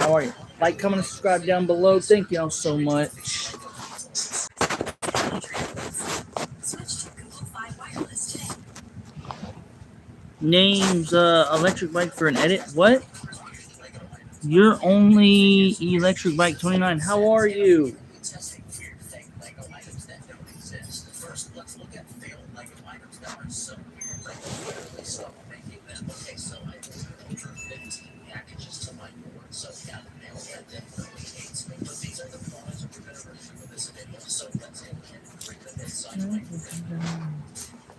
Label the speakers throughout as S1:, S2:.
S1: How are you? Like, comment, and subscribe down below. Thank y'all so much. Names electric bike for an edit. What? You're only electric bike 29. How are you?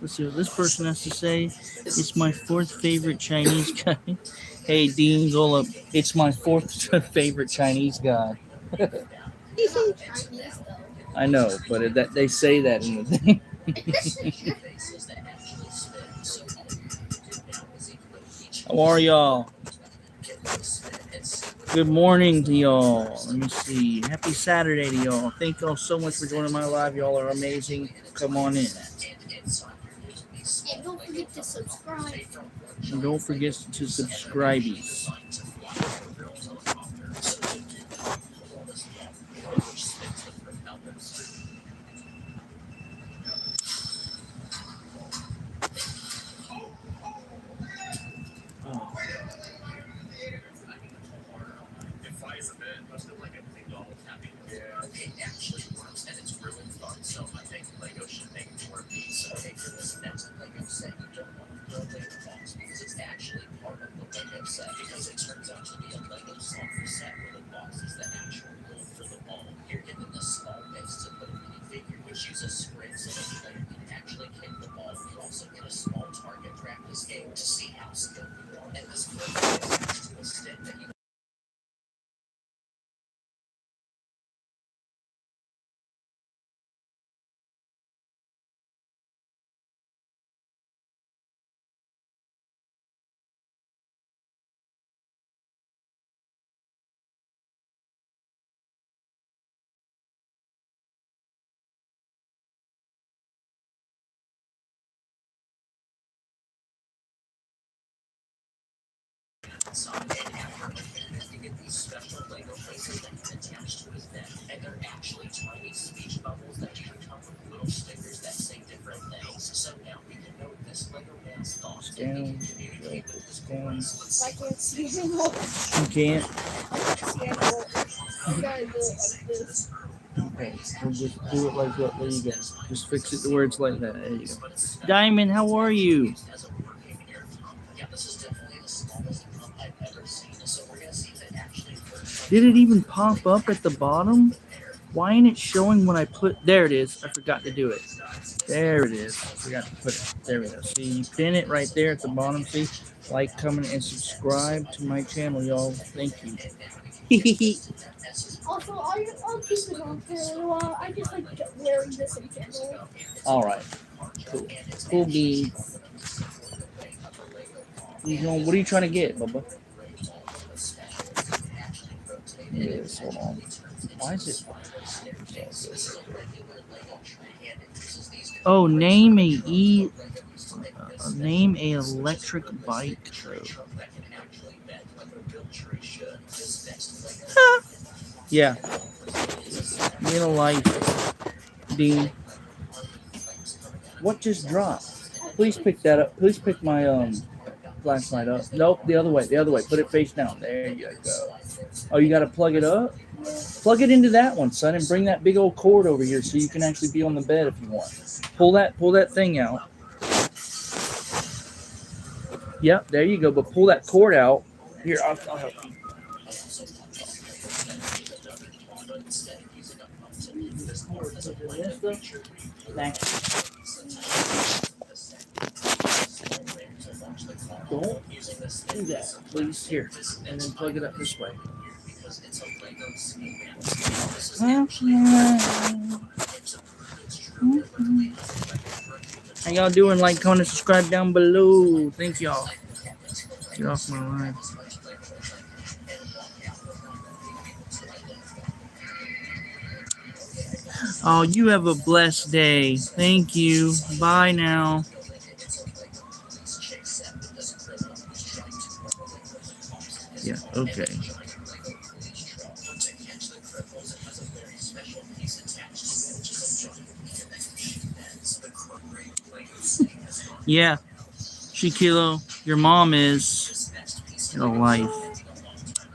S1: Let's see what this person has to say. It's my fourth favorite Chinese guy. Hey, Dean Zola, it's my fourth favorite Chinese guy. I know, but that they say that in the thing. How are y'all? Good morning to y'all. Let me see. Happy Saturday to y'all. Thank y'all so much for joining my live. Y'all are amazing. Come on in.
S2: And don't forget to subscribe.
S1: And don't forget to subscribe. Down.
S2: I can't see anymore.
S1: You can't?
S2: I'm trying to do it like this.
S1: Okay, we'll just do it like that. There you go. Just fix it to where it's like that. There you go. Diamond, how are you? Did it even pop up at the bottom? Why ain't it showing when I put... There it is. I forgot to do it. There it is. I forgot to put it. There we go. See, you pin it right there at the bottom. See? Like, comment, and subscribe to my channel, y'all. Thank you.
S2: Also, I'll keep it on for a little while. I just like wearing this in general.
S1: All right. Cool. Cool beans. What are you trying to get, Bubba? Yes, hold on. Why is it? Oh, name a electric bike. Yeah. Real life. Dean. What just dropped? Please pick that up. Please pick my flashlight up. Nope, the other way. The other way. Put it face down. There you go. Oh, you got to plug it up? Plug it into that one, son, and bring that big old cord over here so you can actually be on the bed if you want. Pull that thing out. Yep, there you go. But pull that cord out. Here, I'll help you. Thanks. Don't do that, please. Here, and then plug it up this way. How y'all doing? Like, comment, and subscribe down below. Thank y'all. Get off my line. Oh, you have a blessed day. Thank you. Bye now. Yeah, okay. Yeah, Shaquilo, your mom is your life.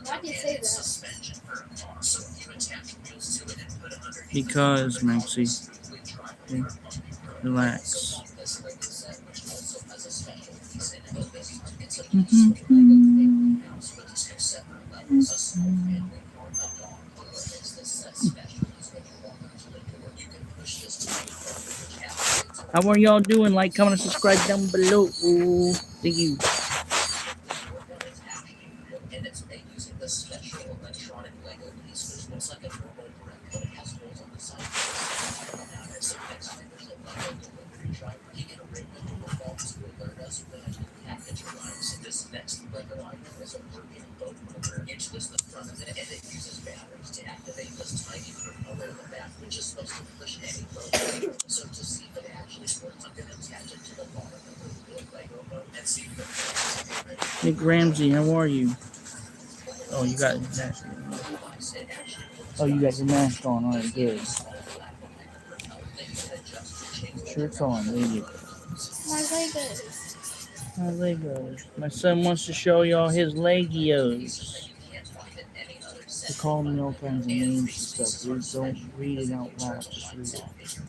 S2: Why do you say that?
S1: Because, Maxie, okay, relax. How are y'all doing? Like, comment, and subscribe down below. Ooh, thank you. Nick Ramsey, how are you? Oh, you got your mask. Oh, you got your mask on. All right, good. Shirt's on. There you go.
S2: My Legos.
S1: My Legos. My son wants to show y'all his Legos. They call me all kinds of names and stuff. Don't read it out loud. Just read it. It's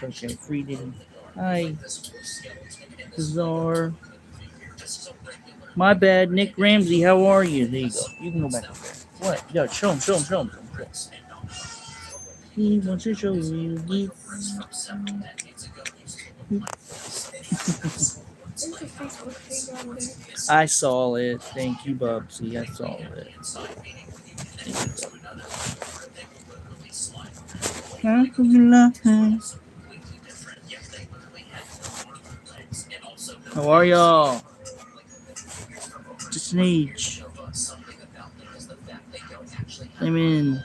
S1: okay. Free Diddy. Hi. Bizarre. My bad. Nick Ramsey, how are you? There you go. You can go back up there. What? Yo, show him, show him, show him. He wants to show you gifts.
S2: There's your Facebook page on there.
S1: I saw it. Thank you, Bubsy. I saw it. How are y'all? Just an age. I'm in.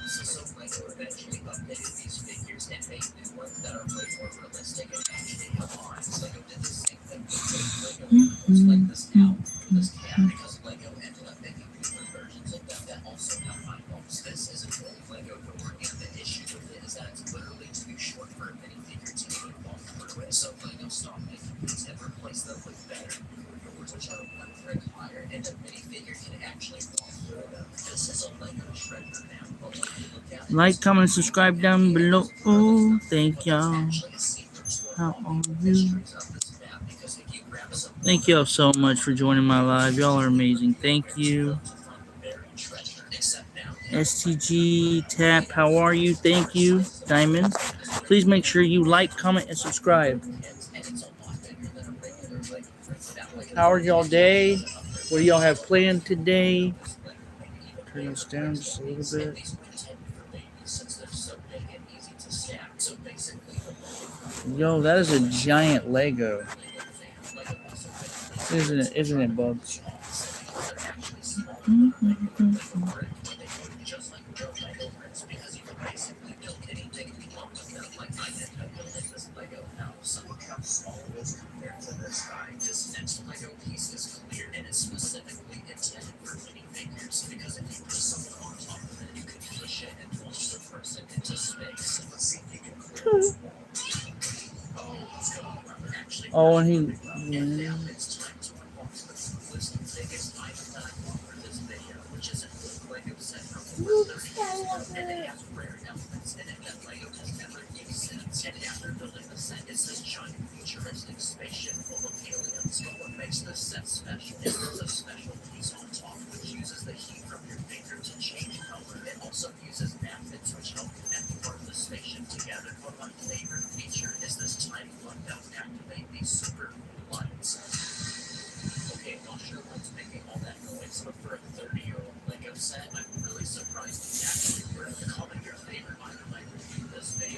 S1: Like, comment, and subscribe down below. Oh, thank y'all. How are you? Thank y'all so much for joining my live. Y'all are amazing. Thank you. STG Tap, how are you? Thank you. Diamond. Please make sure you like, comment, and subscribe. How are y'all day? What do y'all have planned today? Turn this down just a little bit. Yo, that is a giant Lego. Isn't it, Bubs? Oh, and he.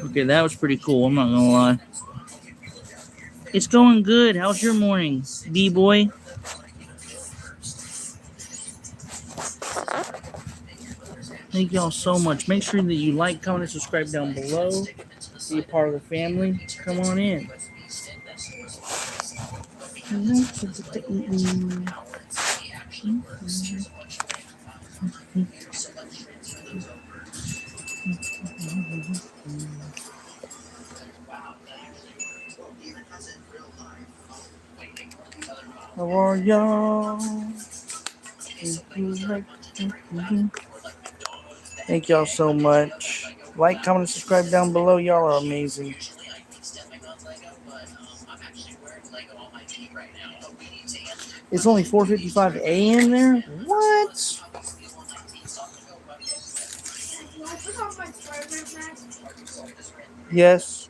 S1: Okay, that was pretty cool. I'm not gonna lie. It's going good. How's your morning, B-boy? Thank y'all so much. Make sure that you like, comment, and subscribe down below. Be a part of the family. Come on in. How are y'all? Thank y'all so much. Like, comment, and subscribe down below. Y'all are amazing. It's only 4:55 a.m. there? What? Yes.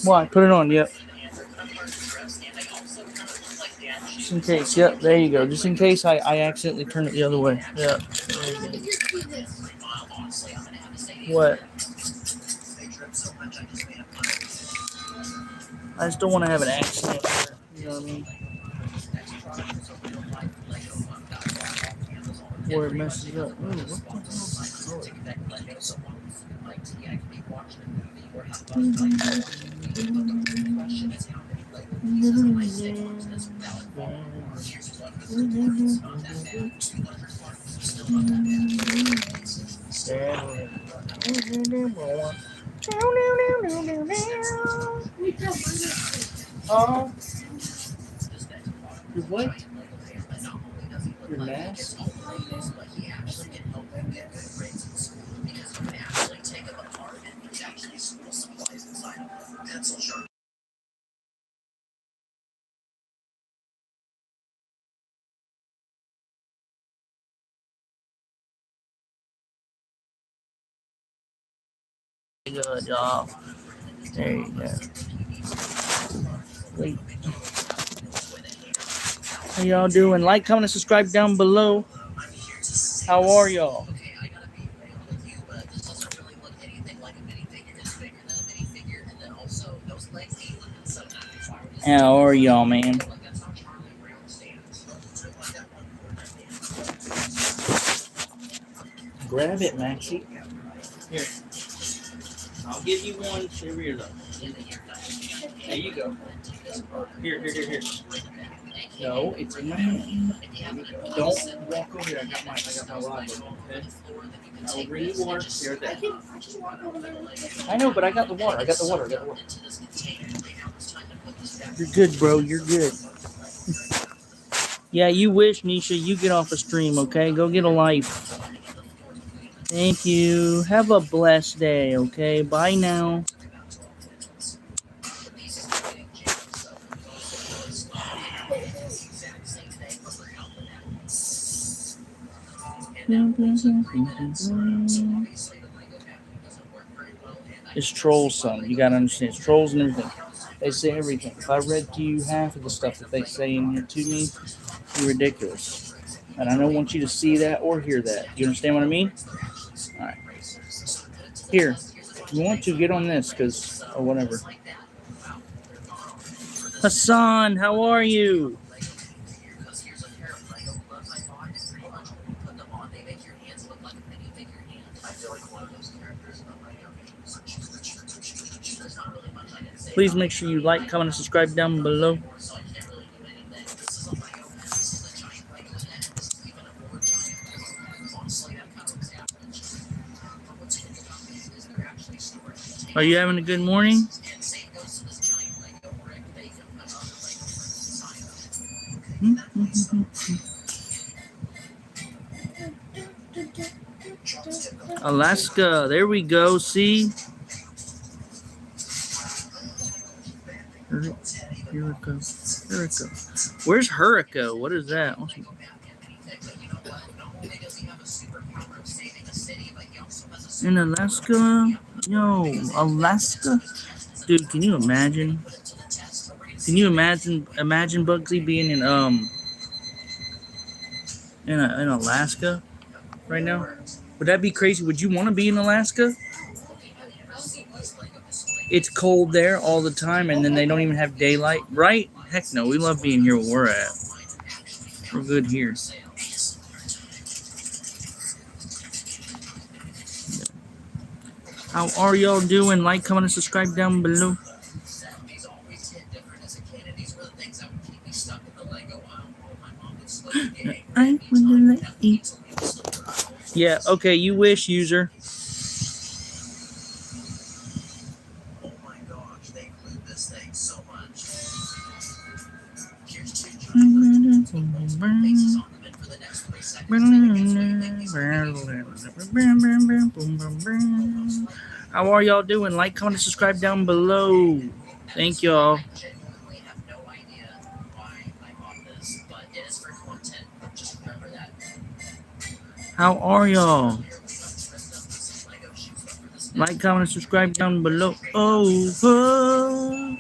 S1: Why? Put it on, yep. Just in case, yep, there you go. Just in case I accidentally turn it the other way. Yep. What? I just don't want to have an accident where, you know what I mean? Where it messes up. Ooh, what the hell is Oh, your what? Your mask? Good, y'all. There you go. Wait. How y'all doing? Like, comment, and subscribe down below. How are y'all? How are y'all, man? Grab it, Maxie. Here. I'll give you one. Here, though. There you go. Here. No, it's in my hand. Don't walk over here. I got my rod. Okay. I will bring you water. Here, there. I know, but I got the water. You're good, bro. You're good. Yeah, you wish, Nisha. You get off a stream, okay? Go get a life. Thank you. Have a blessed day, okay? Bye now. It's trolls, son. You gotta understand. It's trolls and everything. They say everything. If I read to you half of the stuff that they say in here to me, you're ridiculous. And I don't want you to see that or hear that. You understand what I mean? All right. Here. If you want to, get on this, or whatever. Hassan, how are you? Please make sure you like, comment, and subscribe down below. Are you having a good morning? Alaska, there we go. See? Here it goes. Where's Hurricane? What is that? In Alaska? Yo, Alaska? Dude, can you imagine? Can you imagine Bugsy being in Alaska right now? Would that be crazy? Would you want to be in Alaska? It's cold there all the time, and then they don't even have daylight, right? Heck no, we love being here where we're at. We're good here. How are y'all doing? Like, comment, and subscribe down below. I wouldn't let you. Yeah, okay, you wish, user. How are y'all doing? Like, comment, and subscribe down below. Thank y'all. How are y'all? Like, comment, and subscribe down below. Oh.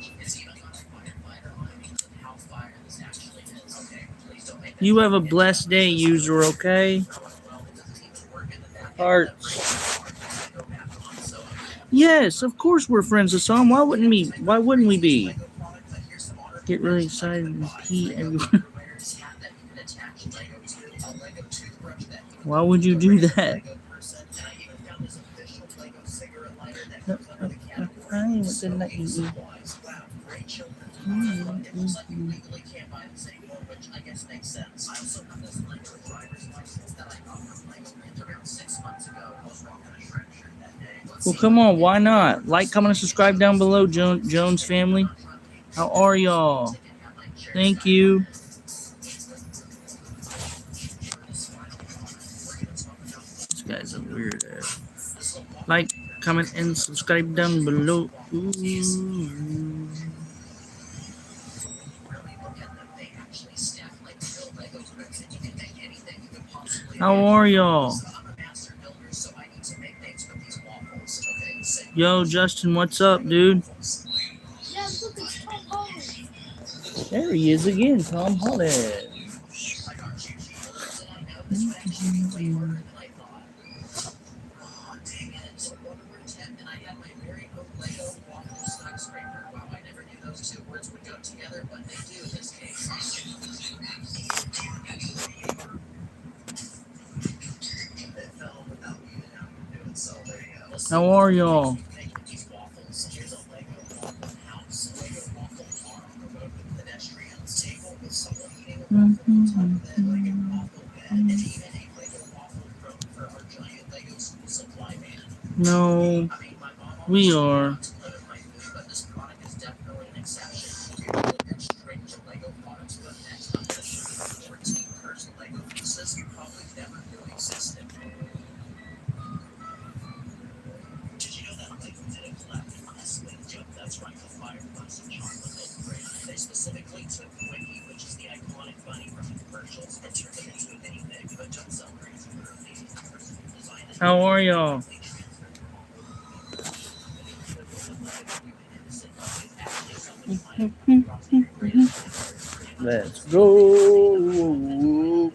S1: You have a blessed day, user, okay? Hearts. Yes, of course we're friends with some. Why wouldn't we? Why wouldn't we be? Get really excited and pee everywhere. Why would you do that? Well, come on, why not? Like, comment, and subscribe down below, Jones family. How are y'all? Thank you. This guy's a weirdo. Like, comment, and subscribe down below. Ooh. How are y'all? Yo, Justin, what's up, dude?
S2: Yeah, look, it's Tom Holland.
S1: There he is again, Tom Holland. How are y'all? No, we are. How are y'all? Let's go.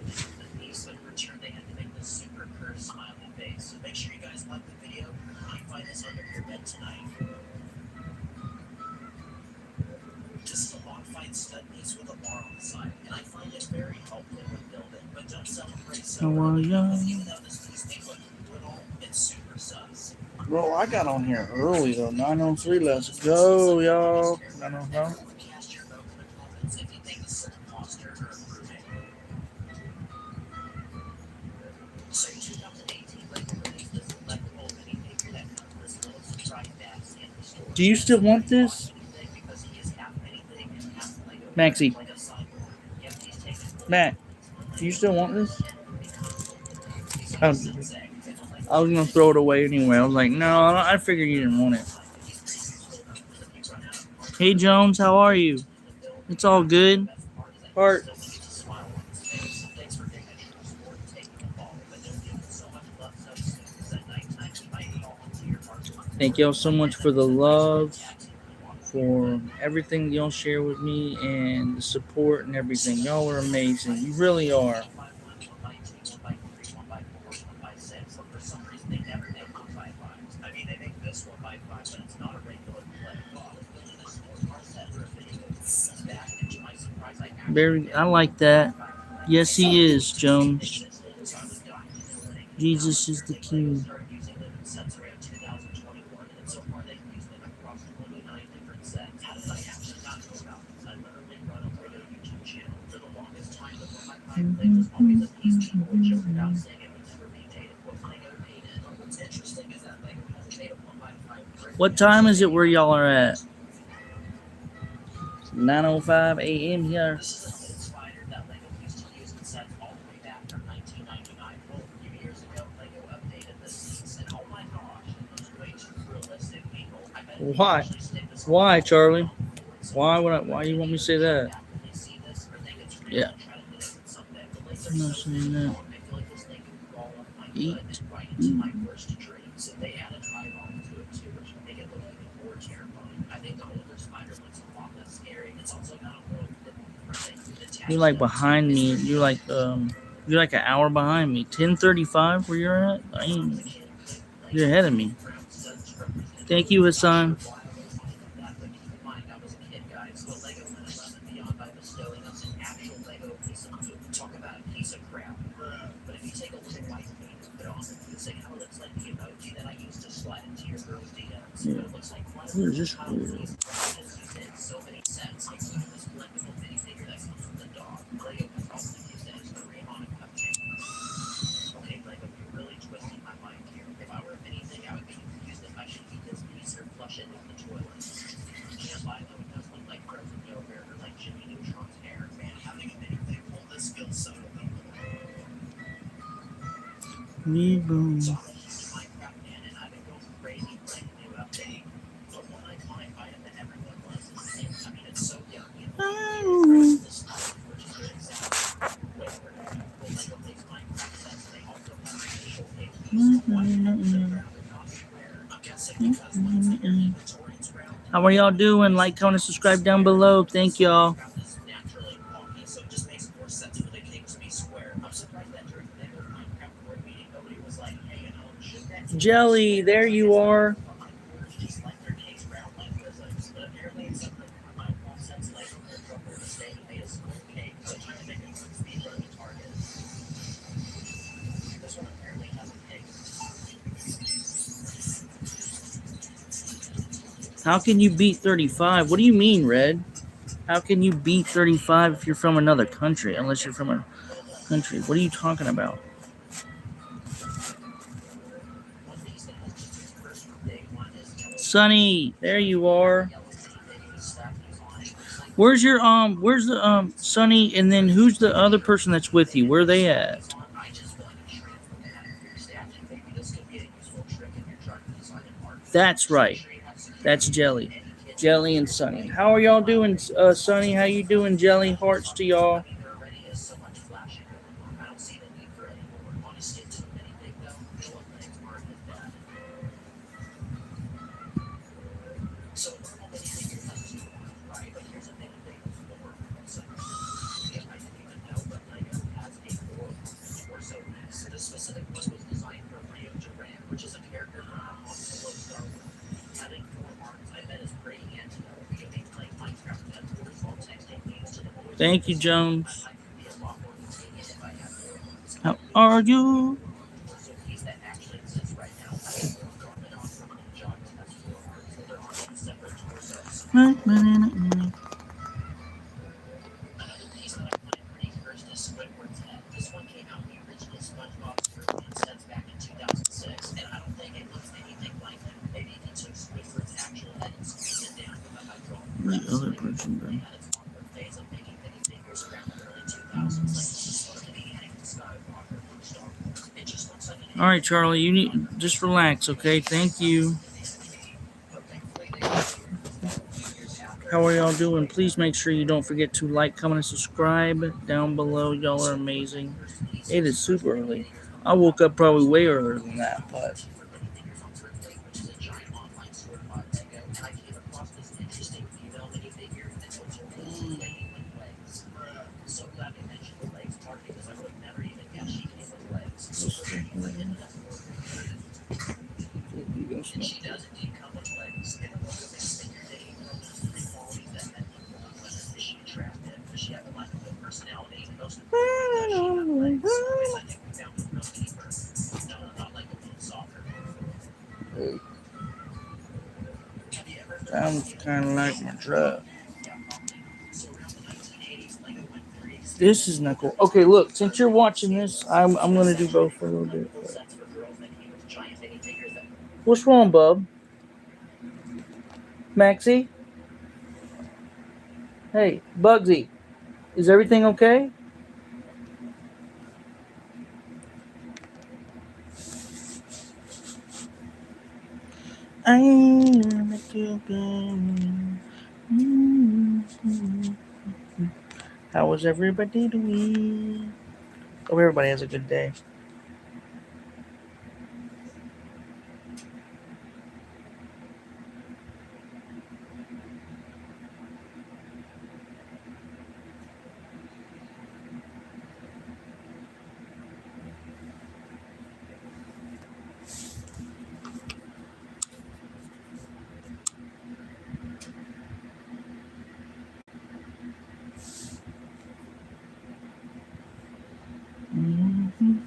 S1: How are y'all? Bro, I got on here early though. 9:03. Let's go, y'all. 9:05. Do you still want this? Maxie. Matt, do you still want this? I was gonna throw it away anyway. I was like, no, I figured you didn't want it. Hey Jones, how are you? It's all good. Heart. Thank y'all so much for the love, for everything y'all share with me, and the support and everything. Y'all are amazing. You really are. Very, I like that. Yes, he is, Jones. Jesus is the King. What time is it where y'all are at? 9:05 a.m. here. Why? Why, Charlie? Why would I? Why you want me to say that? Yeah. I'm not saying that. Eat. You're like behind me. You're like an hour behind me. 10:35 where you're at. You're ahead of me. Thank you, Hassan. Yeah. What is this? Boom. How are y'all doing? Like, comment, and subscribe down below. Thank y'all. Jelly, there you are. How can you beat 35? What do you mean, Red? How can you beat 35 if you're from another country? Unless you're from a country. What are you talking about? Sonny, there you are. Where's the Sonny, and then who's the other person that's with you? Where are they at? That's right. That's Jelly. Jelly and Sonny. How are y'all doing, Sonny? How you doing, Jelly? Hearts to y'all. Thank you, Jones. How are you? The other person, bro. All right, Charlie, you need just relax, okay? Thank you. How are y'all doing? Please make sure you don't forget to like, comment, and subscribe down below. Y'all are amazing. It is super early. I woke up probably way earlier than that, but sounds kind of like my truck. This is not cool. Okay, look, since you're watching this, I'm gonna do both for a little bit. What's wrong, bub? Maxie? Hey, Bugsy, is everything okay? I'm How was everybody doing? Hope everybody has a good day. Mm-hmm.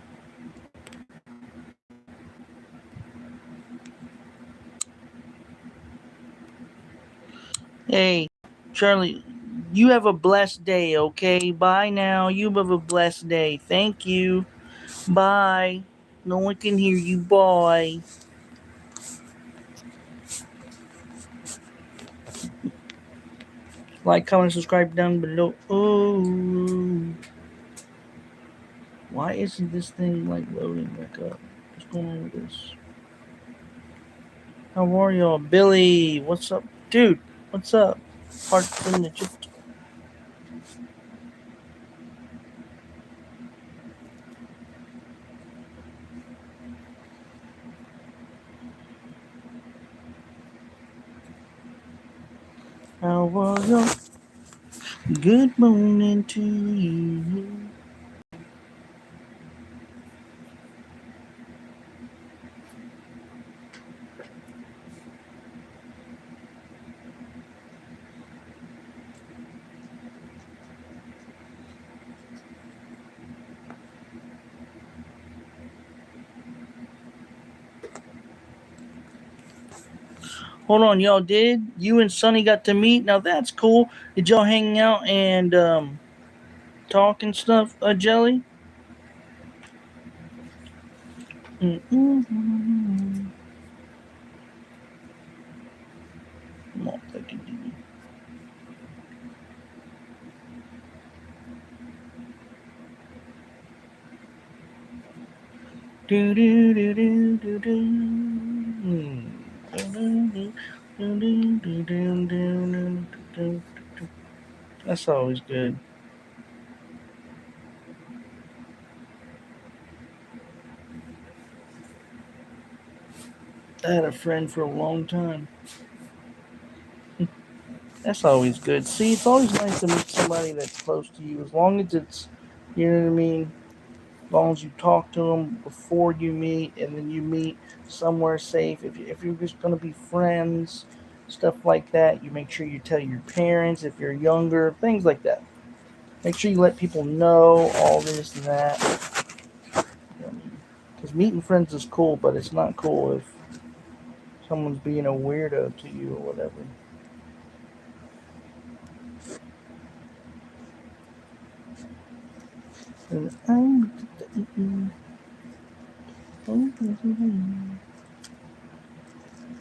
S1: Hey, Charlie, you have a blessed day, okay? Bye now. You have a blessed day. Thank you. Bye. No one can hear you. Bye. Like, comment, subscribe down below. Oh, why isn't this thing like loading back up? What's going on with this? How are y'all? Billy, what's up? Dude, what's up? Hearts in the chip. How are y'all? Good morning to you. Hold on, y'all did? You and Sonny got to meet? Now that's cool. Did y'all hang out and talk and stuff, Jelly? Mm-hmm. Come on, thank you. Do do do do do do. That's always good. I had a friend for a long time. That's always good. See, it's always nice to meet somebody that's close to you, as long as it's, you know what I mean? As long as you talk to them before you meet, and then you meet somewhere safe. If you're just going to be friends, stuff like that, you make sure you tell your parents if you're younger, things like that. Make sure you let people know all this and that. Because meeting friends is cool, but it's not cool if someone's being a weirdo to you or whatever.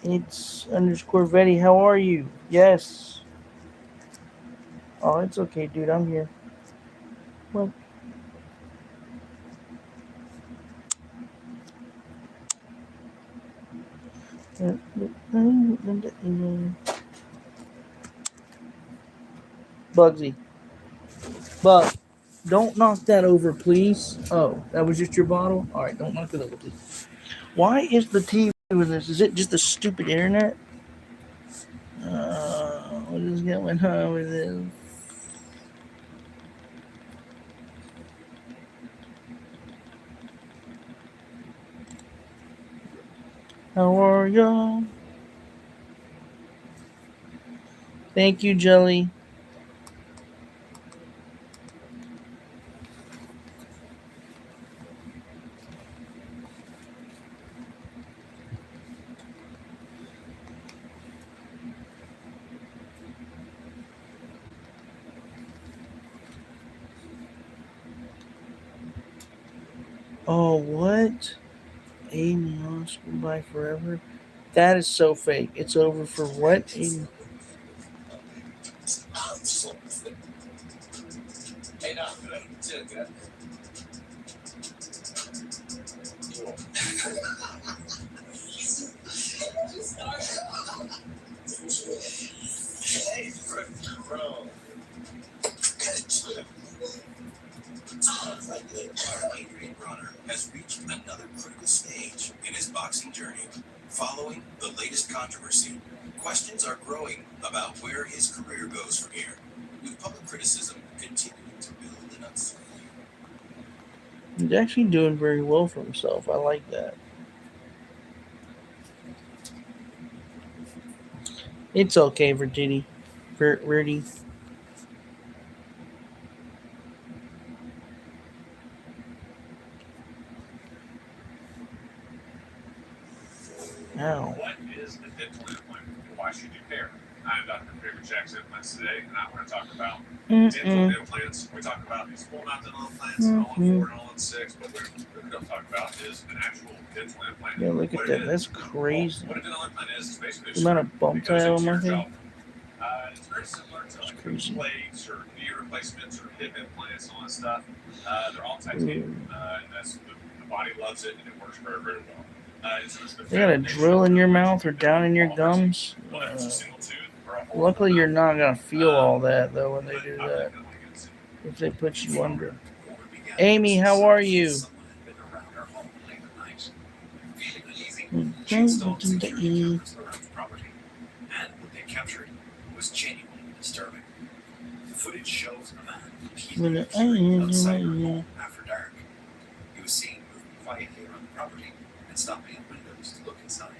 S1: It's underscore Vetty. How are you? Yes. Oh, it's okay, dude. I'm here. Well, Bugsy. But don't knock that over, please. Oh, that was just your bottle? Alright, don't knock it over, please. Why is the TV doing this? Is it just the stupid internet? What is going on with this? How are y'all? Thank you, Jelly. Oh, what? 80 months will buy forever? That is so fake. It's over for what? 80.
S3: reached another critical stage in his boxing journey. Following the latest controversy, questions are growing about where his career goes from here, with public criticism continuing to build and unfold.
S1: He's actually doing very well for himself. I like that. It's okay, Virginia. Verdi. Ow.
S4: What is a dental implant and why should you care? I'm Dr. Kramer Jackson Implants today, and I want to talk about dental implants. We talk about these full-mouth dental implants, all in 4 and all in 6, but what we're going to talk about is an actual dental implant.
S1: Yeah, look at that. That's crazy.
S4: What a dental implant is basically
S1: The amount of bumps I have on my head.
S4: It's very similar to like plates or knee replacements or hip implants and all that stuff. They're all titanium, and that's the body loves it, and it works very, very well.
S1: They got a drill in your mouth or down in your gums. Luckily, you're not gonna feel all that though when they do that. If they put you under. Amy, how are you?
S3: And what they captured was genuinely disturbing. The footage shows a man repeatedly outside her home after dark. He was seen moving quietly around the property and stopping at windows to look inside.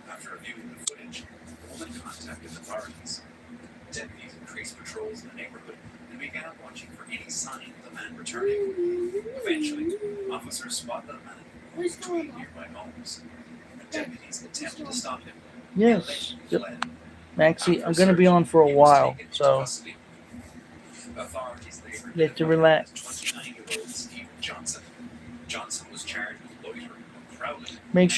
S3: After reviewing the footage, the woman contacted authorities. Deputies increased patrols in the neighborhood and began watching for any sign of the man returning. Eventually, officers spotted a man between nearby homes. The deputies attempted to stop him.
S1: Yes. Yep. Maxie, I'm gonna be on for a while, so you have to relax.
S3: 29-year-old Stephen Johnson. Johnson was charged with loitering and prowling.
S1: Make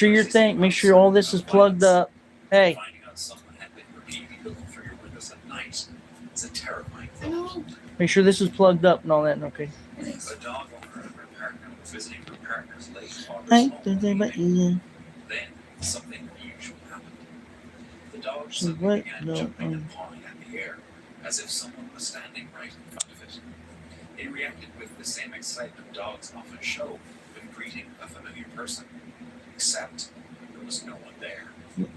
S1: sure all this is plugged up. Hey.
S3: Finding out someone had been repeatedly looking through your windows at night is a terrifying thought.
S1: Make sure this is plugged up and all that. Okay.
S3: A dog owner and her partner were visiting her partner's late father's home. Then something unusual happened. The dog suddenly began jumping and pawing at the air, as if someone was standing right in front of it. It reacted with the same excitement dogs often show when greeting a familiar person, except there was no one there.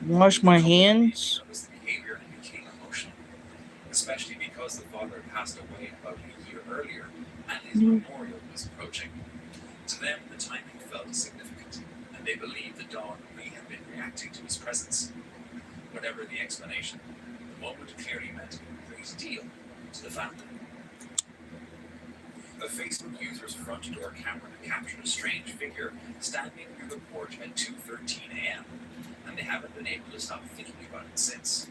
S1: Wash my hands.
S3: Noticed the behavior and became emotional, especially because the father had passed away about a year earlier and his memorial was approaching. To them, the timing felt significant, and they believed the dog may have been reacting to his presence. Whatever the explanation, the moment clearly meant a great deal to the family. A Facebook user's front door camera captured a strange figure standing near the porch at 2:13 a.m., and they haven't been able to stop thinking about it since.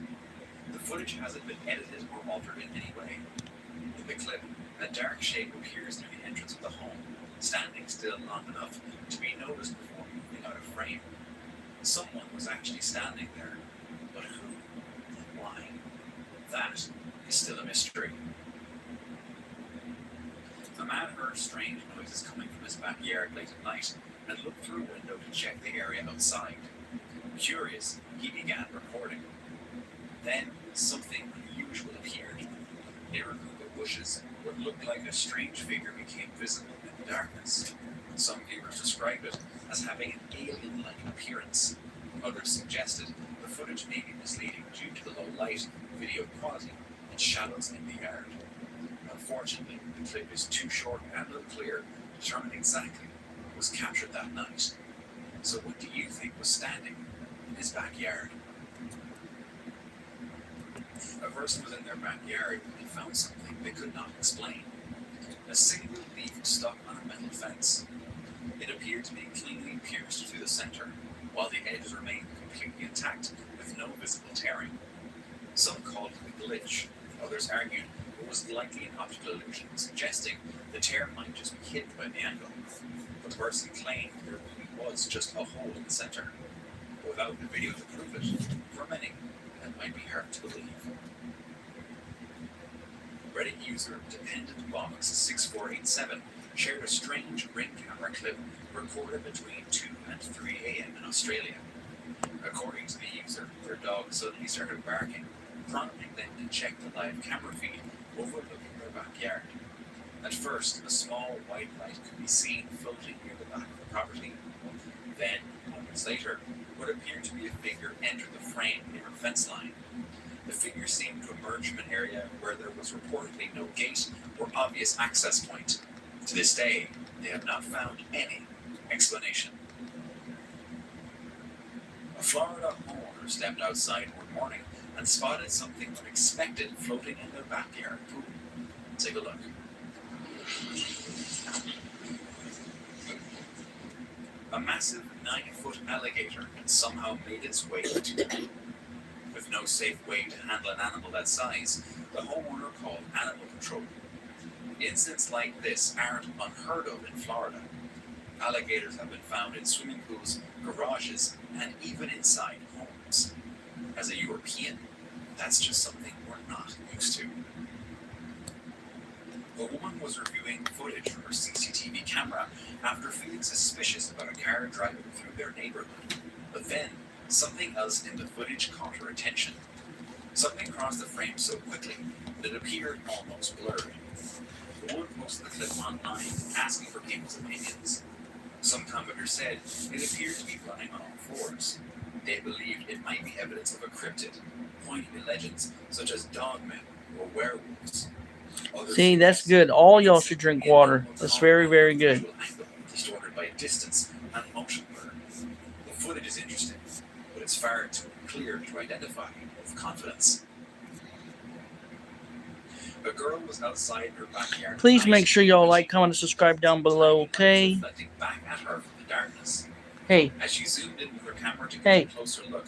S3: The footage hasn't been edited or altered in any way. In the clip, a dark shape appears near the entrance of the home, standing still long enough to be noticed before moving out of frame. Someone was actually standing there, but who and why? That is still a mystery. A man heard strange noises coming from his backyard late at night and looked through a window to check the area outside. Curious, he began recording. Then something unusual appeared. Near a group of bushes, what looked like a strange figure became visible in the darkness. Some viewers described it as having an alien-like appearance. Others suggested the footage may be misleading due to the low light, video quality, and shadows in the yard. Unfortunately, the clip is too short and unclear to determine exactly what was captured that night. So what do you think was standing in his backyard? A person was in their backyard and found something they could not explain. A single leaf stuck on a metal fence. It appeared to be cleanly pierced through the center, while the edges remained completely intact with no visible tearing. Some called it a glitch. Others argued it was likely an optical illusion, suggesting the tear might just be hidden by the angle. The person claimed there really was just a hole in the center. Without the video to prove it, for many, that might be hard to believe. Reddit user Dependent Box 6487 shared a strange ring camera clip recorded between 2 and 3 a.m. in Australia. According to the user, their dog suddenly started barking, prompting them to check the live camera feed overlooking their backyard. At first, a small white light could be seen floating near the back of the moments later, what appeared to be a figure entered the frame near a fence line. The figure seemed to emerge from an area where there was reportedly no gate or obvious access point. To this day, they have not found any explanation. A Florida homeowner stepped outside one morning and spotted something unexpected floating in their backyard pool. Take a look. A massive 9-foot alligator had somehow made its way into the pool. With no safe way to handle an animal that size, the homeowner called animal control. Incidents like this aren't unheard of in Florida. Alligators have been found in swimming pools, garages, and even inside homes. As a European, that's just something we're not used to. A woman was reviewing footage from her CCTV camera after feeling suspicious about a car driving through their neighborhood. But then, something else in the footage caught her attention. Something crossed the frame so quickly that it appeared almost blurry. The woman posted the clip online, asking for people's opinions. Some commenters said it appeared to be running on all fours. They believed it might be evidence of a cryptid, pointing to legends such as dogmen or werewolves.
S1: See, that's good. All y'all should drink water. That's very, very good.
S3: Distorted by distance and motion blur. The footage is interesting, but it's far too clear to identify with confidence. A girl was outside her backyard.
S1: Please make sure y'all like, comment, and subscribe down below, okay?
S3: Reflecting back at her from the darkness.
S1: Hey,
S3: As she zoomed in with her camera to get
S1: Hey.
S3: a closer look,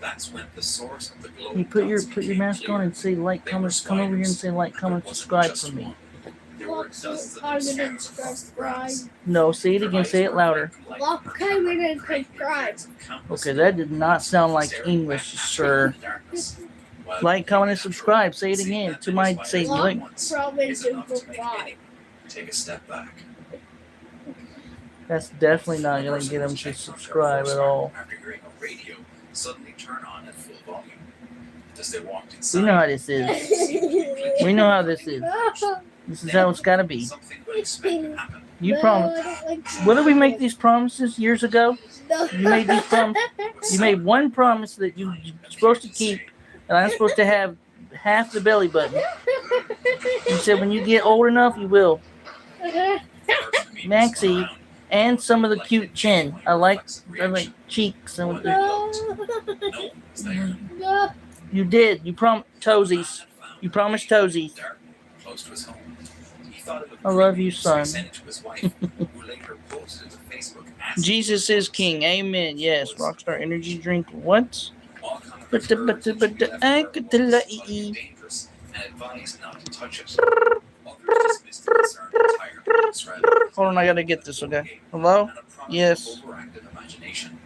S3: that's when the source of the glow.
S1: you put your mask on and say like, comment, come over here and say like, comment, subscribe for me.
S3: There were dozens of
S2: Comment
S3: these
S2: and
S3: scanners across the grounds.
S2: subscribe.
S1: No, say it again, say it louder.
S2: Comment and subscribe.
S1: Okay, that did not sound like English, sir. Like, comment, and subscribe. Say it again. To my say like.
S2: Comment and subscribe.
S3: Take a step back.
S1: That's definitely not gonna get them to subscribe at all.
S3: After hearing a radio suddenly turn on at full volume. As they walked
S1: We
S3: inside,
S1: know how this is. We know how this is. This is how it's gotta be.
S3: something unexpected happened.
S1: You promised. What did we make these promises years ago? You made these You made one promise that you're supposed to keep, and I'm supposed to have half the belly button. You said when you get old enough, you will. Maxie, and some of the cute chin. I like cheeks and with the,
S3: No, it's there.
S1: you did. You promised toesies. You promised toesies.
S3: Close to his home. He thought it looked
S1: I love
S3: creepy,
S1: you,
S3: so he
S1: son.
S3: sent it to his wife, who later posted it to Facebook asking
S1: Jesus
S3: for
S1: is king. Amen. Yes. Rockstar energy drink. What?
S3: all comers
S1: But
S3: urged that she left
S1: I
S3: her
S1: could
S3: alone
S1: let
S3: as
S1: you.
S3: dangerous and advised not to touch it. Others dismissed the concern entirely. Described it as
S1: Hold on, I gotta get this, okay? Hello?
S3: and a product
S1: Yes.
S3: of overactive imagination.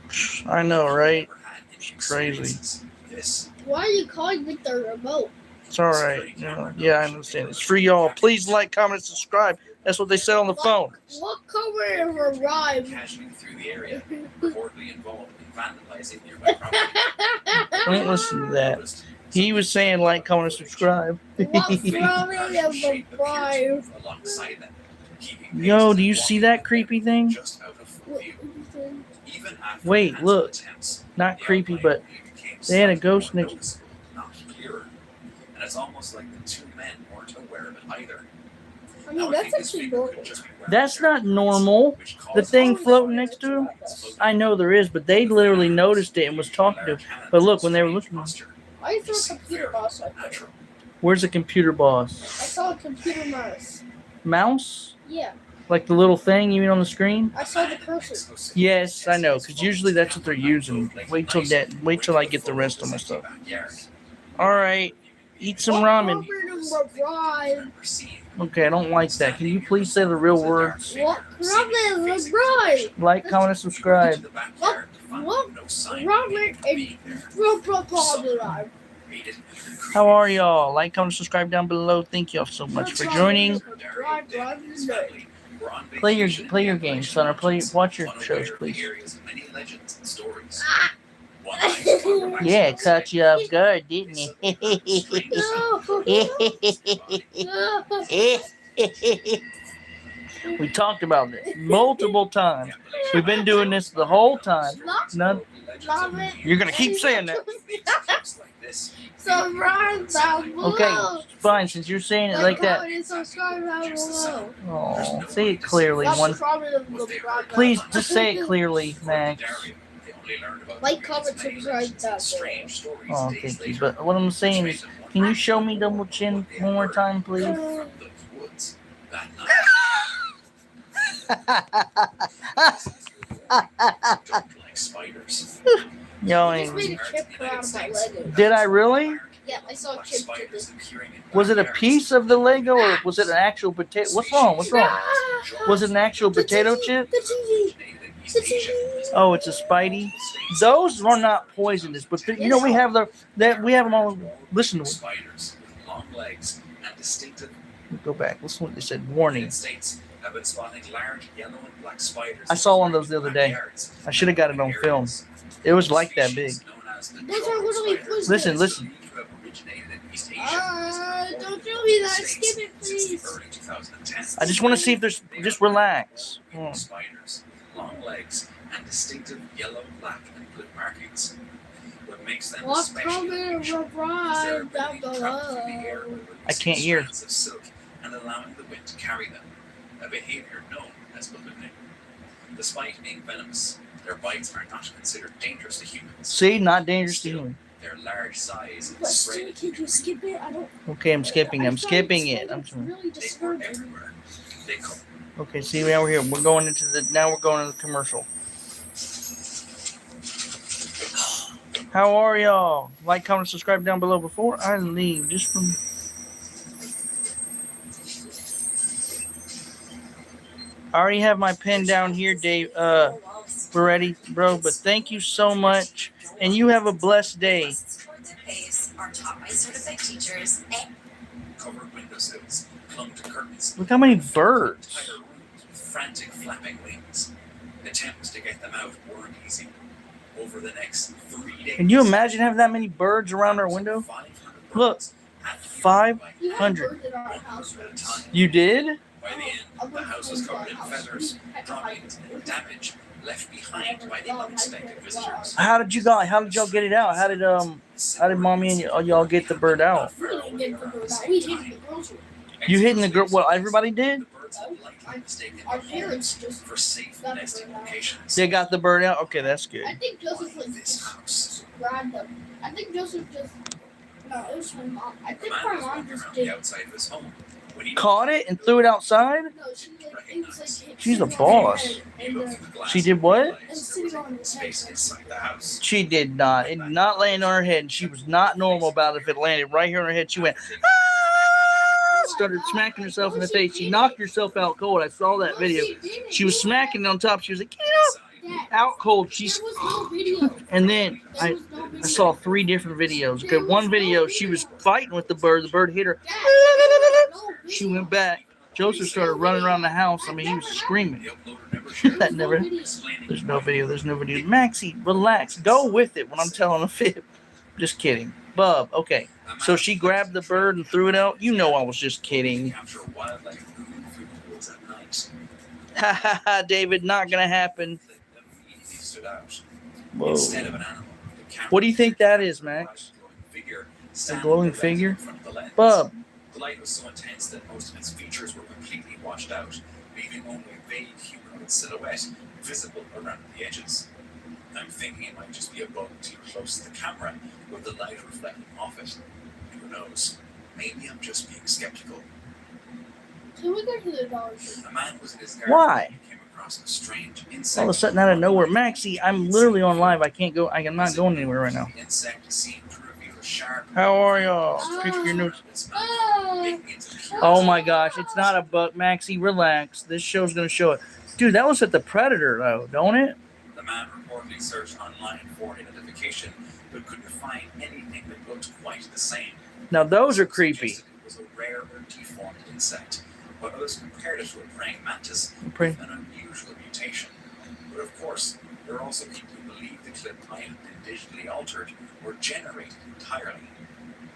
S1: I know, right?
S3: Never had any
S1: crazy.
S3: experiences. This
S2: Why are you calling with the remote?
S1: It's alright. Yeah, I understand. It's for y'all. Please like, comment, and subscribe. That's what they said on the phone.
S2: What color arrived?
S3: casually through the area, reportedly involved in vandalizing nearby property.
S1: Don't listen to that. He was saying like, comment, and subscribe.
S2: What color arrived?
S3: Alongside them, keeping
S1: Yo,
S3: pace
S1: do you
S3: and
S1: see
S3: walking
S1: that
S3: together
S1: creepy thing?
S3: just out of full view. Even after
S1: Wait,
S3: handsome
S1: look.
S3: attempts,
S1: Not
S3: the
S1: creepy,
S3: outline
S1: but
S3: only became
S1: they had a
S3: slightly
S1: ghost
S3: more
S1: next.
S3: noticeable, not clearer. And it's almost like the two men weren't aware of it either.
S2: I
S3: Now,
S2: mean, that's
S3: think this
S2: actually
S3: figure
S2: normal.
S3: could just be wearing
S1: That's
S3: their
S1: not
S3: clothes,
S1: normal.
S3: which
S1: The
S3: causes
S1: thing
S3: all
S1: floating
S3: the
S1: next to him?
S3: floating.
S1: I know there is, but they literally noticed it and was talking to him. But look, when they were looking,
S2: Why is there a computer mouse like that?
S3: Natural.
S1: where's the computer
S2: I
S1: boss?
S2: saw a computer mouse.
S1: Mouse?
S2: Yeah,
S1: Like the little thing you mean on the screen?
S2: I saw the cursor.
S1: Yes, I know, because usually that's what they're using. Wait till I get the rest of my stuff. Alright, eat some ramen. Okay, I don't like that. Can you please say the real words?
S2: What ramen was right?
S1: Like, comment, and subscribe.
S2: Ramen and alive.
S1: How are y'all? Like, comment, subscribe down below. Thank y'all so much for joining. Play your game, son, or watch your shows, please. Yeah, it caught you off guard, didn't it?
S2: No.
S1: We talked about this multiple times. We've been doing this the whole time. None. You're gonna keep saying that.
S2: Subscribe down below.
S1: Okay, fine. Since you're saying it like that.
S2: comment, and subscribe down below.
S1: Oh, say it clearly.
S2: That's
S1: One.
S2: the problem of subscribe down
S1: Please,
S2: below.
S1: just say it clearly, Max.
S2: Like, comment, subscribe down below.
S1: Oh, thank you. But what I'm saying is, can you show me double chin one more time, please? Yo,
S2: I just made a chip out of my Lego.
S1: did I really?
S2: Yeah, I saw a chip to this.
S1: Was it a piece of the Lego or was it an actual potato? What's wrong? What's wrong? Was it an actual potato chip?
S2: The TV. The TV.
S1: Oh, it's a Spidey. Those are not poisonous, but you know we have we have them all. Listen to it.
S3: Spiders with long legs and distinctive.
S1: Go back. Listen to what they said. Warning.
S3: States have been spotting large yellow and black spiders.
S1: I saw one of those the other day. I should have got it on film. It was like that big.
S2: Those are literally poisonous.
S1: Listen.
S2: Don't tell me that. Skip it, please.
S1: I just want to see if there's. Just relax.
S3: Spiders, long legs, and distinctive yellow, black, and blue markings. What makes them
S2: What
S3: especially
S2: comment
S3: unusual is their
S2: subscribe down
S3: ability to travel through the air
S2: below.
S3: with
S1: I can't hear.
S3: strands of silk and allowing the wind to carry them, a behavior known as ballooning. Despite being venomous, their bites are not considered dangerous to humans.
S1: See, not dangerous to you.
S3: Their large size and
S2: But
S3: spread
S2: still, can you skip it? I don't.
S1: Okay, I'm skipping. I'm skipping it. I'm
S2: It's
S1: sorry.
S2: really
S3: they were
S2: disturbing.
S3: everywhere. They come
S1: Okay, see now we're here. We're going into the commercial. How are y'all? Like, comment, subscribe down below before I leave. Just from I already have my pen down here, Dave. We're ready, bro. But thank you so much, and you have a blessed day.
S3: covered windowsills, clung to curtains.
S1: Look how many birds.
S3: Entire rooms with frantic flapping wings. Attempts to get them out weren't easy. Over the next 3 days.
S1: Can you imagine having that many birds around our window?
S3: 500
S1: Look,
S3: birds had to be
S1: 500.
S3: one at a time.
S1: You did?
S3: By the end, the house was covered in feathers, droppings, and damage left behind by the unexpected visitors.
S1: How did y'all get it out? How did mommy and y'all get the bird out?
S2: We didn't get the bird out. We hid the grocery.
S1: You hid in the girl? Well, everybody did.
S3: The birds had likely mistaken
S2: Our
S3: the
S2: parents
S3: homes
S2: just
S3: for safe nesting locations.
S1: They got the bird out. Okay, that's good.
S2: I think Joseph
S3: Why
S2: was
S3: this house?
S2: random. I think Joseph just. No, it was my mom. I
S3: The
S2: think
S3: man
S2: my
S3: was
S2: mom
S3: walking
S2: just
S3: around
S2: did.
S3: the outside of his home when he
S1: Caught it and threw it outside.
S2: No, she like it was like
S1: She's a
S2: sitting on
S1: boss.
S2: her head,
S3: He
S2: and,
S3: looked through the glass
S1: She did what?
S2: and sitting on his
S3: space
S2: head.
S3: inside the house.
S1: She did not. It did not land on her head. She was not normal about it. If it landed right here on her head, she went. Ah! Started smacking herself in the face. She knocked herself out cold. I saw that video. She was smacking it on top. She was like, get up.
S2: Dad,
S1: Out cold.
S2: there
S1: She's
S2: was no video.
S1: and then
S2: There was no video.
S1: I saw 3 different videos. Okay, one video she was fighting with the bird. The bird hit her.
S2: Dad, there was no
S1: She
S2: video.
S1: went back. Joseph started running around the house. I mean, he was screaming.
S3: The uploader never shared
S1: That never.
S3: explaining
S1: There's no video. There's no video. Maxie, relax. Go with it when I'm telling a fib. Just kidding. Bub, okay. So she grabbed the bird and threw it out. You know I was just kidding.
S3: capture wildlife moving through the woods at night.
S1: Ha ha ha, David, not gonna happen.
S3: That immediately stood out.
S1: Whoa.
S3: Instead of an animal, the camera
S1: What do you think that is, Max?
S3: A
S1: glowing figure? Bub.
S3: The light was so intense that most of its features were completely washed out, leaving only a vague humanoid silhouette visible around the edges. I'm thinking it might just be a bug too close to the camera, with the light reflecting off it. Who knows? Maybe I'm just being skeptical.
S2: Can we go to the Dollar Tree?
S3: A man was in his garden
S1: Why?
S3: and came across a strange
S1: All
S3: insect.
S1: of a sudden, out of nowhere, Maxie, I'm literally on live. I can't go. I am not going anywhere right now.
S3: The insect seemed to reveal a sharp.
S1: How are y'all? Picture your notes.
S2: Ah.
S1: Oh my gosh, it's not a bug, Maxie. Relax. This show's gonna show it. Dude, that was at the Predator, though, don't it?
S3: The man reportedly searched online for identification, but couldn't find anything that looked quite the same.
S1: Now those are creepy.
S3: Suggested it was a rare or deformed insect, but others compared it to a praying mantis
S1: Pray-
S3: with an unusual mutation. But of course, there are also people who believe the clip might have been digitally altered or generated entirely.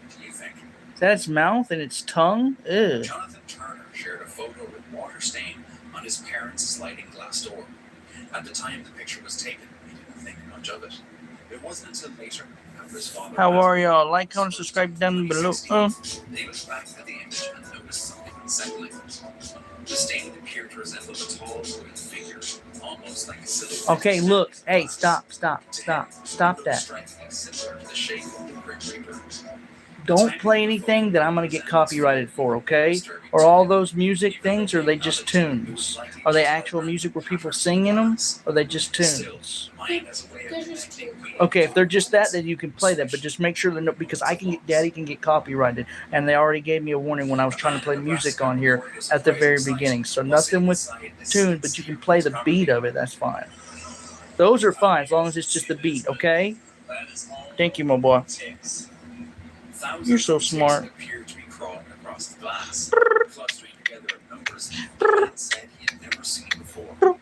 S3: What do you think?
S1: Is that its mouth and its tongue? Ew.
S3: Jonathan Turner shared a photo with water stain on his parents' sliding glass door. At the time the picture was taken, he didn't think much of it. It wasn't until later, after his father
S1: How
S3: passed
S1: are
S3: away,
S1: y'all? Like, comment, subscribe down below.
S3: 2016, they looked back at the image and noticed something unsettling. The stain appeared to resemble a tall wooden figure, almost like a silhouette.
S1: Okay, look. Hey, stop
S3: To him,
S1: Stop
S3: it looked
S1: that.
S3: strikingly similar to the shape of the Grim Reaper.
S1: Don't play anything that I'm going to get copyrighted for, okay? Or all those music things, or are they just tunes? Are they actual music where people sing in them? Or are they just tunes?
S2: They're just two.
S1: Okay, if they're just that, then you can play that, but just make sure that no, because Daddy can get copyrighted, and they already gave me a warning when I was trying to play music on here at the very beginning. So nothing with tunes, but you can play the beat of it. That's fine. Those are fine as long as it's just the beat, okay? Thank you, my boy. You're so smart.
S3: Appear to be crawling across the glass, clustering together in numbers the man said he had never seen before.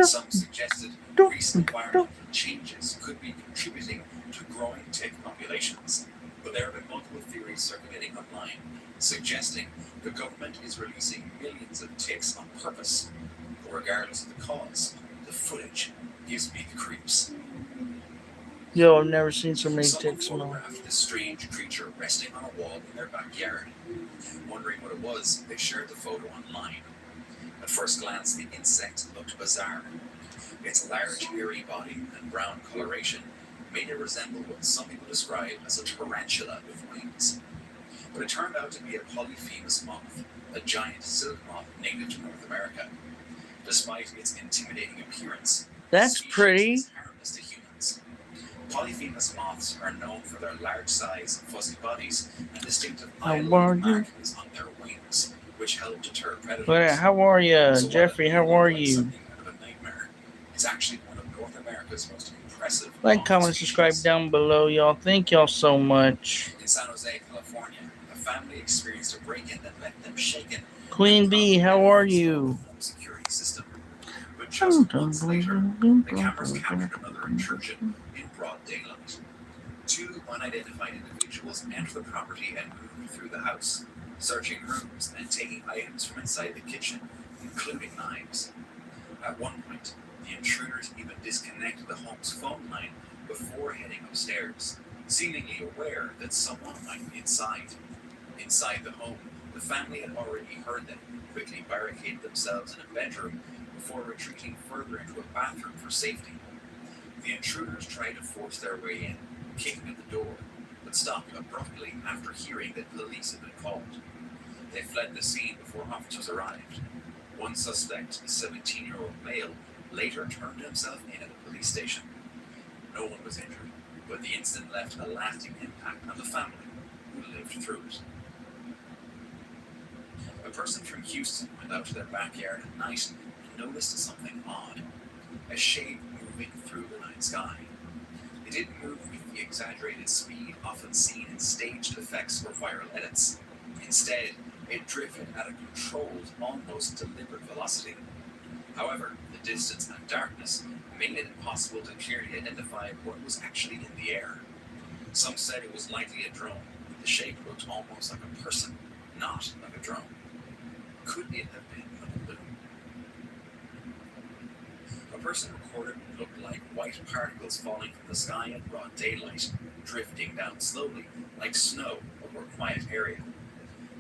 S3: Some suggested recent environmental changes could be contributing to growing tick populations, but there have been multiple theories circulating online suggesting the government is releasing millions of ticks on purpose. Regardless of the cause, the footage gives me the creeps.
S1: Yo, I've never seen so many
S3: Someone
S1: ticks. Man.
S3: photographed this strange creature resting on a wall in their backyard. Wondering what it was, they shared the photo online. At first glance, the insect looked bizarre. Its large, hairy body and brown coloration made it resemble what some people describe as a tarantula with wings. But it turned out to be a polyphemus moth, a giant silk moth native to North America. Despite its intimidating appearance,
S1: That's
S3: the species
S1: pretty.
S3: is harmless to humans. Polyphemus moths are known for their large size, fuzzy bodies, and distinctive
S1: How
S3: eye-like
S1: are you?
S3: markings on their wings, which help deter predators.
S1: Well, how are you,
S3: So while
S1: Jeffrey?
S3: it may
S1: How
S3: look
S1: are
S3: like
S1: you?
S3: something out of a nightmare, it's actually one of North America's most impressive
S1: Like,
S3: moth
S1: comment, subscribe
S3: species.
S1: down below, y'all. Thank y'all so much.
S3: In San Jose, California, a family experienced a break-in that left them shaken.
S1: Queen Bee, how are you?
S3: Security system. But just months later, the cameras captured another intrusion in broad daylight. Two unidentified individuals entered the property and moved through the house, searching rooms and taking items from inside the kitchen, including knives. At one point, the intruders even disconnected the home's phone line before heading upstairs, seemingly aware that someone might be inside. Inside the home, the family had already heard them, quickly barricaded themselves in a bedroom before retreating further into a bathroom for safety. The intruders tried to force their way in, kicking at the door, but stopped abruptly after hearing that police had been called. They fled the scene before officers arrived. One suspect, a 17-year-old male, later turned himself in at the police station. No one was injured, but the incident left a lasting impact on the family who lived through it. A person from Houston went out to their backyard at night and noticed something odd. A shape moving through the night sky. It didn't move with the exaggerated speed often seen in staged effects or viral edits. Instead, it drifted at a controlled, almost deliberate velocity. However, the distance and darkness made it impossible to clearly identify what was actually in the air. Some said it was likely a drone, but the shape looked almost like a person, not like a drone. Could it have been a balloon? A person recorded what looked like white particles falling from the sky in broad daylight, drifting down slowly, like snow over a quiet area.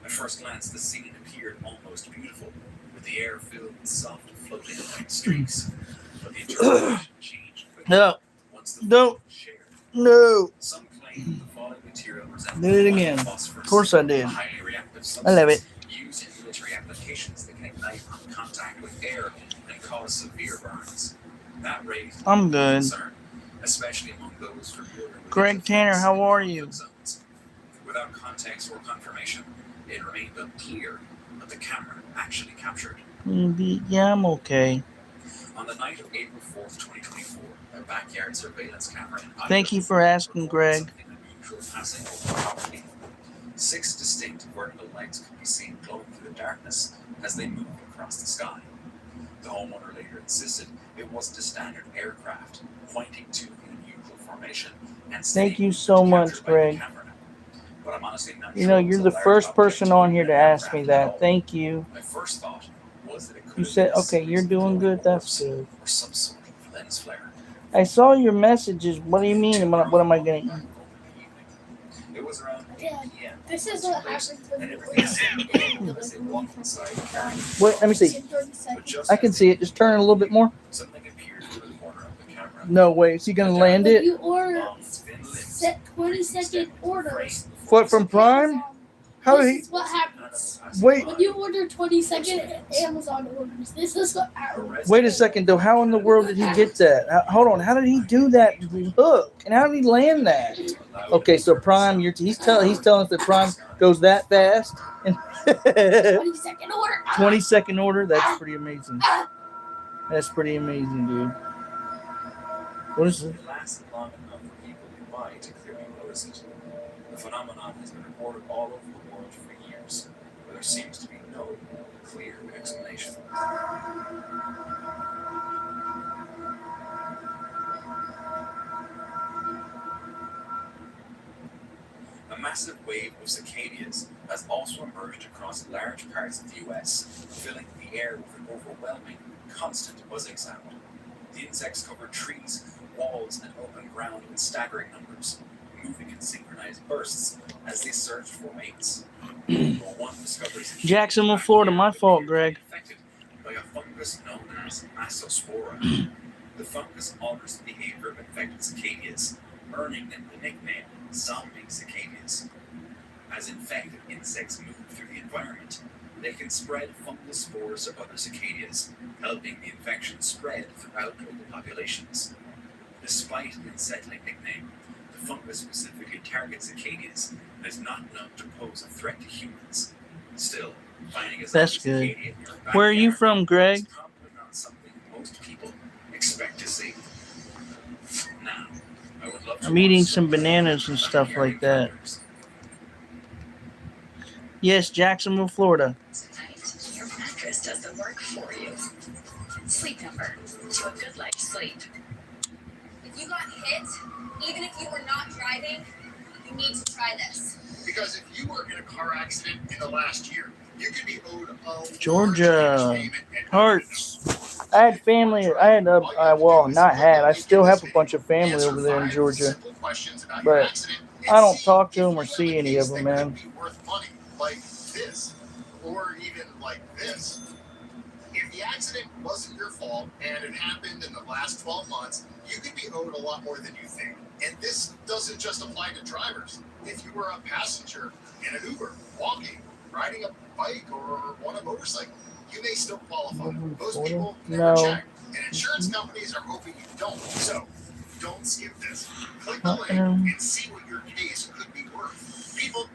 S3: At first glance, the scene appeared almost beautiful, with the air filled with soft, floating white streaks. But the interpretation changed quickly
S1: No,
S3: once the
S1: no,
S3: photo was shared.
S1: no.
S3: Some claim the falling material resembled
S1: Did it
S3: white
S1: again.
S3: phosphorus,
S1: Of course I did.
S3: a highly reactive
S1: I love it.
S3: substance used in military applications that can ignite on contact with air and cause severe burns. That raised
S1: I'm good.
S3: concern, especially among those familiar with
S1: Greg
S3: the
S1: Tanner,
S3: effects
S1: how
S3: in
S1: are
S3: conflict
S1: you?
S3: zones. Without context or confirmation, it remained unclear what the camera actually captured.
S1: Queen Bee, yeah, I'm okay.
S3: On the night of April 4th, 2024, a backyard surveillance camera in Idaho
S1: Thank you for asking,
S3: recorded
S1: Greg.
S3: something unusual passing over the property. 6 distinct vertical lights could be seen glowing through the darkness as they moved across the sky. The homeowner later insisted it wasn't a standard aircraft, pointing to an unusual formation and
S1: Thank you
S3: stating
S1: so
S3: it was
S1: much,
S3: captured by the
S1: Greg.
S3: camera. But I'm honestly not
S1: You
S3: sure
S1: know,
S3: it was
S1: you're
S3: a
S1: the
S3: large
S1: first
S3: object
S1: person on here
S3: in
S1: to
S3: an
S1: ask me
S3: aircraft at all.
S1: that. Thank you.
S3: My first thought was that it
S1: You said, okay, you're doing good. That's good.
S3: Or some sort of lens flare.
S1: I saw your messages. What do you mean? What am I going to eat?
S3: It was around 8
S2: Dad,
S3: p.m.
S2: this is what happens when
S3: And
S2: you
S3: everything
S2: wait.
S3: as they walked inside carrying
S1: Wait, let me see.
S2: In 30
S3: but
S2: seconds.
S3: just
S1: I can
S3: as
S1: see it. Just turn it a little bit more.
S3: something appeared through the corner of the camera.
S1: No way. Is he going to land
S2: When
S1: it?
S2: you order
S3: Long, thin limbs,
S2: set 20-second orders.
S1: What, from Prime? How did
S2: This
S1: he?
S2: is what happens.
S1: Wait.
S2: When you order 20-second Amazon orders, this is what happens.
S1: Wait a second, though. How in the world did he get that? Hold on. How did he do that hook? And how did he land that? Okay, so Prime, he's telling us that Prime goes that fast.
S2: 20-second order.
S1: 20-second order. That's pretty amazing. That's pretty amazing, dude. What is it?
S3: It lasted long enough for people nearby to clearly notice it. The phenomenon has been reported all over the world for years, but there seems to be no clear explanation. A massive wave of cicadas has also emerged across large parts of the US, filling the air with an overwhelming, constant buzzing sound. The insects cover trees, walls, and open ground in staggering numbers, moving in synchronized bursts as they search for mates. One discovers
S1: Jacksonville, Florida. My fault, Greg.
S3: Infected by a fungus known as Asospora. The fungus alters the behavior of infected cicadas, earning them the nickname zombie cicadas. As infected insects move through the environment, they can spread fungal spores to other cicadas, helping the infection spread throughout local populations. Despite the unsettling nickname, the fungus specifically targets cicadas and is not known to pose a threat to humans. Still, finding a
S1: That's
S3: zombie
S1: good.
S3: cicada in your
S1: Where are you
S3: backyard
S1: from, Greg?
S3: is probably not something most people expect to see. Now, I would love to
S1: I'm eating
S3: watch
S1: some bananas and stuff like that.
S3: encounters.
S1: Yes, Jacksonville, Florida.
S5: Tonight, your mattress does the work for you. Sleep Number to a good night's sleep.
S6: If you got hit, even if you were not driving, you need to try this.
S7: Because if you were in a car accident in the last year, you could be owed a
S1: Georgia.
S7: large payment and
S1: Hearts. I had family. I had, well, not had. I still have a bunch of family over there in Georgia. But I don't talk to them or see any of them, man.
S7: Worth money, like this, or even like this. If the accident wasn't your fault and it happened in the last 12 months, you could be owed a lot more than you think. And this doesn't just apply to drivers. If you were a passenger in an Uber, walking, riding a bike, or on a motorcycle, you may still qualify. Most people never check, and insurance companies are hoping you don't. So, don't skip this. Click the link and see what your case could be worth. People.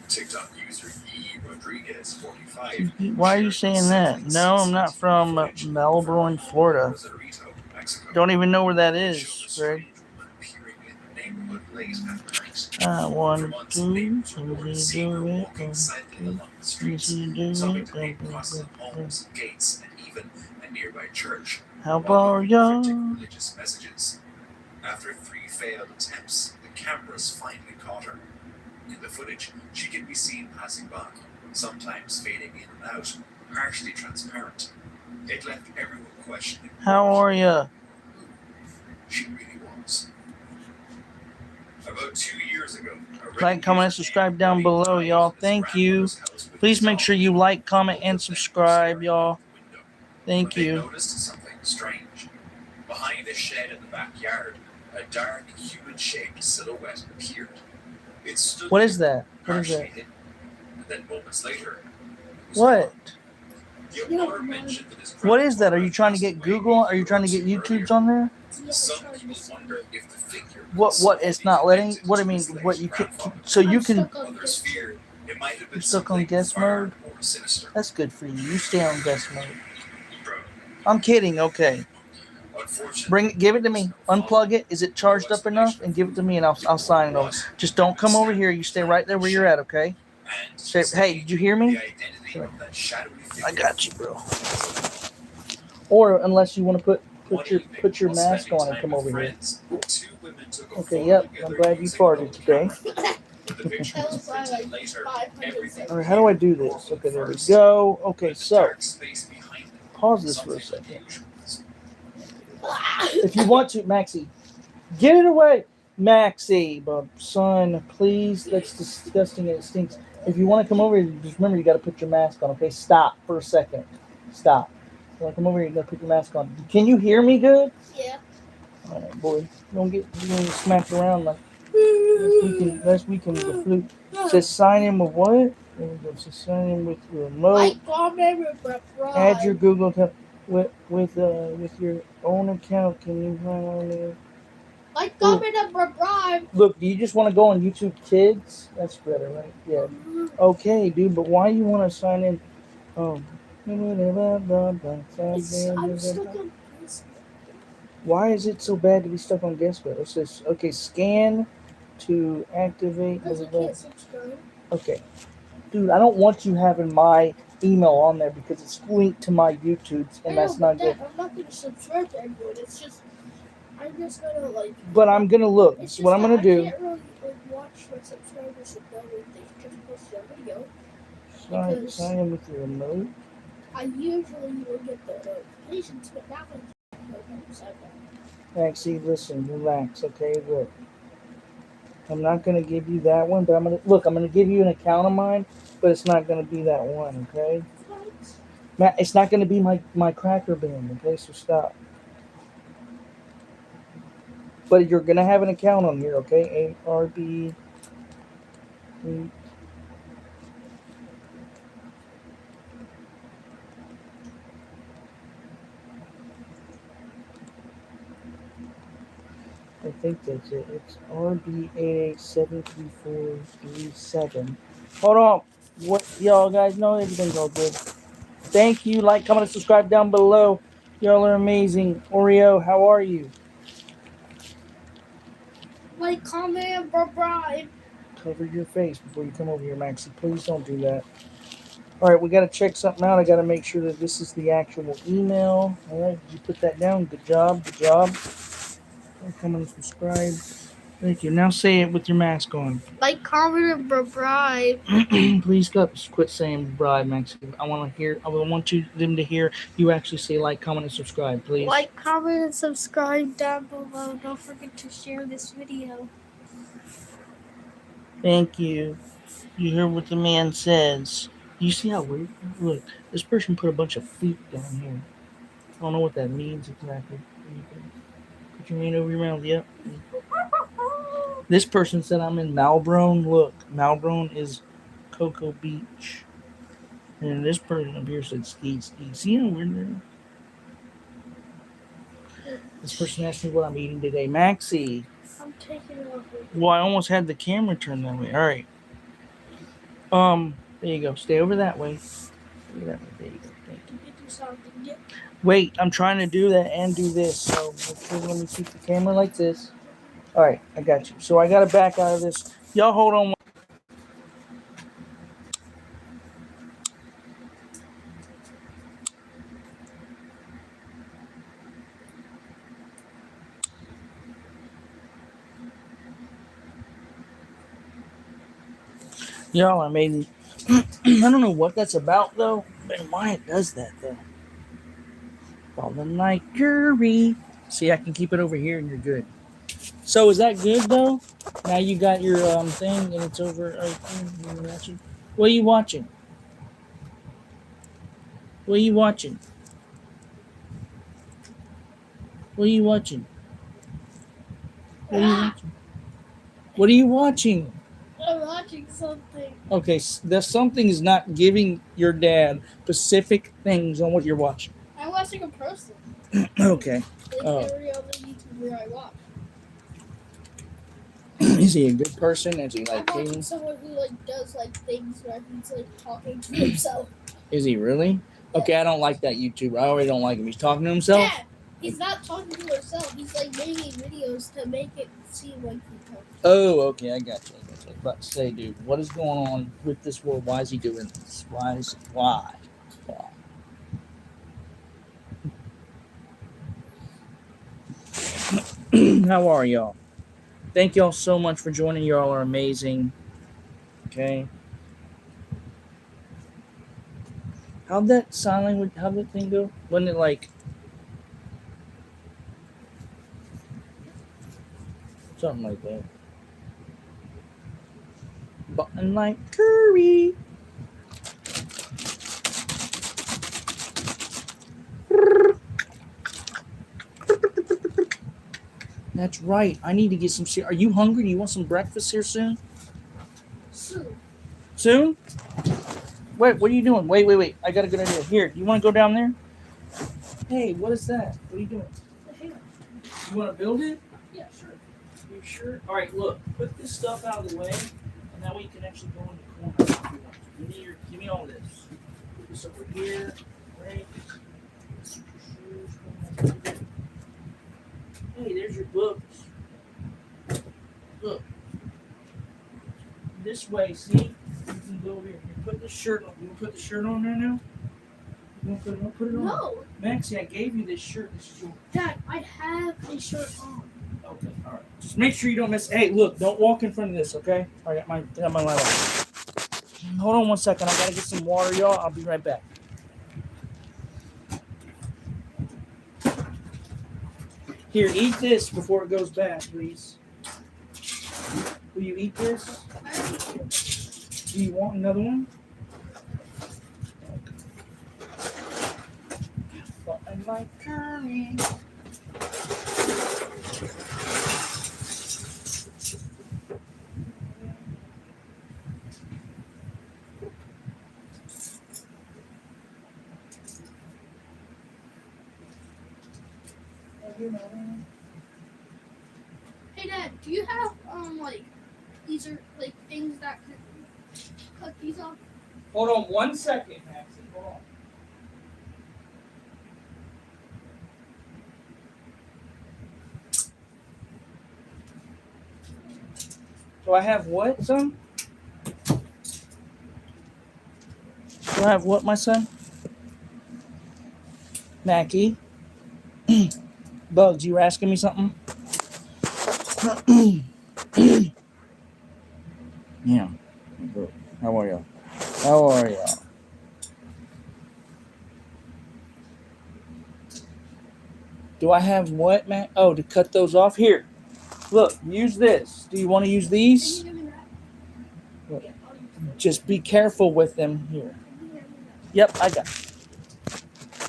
S3: TikTok user E. Rodriguez, 45.
S1: Why are you saying that? No, I'm not from Melbourne, Florida.
S3: Rosarito, Mexico.
S1: Don't even know where that
S3: Showed a
S1: is, Greg.
S3: strange woman appearing in the neighborhood late at night.
S1: I want
S3: For months,
S1: to
S3: neighbors reported seeing her
S1: do
S3: walking silently along the streets,
S1: it.
S3: sobbing to be across the homes, gates, and even a nearby church.
S1: How
S3: while
S1: about
S3: leaving cryptic
S1: ya?
S3: religious messages. After 3 failed attempts, the cameras finally caught her. In the footage, she can be seen passing by, sometimes fading in and out, partially transparent. It left everyone questioning
S1: How are ya?
S3: who she really was. About 2 years ago,
S1: Like, comment, and subscribe down below, y'all. Thank you. Please make sure you like, comment, and subscribe, y'all. Thank
S3: They
S1: you.
S3: noticed something strange. Behind a shed in the backyard, a dark, human-shaped silhouette appeared. It stood
S1: What is that? What is
S3: partially
S1: that?
S3: hidden, and then moments later, it was
S1: What?
S3: gone. The owner mentioned that his
S1: What is that? Are you trying to
S3: grandfather
S1: get
S3: passed away
S1: Google? Are you trying to get
S3: earlier.
S1: YouTubes on there?
S3: Some people wonder if the figure
S1: What? It's not letting. What I mean? What you can? So you can.
S3: Others fear it might have been
S1: You're stuck on
S3: something
S1: guest
S3: far
S1: mode?
S3: more sinister.
S1: That's good for you. You stay on guest mode.
S3: Bro,
S1: I'm kidding. Okay.
S3: unfortunately,
S1: Give it to me. Unplug it. Is it charged up enough? And give it to me, and I'll sign it over. Just don't come over here. You stay right there where you're at. Okay.
S3: and
S1: Say, hey, did you hear me?
S3: the identity of that shadowy
S1: I
S3: figure.
S1: got you, bro. Or unless you want to put your mask on and come over here. Okay. Yep. I'm glad you farted today. All right. How do I do this? Okay. There we go. Okay. So. pause this for a second. If you want to, Maxie, get it away. Maxie, but son, please, that's disgusting and it stinks. If you want to come over here, just remember you got to put your mask on, okay? Stop for a second. Stop. If you want to come over here, you got to put your mask on. Can you hear me good?
S2: Yeah.
S1: All right, boy. Don't get smacked around like last weekend with the flu. It says sign in with what? There we go. It says sign in with your remote.
S2: Like, comment,
S1: Add your Google account with your own account. Can you find on there?
S2: Like, comment, and subscribe.
S1: Look, do you just want to go on YouTube Kids? That's better, right? Yeah. Okay, dude, but why you want to sign in? Oh.
S2: I'm stuck on this.
S1: Why is it so bad to be stuck on guest spell? It says, okay, scan to activate.
S2: Because I can't subscribe.
S1: Okay. Dude, I don't want you having my email on there because it's linked to my YouTube's and that's not good.
S2: I'm not going to subscribe to everyone. It's just, I'm just going to, like...
S1: But I'm going to look.
S2: It's
S1: What I'm going to do.
S2: I can't really watch my subscribers and know when they just post their video.
S1: Sign in with your remote.
S2: I usually will get the notifications, but not when
S1: Maxie, listen, relax, okay? Look. I'm not going to give you that one, but I'm going to give you an account of mine, but it's not going to be that one, okay? It's not going to be my cracker band, okay? So stop. But you're going to have an account on here, okay? ARB. I think that's it. It's RB887437. Hold on. What y'all guys know? Everything's all good. Thank you. Like, comment, and subscribe down below. Y'all are amazing. Oreo, how are you?
S2: Like, comment, and subscribe.
S1: Cover your face before you come over here, Maxie. Please don't do that. All right, we got to check something out. I got to make sure that this is the actual email. All right, did you put that down? Good job. Good job. Comment and subscribe. Thank you. Now say it with your mask on.
S2: Like, comment, and subscribe.
S1: Please quit saying bribe, Maxie. I want them to hear you actually say like, comment, and subscribe, please.
S2: Like, comment, and subscribe down below. Don't forget to share this video.
S1: Thank you. You hear what the man says. You see how weird? Look, this person put a bunch of feet down here. I don't know what that means exactly. Put your hand over your mouth. Yep. This person said I'm in Malbrone. Look, Malbrone is Cocoa Beach. And this person up here said ski. See how weird that is? This person asked me what I'm eating today. Maxie.
S2: I'm taking it off.
S1: Well, I almost had the camera turned that way. All right. There you go. Stay over that way. There you go. Thank you. Wait, I'm trying to do that and do this. So let me keep the camera like this. All right, I got you. So I got to back out of this. Y'all hold on. Y'all are amazing. I don't know what that's about, though. And why it does that, though. Falling like Yuri. See, I can keep it over here and you're good. So is that good, though? Now you got your thing and it's over. What are you watching? What are you watching? What are you watching? What are you watching? What are you watching?
S2: I'm watching something.
S1: Okay, the something is not giving your dad specific things on what you're watching.
S2: I'm watching a person.
S1: Okay.
S2: Like every other YouTuber I watch.
S1: Is he a good person? Is he like
S2: I'm watching
S1: king?
S2: someone who like does like things where he's like talking to himself.
S1: Is he really? Okay, I don't like that YouTuber. I already don't like him. He's talking to himself?
S2: Yeah, he's not talking to himself. He's like making videos to make it seem like he's talking.
S1: Oh, okay, I got you. I was about to say, dude, what is going on with this world? Why is he doing this? Why? How are y'all? Thank y'all so much for joining. Y'all are amazing. Okay. How'd that sign language? How'd that thing go? Wasn't it like something like that? Button like curry. That's right. I need to get some. Are you hungry? Do you want some breakfast here soon?
S2: Soon.
S1: Soon? Wait, what are you doing? Wait. I got a good idea. Here, you want to go down there? Hey, what is that? What are you doing?
S2: Hang on.
S1: You want to build it?
S2: Yeah, sure.
S1: You sure? All right, look. Put this stuff out of the way, and that way you can actually go in the corner. If you want. Give me all this. Put this over here. Right. Hey, there's your books. Look. This way, see? You can go over here. Put the shirt on. You want to put the shirt on there now? You want to put it on? Put it on.
S2: No.
S1: Maxie, I gave you this shirt. This is your.
S2: Dad, I have a shirt on.
S1: Okay, all right. Just make sure you don't miss. Hey, look, don't walk in front of this, okay? I got my light on. Hold on one second. I gotta get some water, y'all. I'll be right back. Here, eat this before it goes bad, please. Will you eat this? Do you want another one? Button like curry.
S2: Hey, Dad, do you have like these are like things that can cut these off?
S1: Hold on 1 second, Maxie. Hold on. Do I have what, son? Do I have what, my son? Mackie? Bugs, you were asking me something? Yeah. How are y'all? How are y'all? Do I have what, Matt? Oh, to cut those off? Here. Look, use this. Do you want to use
S2: Can
S1: these?
S2: you give me that?
S1: What?
S2: Yeah, I'll use that.
S1: Just be careful with them here.
S2: Can you give me that?
S1: Yep, I got it.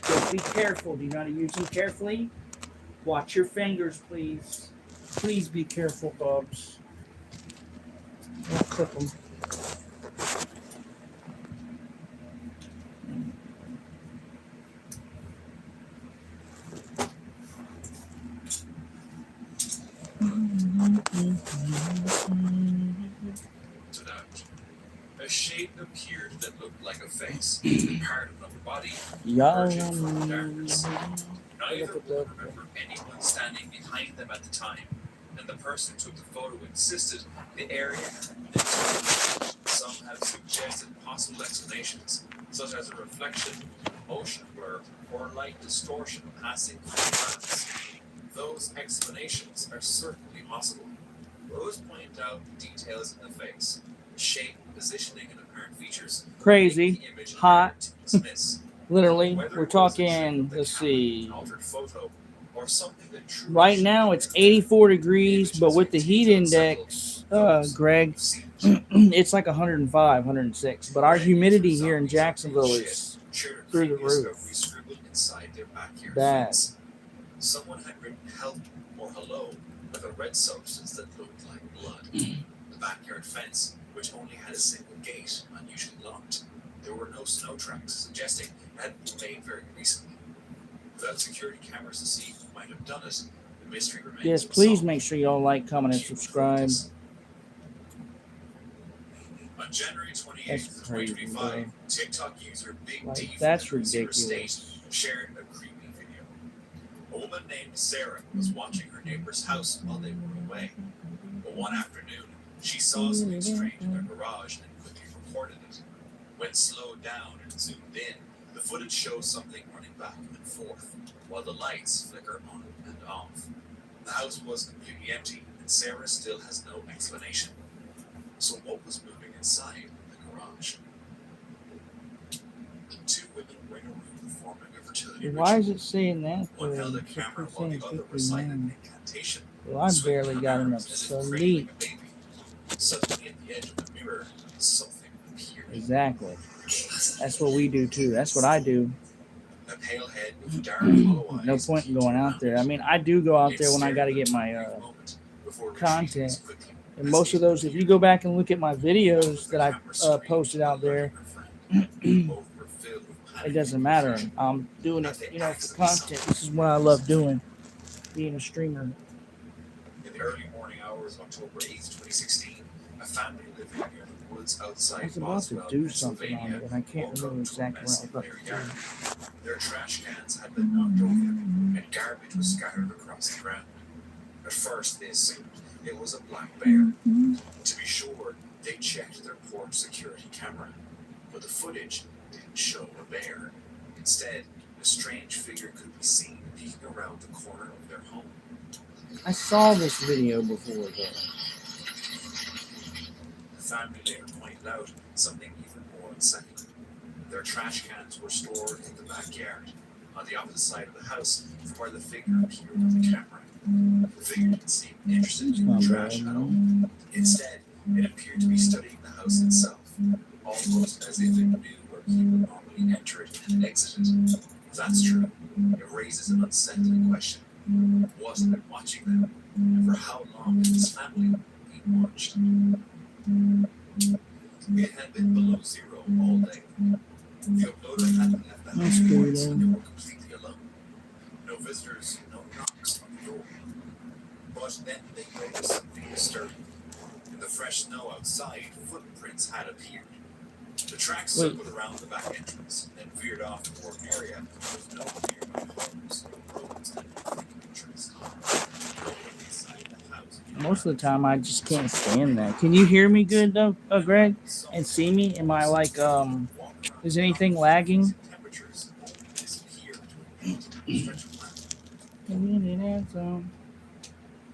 S1: Just be careful. Do you know how to use them carefully? Watch your fingers, please. Please be careful, Bubs. Don't clip them.
S3: A shape appeared that looked like a face, part of the body emerging from the darkness. Neither would remember anyone standing behind them at the time, and the person who took the photo insisted the area had been taken. Some have suggested possible explanations, such as a reflection, motion blur, or light distortion passing through the glass. Those explanations are certainly possible. Rose pointed out details in the face, shape, positioning, and apparent features.
S1: Crazy.
S3: Make the image
S1: Hot.
S3: hard to dismiss.
S1: Literally,
S3: Whether
S1: we're
S3: it was a trick
S1: talking,
S3: of the
S1: let's
S3: camera,
S1: see.
S3: an altered photo, or something that truly
S1: Right now it's 84 degrees, but with the heat
S3: images
S1: index,
S3: those
S1: Greg,
S3: who've seen
S1: it's like 105, 106. But our humidity here in Jacksonville is
S3: shared a
S1: through the
S3: previous
S1: roof.
S3: discovery scribbled inside their backyard
S1: Bad.
S3: fence. Someone had written help or hello with a red substance that looked like blood. The backyard fence, which only had a single gate, unusually locked. There were no snow tracks, suggesting it had been made very recently. Without security cameras to see who might have done it, the mystery remains.
S1: Yes, please
S3: unsolved.
S1: make sure y'all like, comment, and subscribe.
S3: On January 28th,
S1: That's crazy,
S3: 2025,
S1: bro.
S3: TikTok user Big
S1: Like,
S3: D
S1: that's
S3: from Louisiana
S1: ridiculous.
S3: State shared a creepy video. A woman named Sarah was watching her neighbor's house while they were away. But one afternoon, she saw something strange in their garage and quickly reported it. When slowed down and zoomed in, the footage shows something running back and forth, while the lights flicker on and off. The house was completely empty, and Sarah still has no explanation. So what was moving inside the garage? Two women fertility
S1: Why is
S3: ritual.
S1: it saying that?
S3: One held a
S1: It's
S3: camera while
S1: saying
S3: the other recited an
S1: 59.
S3: incantation.
S1: Well, I
S3: swinging
S1: barely
S3: her
S1: got enough
S3: arms as if cradling
S1: sleep.
S3: a baby. Suddenly, at the edge of the mirror, something appeared.
S1: Exactly. That's what we do too. That's what I do.
S3: A pale head with dark, hollow eyes.
S1: No point in
S3: peeked
S1: going
S3: around
S1: out there.
S3: it.
S1: I mean, I do go out
S3: It
S1: there when I
S3: stared
S1: got to
S3: at them
S1: get
S3: for a
S1: my
S3: brief moment before
S1: content.
S3: retreating as quickly
S1: and
S3: as
S1: most of
S3: it
S1: those, if you
S3: appeared.
S1: go back and look at my videos
S3: The
S1: that I
S3: camera screen
S1: posted out there,
S3: alerted her friend. Both were filled with panic
S1: it doesn't
S3: and
S1: matter.
S3: confusion.
S1: I'm doing it,
S3: Had they
S1: for
S3: accidentally
S1: content.
S3: summoned
S1: This is what I love doing, being a streamer.
S3: In the early morning hours of October 8th, 2016, a family living near the woods
S1: I
S3: outside
S1: was about to
S3: Boswell,
S1: do something on
S3: Pennsylvania,
S1: it, and I can't
S3: woke
S1: remember
S3: up to a
S1: exactly
S3: mess
S1: what I
S3: in
S1: was
S3: their
S1: about to
S3: yard.
S1: do.
S3: Their trash cans had been knocked over, and garbage was scattered across the ground. At first, they assumed it was a black bear. To be sure, they checked their porch security camera, but the footage didn't show a bear. Instead, a strange figure could be seen peeking around the corner of their home.
S1: I saw this video before, though.
S3: The family later pointed out something even more unsettling. Their trash cans were stored in the backyard, on the opposite side of the house from where the figure appeared on the camera. The figure didn't seem interested in the trash at all. Instead, it appeared to be studying the house itself, almost as if it knew where people normally entered and exited. If that's true, it raises an unsettling question. Was it watching them? And for how long had this family been watched? It had been below zero all day. The uploader hadn't left the house once, and they were completely alone. No visitors, no knocks on the door. But then they noticed something disturbing. In the fresh snow outside, footprints had appeared. The tracks circled around the back entrance, then veered off toward an area with no nearby homes, roads, and trees. Inside the house,
S1: Most of the time, I just can't stand that. Can you hear me good, though, Greg? And see me? Am I like, is anything lagging?
S3: temperatures disappeared to a stretch of land.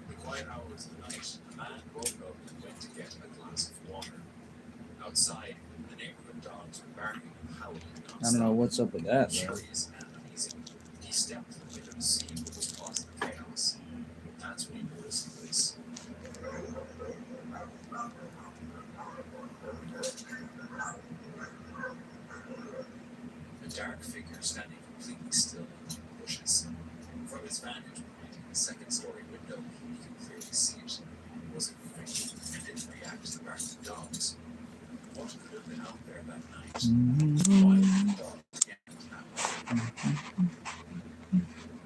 S3: The quiet hours of the night, a man woke up and went to get a glass of water. Outside, the neighborhood dogs were barking and howling
S1: I don't know
S3: nonstop.
S1: what's up with that, though.
S3: Curious and uneasy, he stepped to the window to see what was causing the chaos. That's when he noticed this. A dark figure standing completely still in the bushes. From his vantage point in the second-story window, he could clearly see it. It wasn't moving and didn't react to the barking dogs. What could have been out there that night? Why did the dogs get out?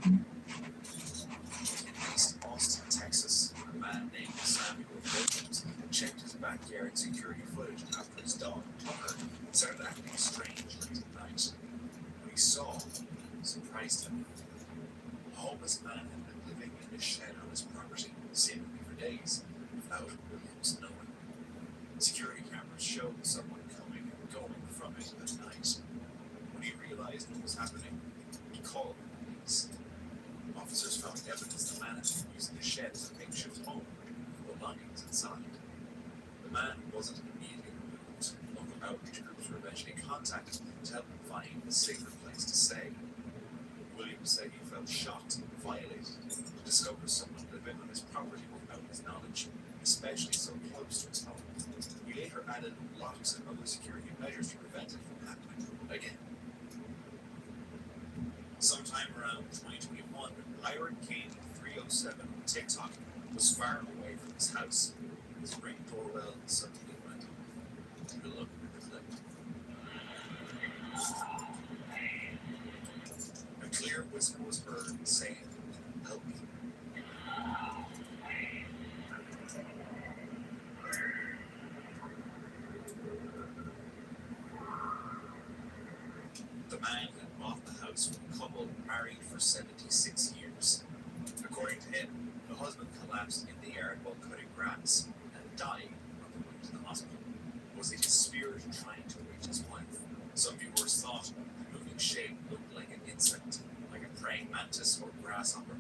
S3: In East Austin, Texas, a man named Samuel Williams checked his backyard security footage after his dog, Tucker, started acting strange late at night. What he saw surprised him. A homeless man had been living in a shed on his property, seemingly for days, without Williams knowing. Security cameras showed someone coming and going from it at night. When he realized what was happening, he called the police. Officers found evidence the man had been using the shed as a makeshift home with belongings inside. The man wasn't immediately removed. Local outreach groups were eventually contacted to help him find a safer place to stay. Williams said he felt shocked and violated to discover someone living on his property without his knowledge, especially so close to his home. He later added locks and other security measures to prevent it from happening again. Sometime around 2021, Byron King 307 on TikTok was far away from his house. His ring doorbell suddenly went off. Take a look at the clip. A clear whisper was heard saying, "Help me." The man had bought the house from a couple married for 76 years. According to him, the husband collapsed in the yard while cutting grass and died on the way to the hospital. Was it his spirit trying to reach his wife? Some viewers thought the moving shape looked like an insect, like a praying mantis or grasshopper.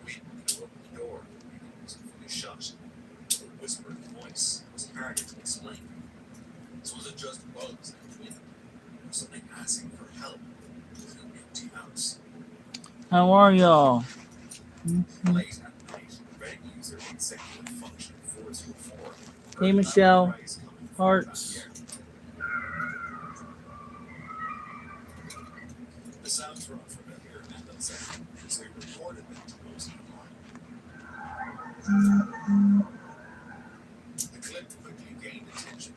S3: Wind blew open the door, maybe it wasn't fully shut. The whispered voice was harder to explain. So was it just bugs and wind? Or something asking for help with an empty house?
S1: How are y'all?
S3: Late at night, Reddit user executive function 404
S1: Hey,
S3: heard
S1: Michelle.
S3: loud cries coming from the
S1: Hearts.
S3: backyard. The sounds were unfamiliar and unsettling, so he reported them to those online. The clip quickly gained attention.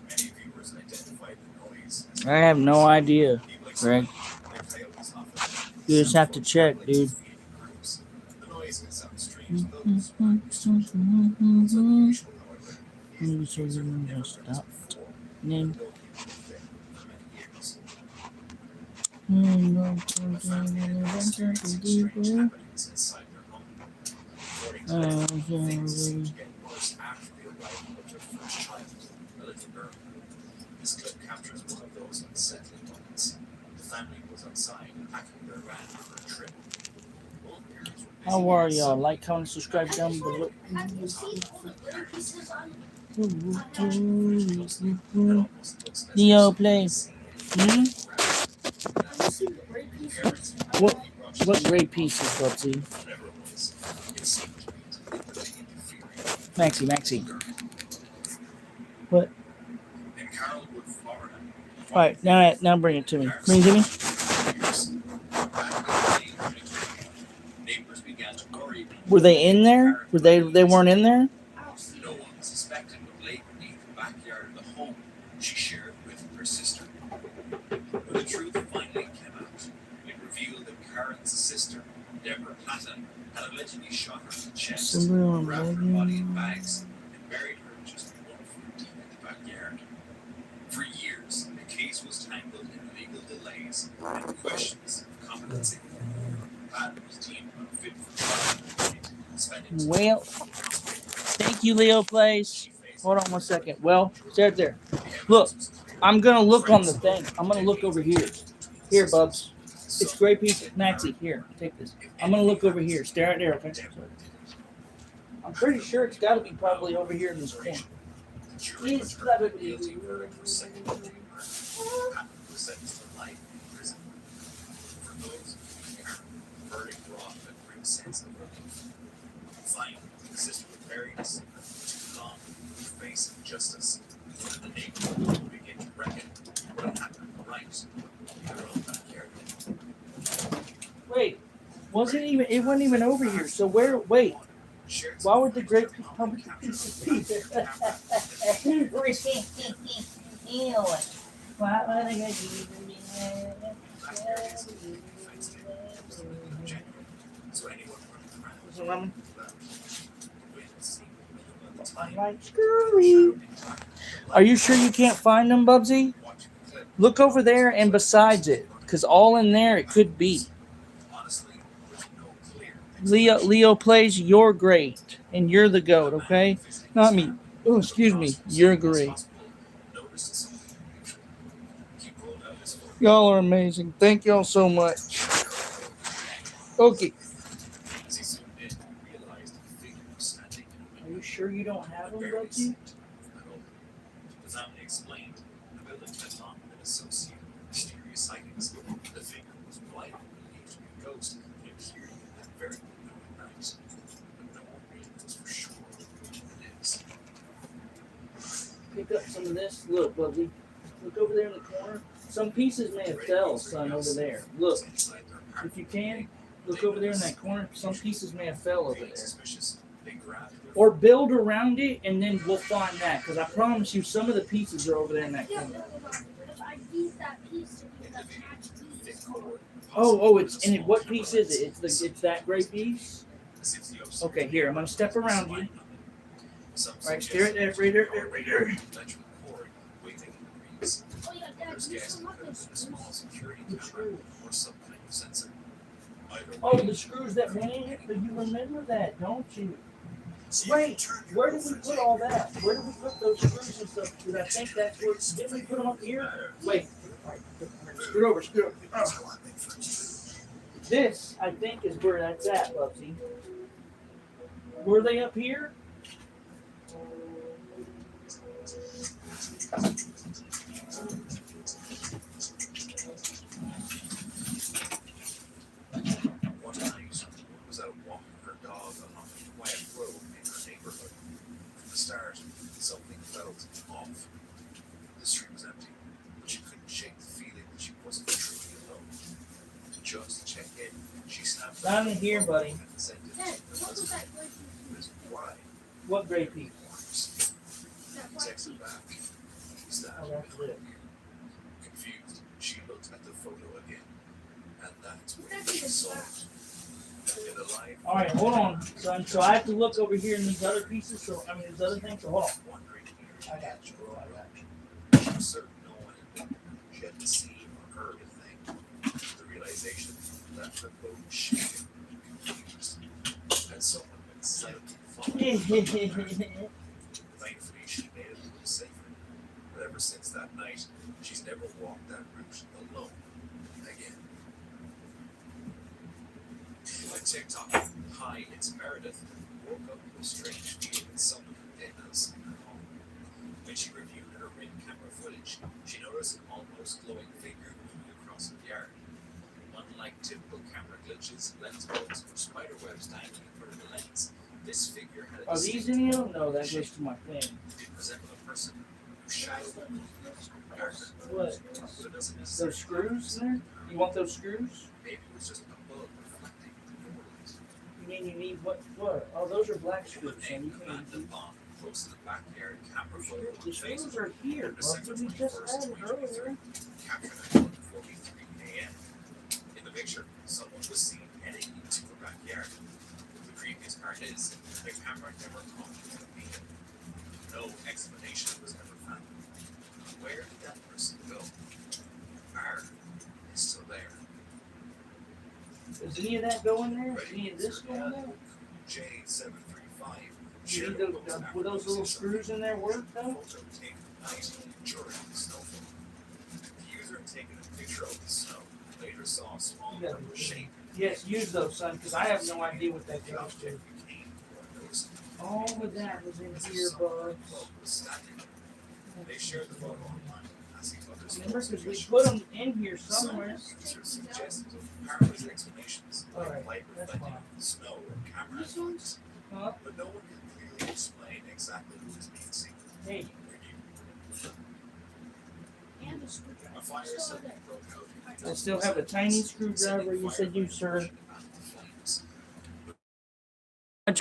S3: Many viewers identified the noise as
S1: I have no idea,
S3: people
S1: Greg.
S3: explained that coyotes often
S1: You just have to check, dude.
S3: groups. The noise can sound strange to those who aren't used to it. What's unusual, however, is the user had never heard this before.
S1: Name.
S3: No people lived there for many years. The family had been experiencing strange happenings inside their home. According to them, things seemed to get worse after the arrival of their first child, a little girl. This clip captures one of those unsettling moments. The family was outside packing their van for a trip. Both parents were busy
S1: How are
S3: with
S1: y'all? Like, comment, subscribe down below.
S2: Have you seen all the gray pieces on?
S1: Leo, play. Hmm?
S2: Have you seen the gray pieces?
S1: What great pieces, Bubsy?
S3: whatever it was. It seemed to be deliberately interfering.
S1: Maxie. What?
S3: In Carrollwood, Florida.
S1: Alright, now bring it to me. Bring it to me.
S3: Neighbors began to worry.
S1: Were they in there? They weren't in there?
S3: No one suspected what lay beneath the backyard of the home she shared with her sister. When the truth finally came out, it revealed that Karen's sister, Deborah Platten, had allegedly shot her in the chest, wrapped her body in bags, and buried her just 1 foot deep in the backyard. For years, the case was tangled in legal delays and questions of competency. Platten was deemed unfit for trial, spending
S1: Well, thank you, Leo Plays. Hold on 1 second. Well, stay right there. Look, I'm gonna look on the thing. I'm gonna look over here. Here, Bubs. It's gray piece. Maxie, here, take this. I'm gonna look over here. Stay right there, okay? I'm pretty sure it's gotta be probably over here in this corner. It's probably.
S3: Finally, the sister was buried in secret for too long to face justice. The neighbors began to reckon what happened right in their own backyard.
S1: Wait, it wasn't even over here. So wait, why would the great piece be there? Why would I get
S3: So anyone running
S1: you?
S3: around
S1: Are you sure you can't find them, Bubsy? Look over there and besides it, because all in there it could be. Leo Plays, you're great, and you're the GOAT, okay? Not me. Oh, excuse me. You're great. Y'all are amazing. Thank y'all so much. Okay. Are you sure you don't have them, Bubsy?
S3: The family explained the building had long been associated with mysterious sightings. The figure was white and believed to be a ghost, and appeared in that very window at night. But no one really knows for sure what it is.
S1: Pick up some of this. Look, Bubsy. Look over there in the corner. Some pieces may have fell, son, over there. Look. If you can, look over there in that corner. Some pieces may have fell over there. Or build around it, and then we'll find that. Because I promise you, some of the pieces are over there in that corner.
S2: If I use that piece to be the attached piece.
S1: It's what piece is it? It's that gray piece. Okay, here I'm gonna step around you. Right, stare at that right there.
S2: Oh yeah, Dad, you still have those screws.
S1: Oh, the screws that ran it, but you remember that, don't you? Wait, where did we put all that? Where did we put those screws and stuff? Because I think that's where. Didn't we put them up here? Wait. Scoot over. Oh. This, I think, is where that's at, Bubsy. Were they up here? Not in here, buddy.
S2: Dad, what was that gray piece?
S1: What gray piece?
S2: That white
S3: Takes
S2: piece.
S3: it back. Is that
S1: Oh, that's it.
S3: confused? She looked at the photo again, and that's
S2: It's
S3: when
S2: actually
S3: she
S2: the
S3: saw
S2: black.
S3: it. In the light,
S1: All right, hold on, son. So I have to look over here in these other pieces. So I mean, these other things. So hold on.
S3: wondering here,
S1: I got you. I got you.
S3: she was certain no one had looked at her. She hadn't seen or heard a thing. The realization that the boat was shaking, confused, and someone had silently followed. Thankfully, she made it a little safer. But ever since that night, she's never walked that route alone again. My TikTok, hi, it's Meredith, woke up with a strange feeling that someone had been us in her home. When she reviewed her ring camera footage, she noticed an almost glowing figure moving across the yard. Unlike typical camera glitches, lens bugs, or spider webs dangling in front of the lens, this figure had a
S1: Are these
S3: distinct
S1: in here? No, that goes to my thing.
S3: It resembled a person whose shadow darker.
S1: What?
S3: But it doesn't
S1: Those
S3: necessarily
S1: screws in there? You want those screws?
S3: Maybe it was just a bulb reflecting the moonlight.
S1: You mean you need what? What? Oh, those are black
S3: The
S1: screws, son. You
S3: man
S1: can't.
S3: the bomb close to the backyard camera photo on
S1: The screws
S3: Facebook.
S1: are here. Bro. We just had it earlier.
S3: Captured at 1:43 a.m. In the picture, someone was seen heading into the backyard. The creepiest part is the camera never caught the vehicle. No explanation was ever found. Where did that person go? Our is still there.
S1: Does any of that go in there? Any of this go in there?
S3: J735.
S1: You need those, will those little screws in there work though?
S3: Photo taken night during the snowfall. The user had taken a picture of the snow. Later saw a small
S1: Yeah.
S3: purple shape.
S1: Yes, use those, son, because I have no idea what that
S3: The
S1: goes
S3: object
S1: to.
S3: became more noticeable.
S1: All of that was in
S3: As
S1: here,
S3: the
S1: bud.
S3: was standing. They shared the photo online, asking others
S1: Remember,
S3: for
S1: because we
S3: suggestions.
S1: put them in here somewhere.
S3: Some users suggested paraphrase explanations,
S1: All
S3: like
S1: right,
S3: light
S1: that's
S3: reflecting
S1: fine.
S3: the snow or camera
S2: This one's-
S1: Huh?
S3: but no one could clearly explain exactly who was being seen.
S1: Hey,
S2: And a screwdriver.
S3: A fire
S2: Still
S3: suddenly
S2: there.
S3: broke out.
S1: I still have a tiny screwdriver. You said you, sir.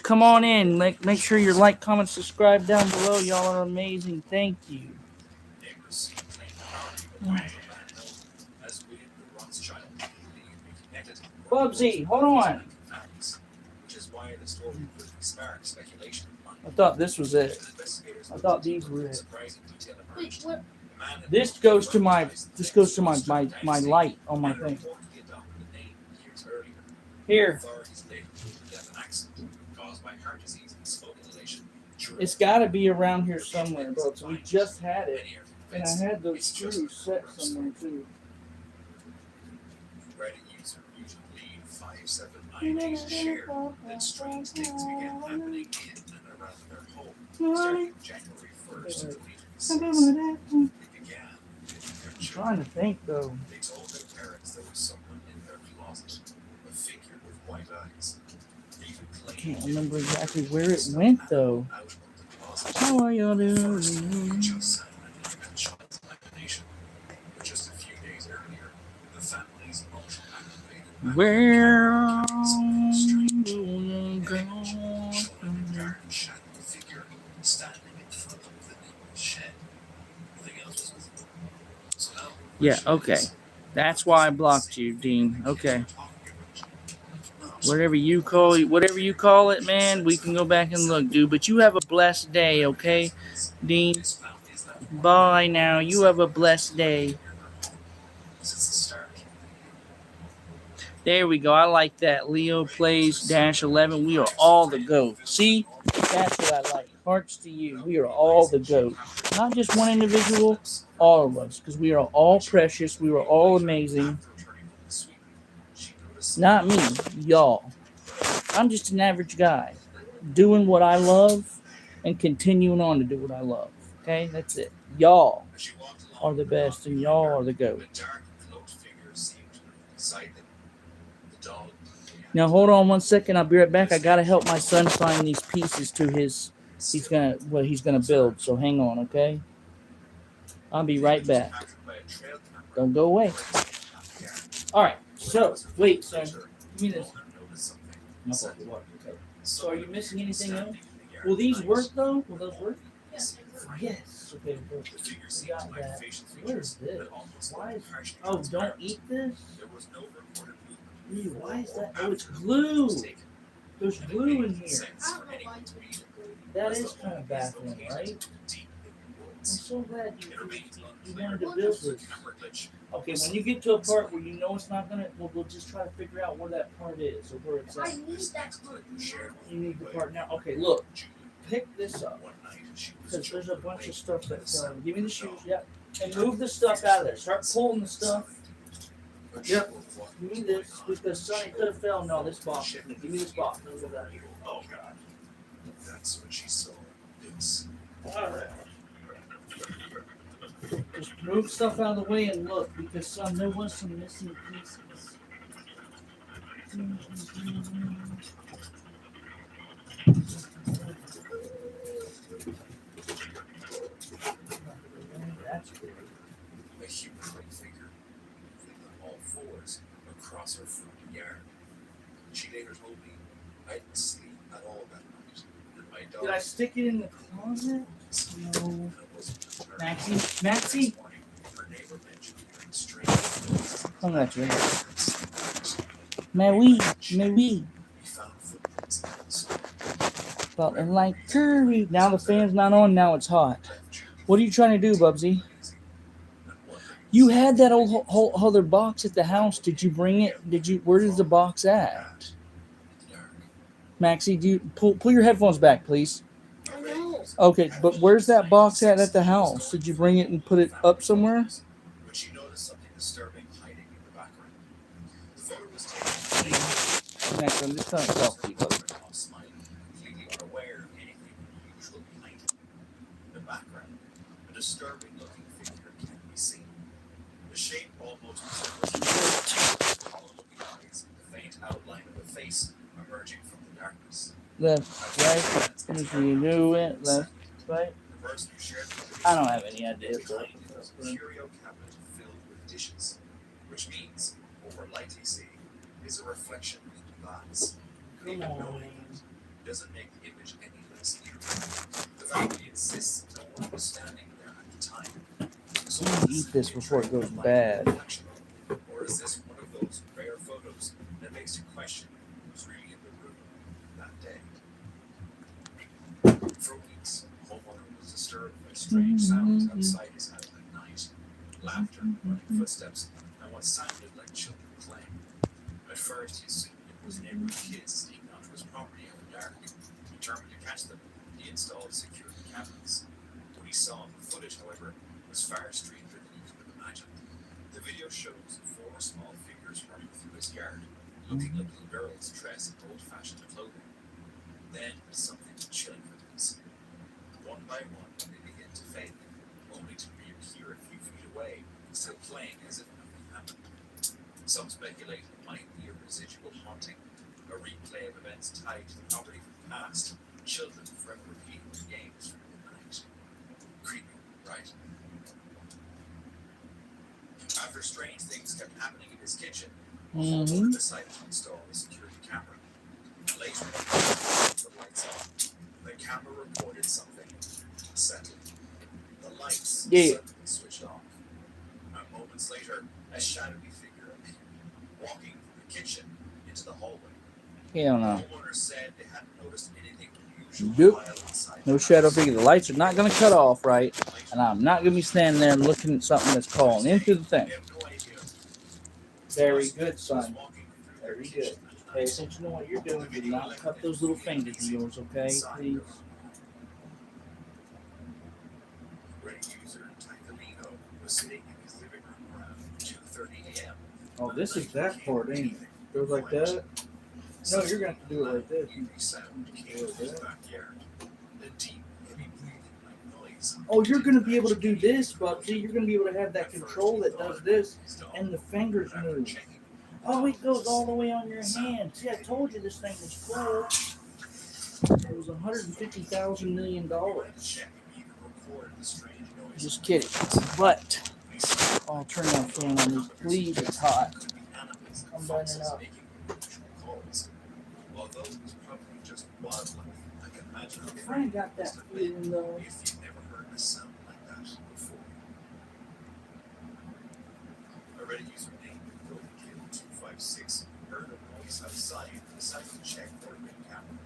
S1: Come on in. Make sure you like, comment, subscribe down below. Y'all are amazing. Thank you.
S3: Neighbors claimed the power as we the Rothschild reconnected.
S1: Bubsy, hold on.
S3: Which is why the story quickly sparked speculation.
S1: I thought this was it.
S3: Investigators
S1: I thought these were it.
S3: surprising detail
S2: Wait,
S3: emerged.
S2: what?
S3: The man had
S1: This goes to my my light on my
S3: and
S1: thing.
S3: reportedly adopted the name years earlier.
S1: Here,
S3: Authorities later proved that an accident caused by heart disease and smoke inhalation.
S1: it's got to be around here somewhere, bro. So we just had it, and I had those screws set somewhere too.
S3: Reddit user usually lead 5798 shared that strange things began happening in and around their home starting January 1st, 2026. It began with their
S1: I'm
S3: children.
S1: trying to think though.
S3: They told their parents there was someone in their closet, a figure with white eyes. They even
S1: I
S3: claimed
S1: can't remember exactly where it went though.
S3: out of the closet.
S1: How are y'all
S3: First,
S1: doing?
S3: just sounded like a child's imagination. But just a few days earlier, the family's emotion activated.
S1: Where
S3: Strange.
S1: do you go?
S3: Showing a dark shadow figure standing in front of the neighbor's shed. Nothing else was visible. So now,
S1: Yeah, okay. That's why I blocked you, Dean. Okay. Whatever you call it, man, we can go back and look, dude. But you have a blessed day, okay, Dean? Bye now. You have a blessed day. There we go. I like that. Leo plays -11. We are all the GOAT. See? That's what I like. Hearts to you. We are all the GOAT. Not just one individual, all of us. Because we are all precious. We are all amazing. Not me. Y'all. I'm just an average guy. Doing what I love and continuing on to do what I love. Okay? That's it. Y'all are the best and y'all are the GOAT. Now hold on 1 second. I'll be right back. I gotta help my son find these pieces to his. He's gonna build. So hang on, okay? I'll be right back. Don't go away. All right. So wait, son. Give me this. My fault, the water. Okay. So are you missing anything else?
S3: Standing in the yard
S1: Will these
S3: at night,
S1: work though? Will those work?
S2: Yes.
S1: Yes. Okay. Good.
S3: The figure
S1: We
S3: seemed
S1: got
S3: to lack
S1: that.
S3: facial
S1: What is
S3: features
S1: this?
S3: that almost
S1: Why
S3: looked
S1: is?
S3: partially
S1: Oh, don't
S3: transparent.
S1: eat this.
S3: There was no recorded movement.
S1: Ew, why is that?
S3: After
S1: Oh, it's
S3: the
S1: glue.
S3: photo was taken,
S1: There's
S3: and it
S1: glue
S3: made
S1: in here.
S3: sense
S2: I
S3: for
S2: don't know
S3: anyone
S2: why
S3: to read it.
S1: That
S3: As
S1: is
S3: the
S1: kind
S3: home
S1: of
S3: is
S1: baffling,
S3: located
S1: right?
S3: deep in the
S1: I'm
S3: woods.
S1: so glad
S3: It
S1: you
S3: remains
S1: wanted
S3: unclear
S1: to
S3: if
S1: build
S3: it was a
S1: this.
S3: camera glitch.
S1: Okay, when you get to a part where you know it's not gonna, we'll just try to figure out where that part is or where it's
S2: I
S1: at.
S2: need that part.
S3: Shared with
S1: You need the
S3: my
S1: part now. Okay, look,
S3: Julie.
S1: pick this up
S3: One night she was
S1: because there's a
S3: jolted
S1: bunch
S3: awake
S1: of stuff
S3: by
S1: that
S3: the sound
S1: give me the
S3: of
S1: shoes.
S3: dog.
S1: Yep, and move the stuff out of there. Start pulling the stuff.
S3: But
S1: Yep.
S3: sure what
S1: Give me
S3: was
S1: this
S3: going on,
S1: because Sonny could have fell. No, this box. Give me this box. Look at that.
S3: oh God. That's when she saw this.
S1: All right. Just move stuff out of the way and look because son, there was some missing pieces. That's good.
S3: A humanoid figure flew on all fours across her front yard. She later told me I didn't sleep at all that night. And my dog
S1: Did I stick it in the closet? No.
S3: and it wasn't just her.
S1: Maxie?
S3: Next
S1: Maxie?
S3: morning, her neighbor mentioned hearing strange noises.
S1: Come at you.
S3: We
S1: Mais oui, mais oui.
S3: found footprints in the snow.
S1: But like curry. Now the fan's not on, now it's hot. What are you trying to do, Bubsy? You had that old whole other box at the house. Did you bring it? Where is the box at? Maxie, do you pull your headphones back, please?
S2: I know.
S1: Okay, but where's that box at the house? Did you bring it and put it up somewhere?
S3: But she noticed something disturbing hiding in the background. The photo was taken
S1: Max, I'm just trying to talk to you, buddy.
S3: smiling, completely unaware of anything unusual behind him. In the background, a disturbing looking figure can be seen. The shape almost resembles hollow looking eyes, the faint outline of a face emerging from the darkness.
S1: Left, right. If you do it, left, right.
S3: The person who shared the
S1: I don't have any idea.
S3: behind him was a curio cabinet filled with dishes, which means what we're likely seeing is a reflection in the glass. Even knowing it doesn't make the image any less eerie. The family insists no one was standing there at the time. So
S1: I'm gonna eat this before it goes bad.
S3: reflection? Or is this one of those rare photos that makes you question who's really in the room that day? For weeks, homeowner was disturbed by strange sounds outside his house at night. Laughter, running footsteps, and what sounded like children playing. At first, he assumed it was neighborhood kids sneaking onto his property in the dark. Determined to catch them, he installed security cameras. What he saw in the footage, however, was far stranger than he could have imagined. The video shows 4 small figures running through his yard, looking like little girls dressed in old-fashioned clothing. Then something chilling happens. One by one, they begin to fade, only to reappear a few feet away, still playing as if nothing happened. Some speculate it might be a residual haunting, a replay of events tied to the property from the past, children forever repeating the games from the night. Creepy, right? After strange things kept happening in his kitchen, a homeowner decided to install a security camera. Later, the lights on. The camera reported something unsettling. The lights suddenly switched off. And moments later, a shadowy figure appeared, walking from the kitchen into the hallway.
S1: Hell
S3: The
S1: no.
S3: homeowner said they hadn't noticed anything unusual
S1: Nope.
S3: while inside
S1: No
S3: the
S1: shadow
S3: house.
S1: figure. The lights are not going to cut off, right? And I'm not going to be standing there and looking at something that's calling into the thing.
S3: They have no idea.
S1: Very good,
S3: Was
S1: son.
S3: walking through their
S1: Very
S3: kitchen
S1: good.
S3: at
S1: Pay
S3: night.
S1: attention to what you're doing. Do not cut those little fingers of yours, okay? Please.
S3: Reddit user Tagalino was sitting in his living room around 2:30 a.m.
S1: Oh, this is that part, ain't it? Goes like that? No, you're going to have to do it like this.
S3: Eerie sound came from his backyard. A deep, heavy breathing like noise.
S1: Oh, you're going to be able to do this, Bubsy. You're going to be able to have that control that does this, and the fingers move. Oh, it goes all the way on your hand. See, I told you this thing was cool. It was $150,000 million. Just kidding. But I'll turn that fan on. Please, it's hot. I'm burning up.
S3: Although it was probably just wildlife, I can imagine how
S1: Frank got that
S3: must have been
S1: feeling though.
S3: if you've never heard a sound like that before. A Reddit user named GoldenKid256 heard a noise outside and decided to check for a ring camera.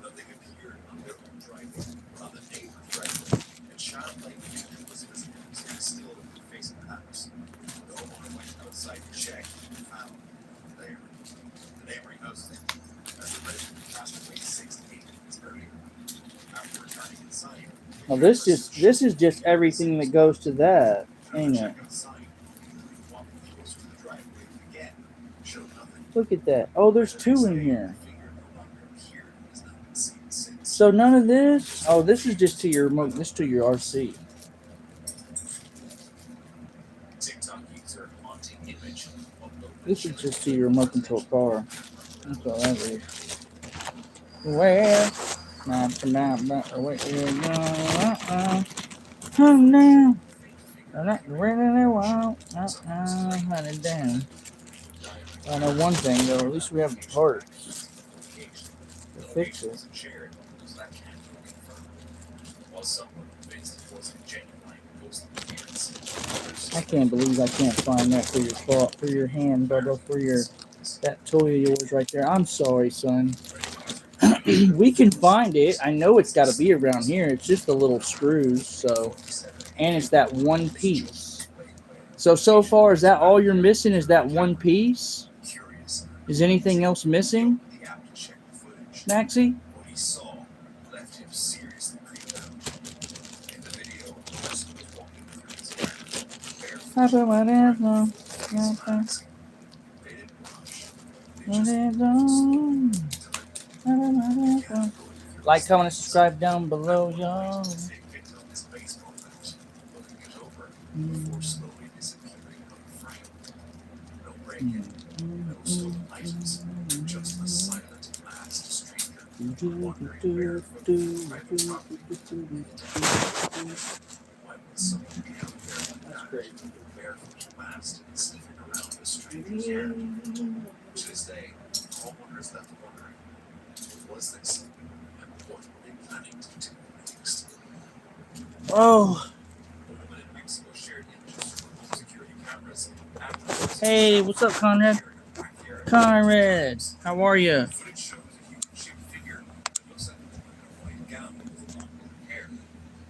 S3: Nothing appeared on their own driveway, on the neighbor's driveway, and childlike nature was visible, still facing the house. The homeowner went outside to check and found there the neighboring house is empty, as the resident passed away 6 to 8 minutes earlier. After returning inside,
S1: Now this is just everything that goes to that, ain't it?
S3: check outside, walking closer to the driveway again, showed nothing.
S1: Look at that. Oh, there's two in here.
S3: The figure no longer appeared and has not been seen since.
S1: So none of this. Oh, this is just to your RC.
S3: TikTok user haunting image uploaded.
S1: This is just to your remote control car. That's all that is. Where? Not where you go? Oh no! I'm not where they want. Hunt it down. I know one thing though. At least we have the parts to fix it.
S3: Shared, so that can't be confirmed. While someone convinced it was a genuine ghost appearance,
S1: I can't believe I can't find that for your claw, for your hand, Bubba, for your that toy of yours right there. I'm sorry, son. We can find it. I know it's got to be around here. It's just the little screws, so, and it's that one piece. So far, is that all you're missing? Is that one piece?
S3: curious,
S1: Is anything else missing,
S3: the app to check the footage.
S1: Maxie?
S3: What he saw left him seriously creeped out. In the video, a person was walking through his yard, barefoot,
S1: I put my hands on.
S3: face mask. They didn't rush. They just
S1: Like, comment, and subscribe down below, y'all.
S3: Before slowly disappearing from the frame. No break-in, no stolen items, just a silent masked stranger wandering barefoot through private property. Why would someone be out there like
S1: That's
S3: that,
S1: great.
S3: barefoot, masked, and sniffing around a stranger's yard? To this day, homeowners left wondering, was this, and what were they planning to do next?
S1: Oh,
S3: The woman in Mexico shared images from home security cameras after
S1: hey, what's up, Conrad? Conrad, how are you?
S3: footage shows a human-shaped figure that looks like a woman in a white gown with long blonde hair.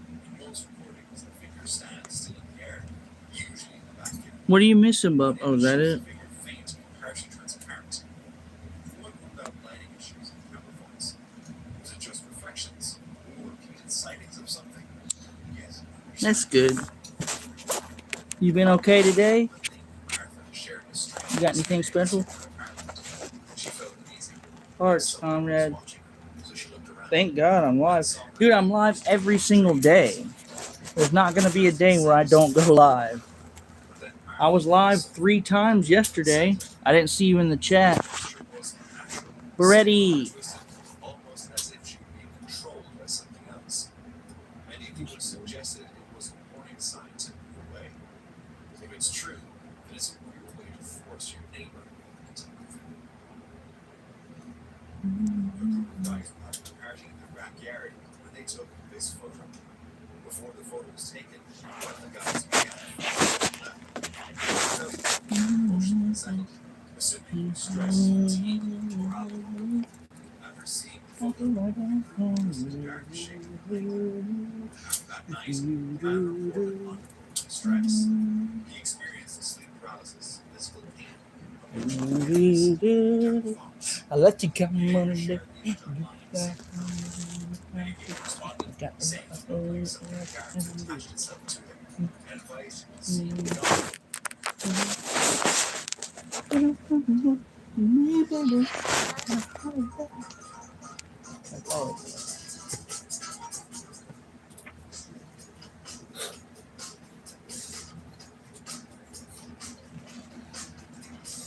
S3: In most recordings, the figure stands still in the air, usually in the vacuum.
S1: What are you missing, bub? Oh, is that
S3: The
S1: it?
S3: figure faint, partially transparent. One without lighting issues and camera phones. Was it just reflections or repeated sightings of something? Yes.
S1: That's good. You been okay today? You got anything special? Hearts, Conrad. Thank God I'm live. Dude, I'm live every single day. There's not going to be a day where I don't go live. I was live 3 times yesterday. I didn't see you in the chat. We're ready.
S3: Almost as if she were being controlled by something else. Many people suggested it was a warning sign to move away. If it's true, then it's a weird way to force your neighbor into moving. A group of guys were having a party in their backyard when they took this photo. Before the photo was taken, one of the guys began emotionally settled, assuming he was stressed, fatigued, or alcohol. After seeing the photo, the was in dark shape. After that night, the man reported ongoing stress. He experienced sleep paralysis, physical pain,
S1: I let you come on
S3: shared
S1: there.
S3: the image online. Many people responded, saying it looked like something attached itself to them, and advised him to see the doctor.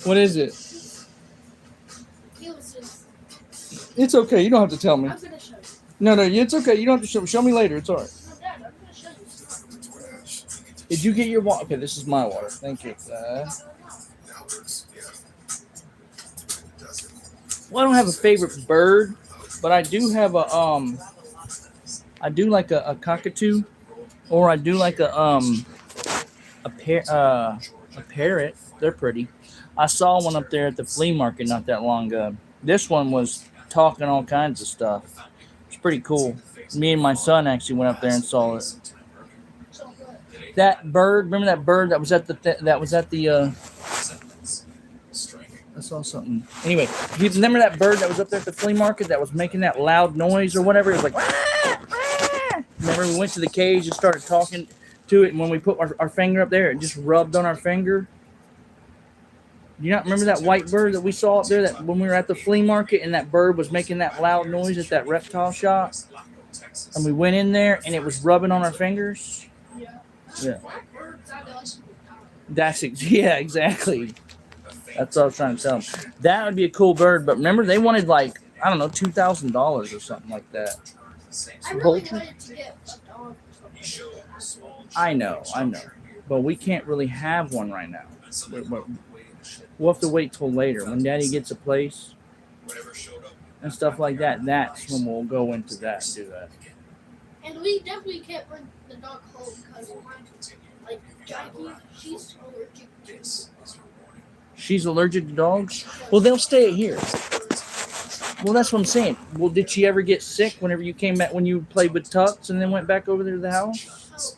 S1: What is it?
S2: He was just.
S1: It's okay. You don't have to tell me.
S2: I'm gonna show you.
S1: No, it's okay. You don't have to show me later. It's all right.
S2: No, Dad, I'm gonna show you.
S1: Did you get your water? Okay, this is my water. Thank you.
S7: Now there's, yeah, it does it.
S1: Well, I don't have a favorite bird, but I do have I do like a cockatoo, or I do like a parrot. They're pretty. I saw one up there at the flea market not that long ago. This one was talking all kinds of stuff. It's pretty cool. Me and my son actually went up there and saw it.
S2: So what?
S1: That bird, remember that bird that was at the I saw something. Anyway, you remember that bird that was up there at the flea market that was making that loud noise or whatever? It was like, "Wah, wah." Remember we went to the cage and started talking to it, and when we put our finger up there, it just rubbed on our finger. You not remember that white bird that we saw up there that when we were at the flea market and that bird was making that loud noise at that reptile shop? And we went in there and it was rubbing on our fingers.
S2: Yeah.
S1: Yeah.
S2: Birds, I like.
S1: Yeah, exactly. That's what I was trying to tell them. That would be a cool bird, but remember they wanted like, I don't know, $2,000 or something like that.
S2: I really
S1: Vulture?
S2: wanted to get a dog.
S1: I know, but we can't really have one right now. We'll have to wait till later when Daddy gets a place and stuff like that. That's when we'll go into that and do that.
S2: And we definitely can't bring the dog home because, like, Jackie, she's allergic to.
S1: She's allergic to dogs. Well, they'll stay here. Well, that's what I'm saying. Well, did she ever get sick whenever you came back when you played with Tux and then went back over there to the house?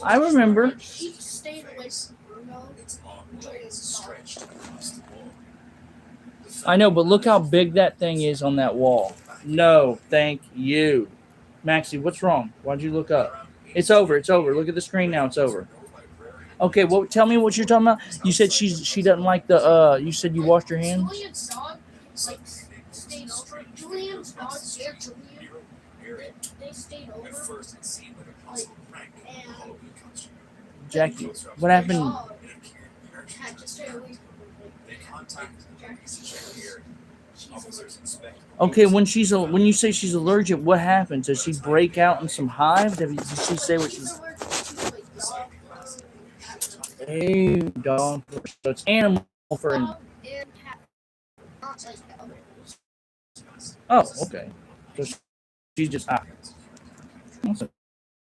S1: I remember.
S2: She stayed away from Bruno.
S1: I know, but look how big that thing is on that wall. No, thank you. Maxie, what's wrong? Why'd you look up? It's over. It's over. Look at the screen now. It's over. Okay, well, tell me what you're talking about. You said she doesn't like the, you said you washed your hands?
S2: Julian's dog, like, stayed over. Julian's dog scared Julian. They stayed over. Like, and
S1: Jackie, what happened?
S2: dog had to stay away from
S1: Okay, when you say she's allergic, what happens? Does she break out in some hives? Did she say what she's? Hey, dog. So it's animal for.
S2: and cat. Not like others.
S1: Oh, okay. So she's just. That's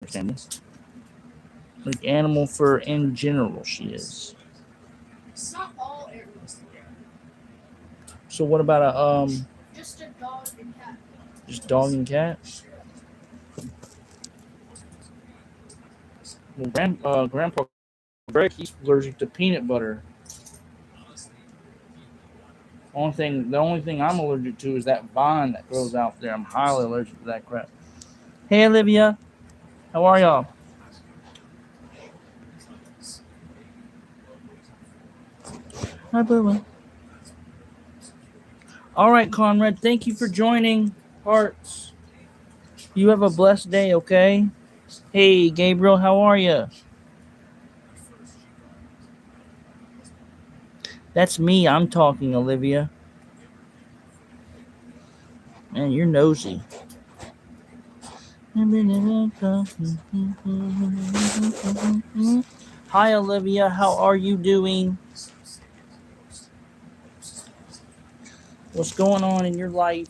S1: understandable. Like animal fur in general, she is.
S2: Not all animals.
S1: So what about a
S2: Just a dog and cat.
S1: just dog and cat? Well, Grandpa Greg, he's allergic to peanut butter. The only thing I'm allergic to is that vine that grows out there. I'm highly allergic to that crap. Hey, Olivia, how are y'all? Hi, Boo. All right, Conrad, thank you for joining. Hearts. You have a blessed day, okay? Hey, Gabriel, how are you? That's me. I'm talking, Olivia. Man, you're nosy. Hi, Olivia. How are you doing? What's going on in your life?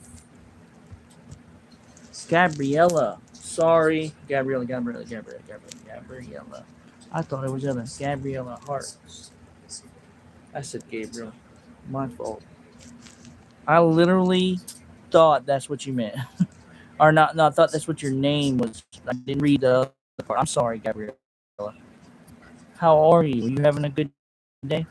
S1: Gabriella. Sorry. Gabriella. I thought it was other. Gabriella Hearts. I said Gabriel. My fault. I literally thought that's what you meant. Or not, no, I thought that's what your name was. I didn't read the other part. I'm sorry, Gabriella. How are you? Are you having a good day?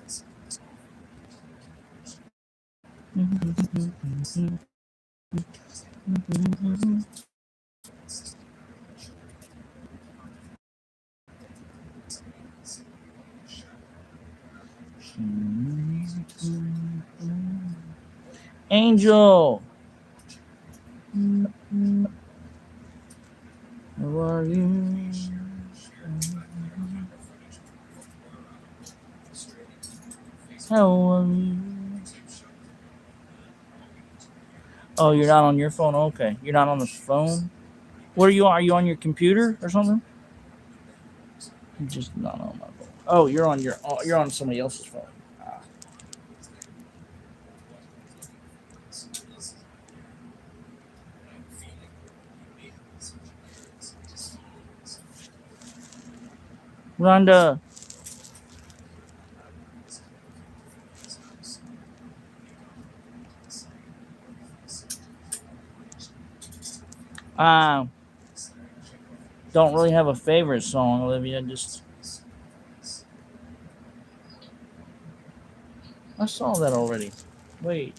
S1: Angel. How are you? How are you? Oh, you're not on your phone? Okay. You're not on the phone? What are you on? Are you on your computer or something? I'm just not on my phone. Oh, you're on somebody else's phone. Rhonda. Don't really have a favorite song, Olivia. I saw that already. Wait.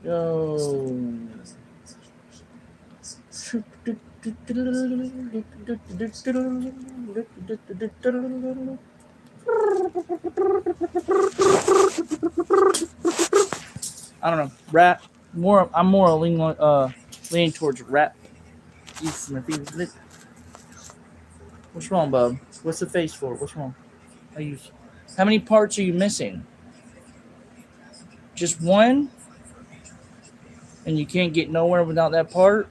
S1: Yo. I don't know. Rap. I'm more leaning towards rap. What's wrong, bub? What's the face for? What's wrong? How many parts are you missing? Just one? And you can't get nowhere without that part?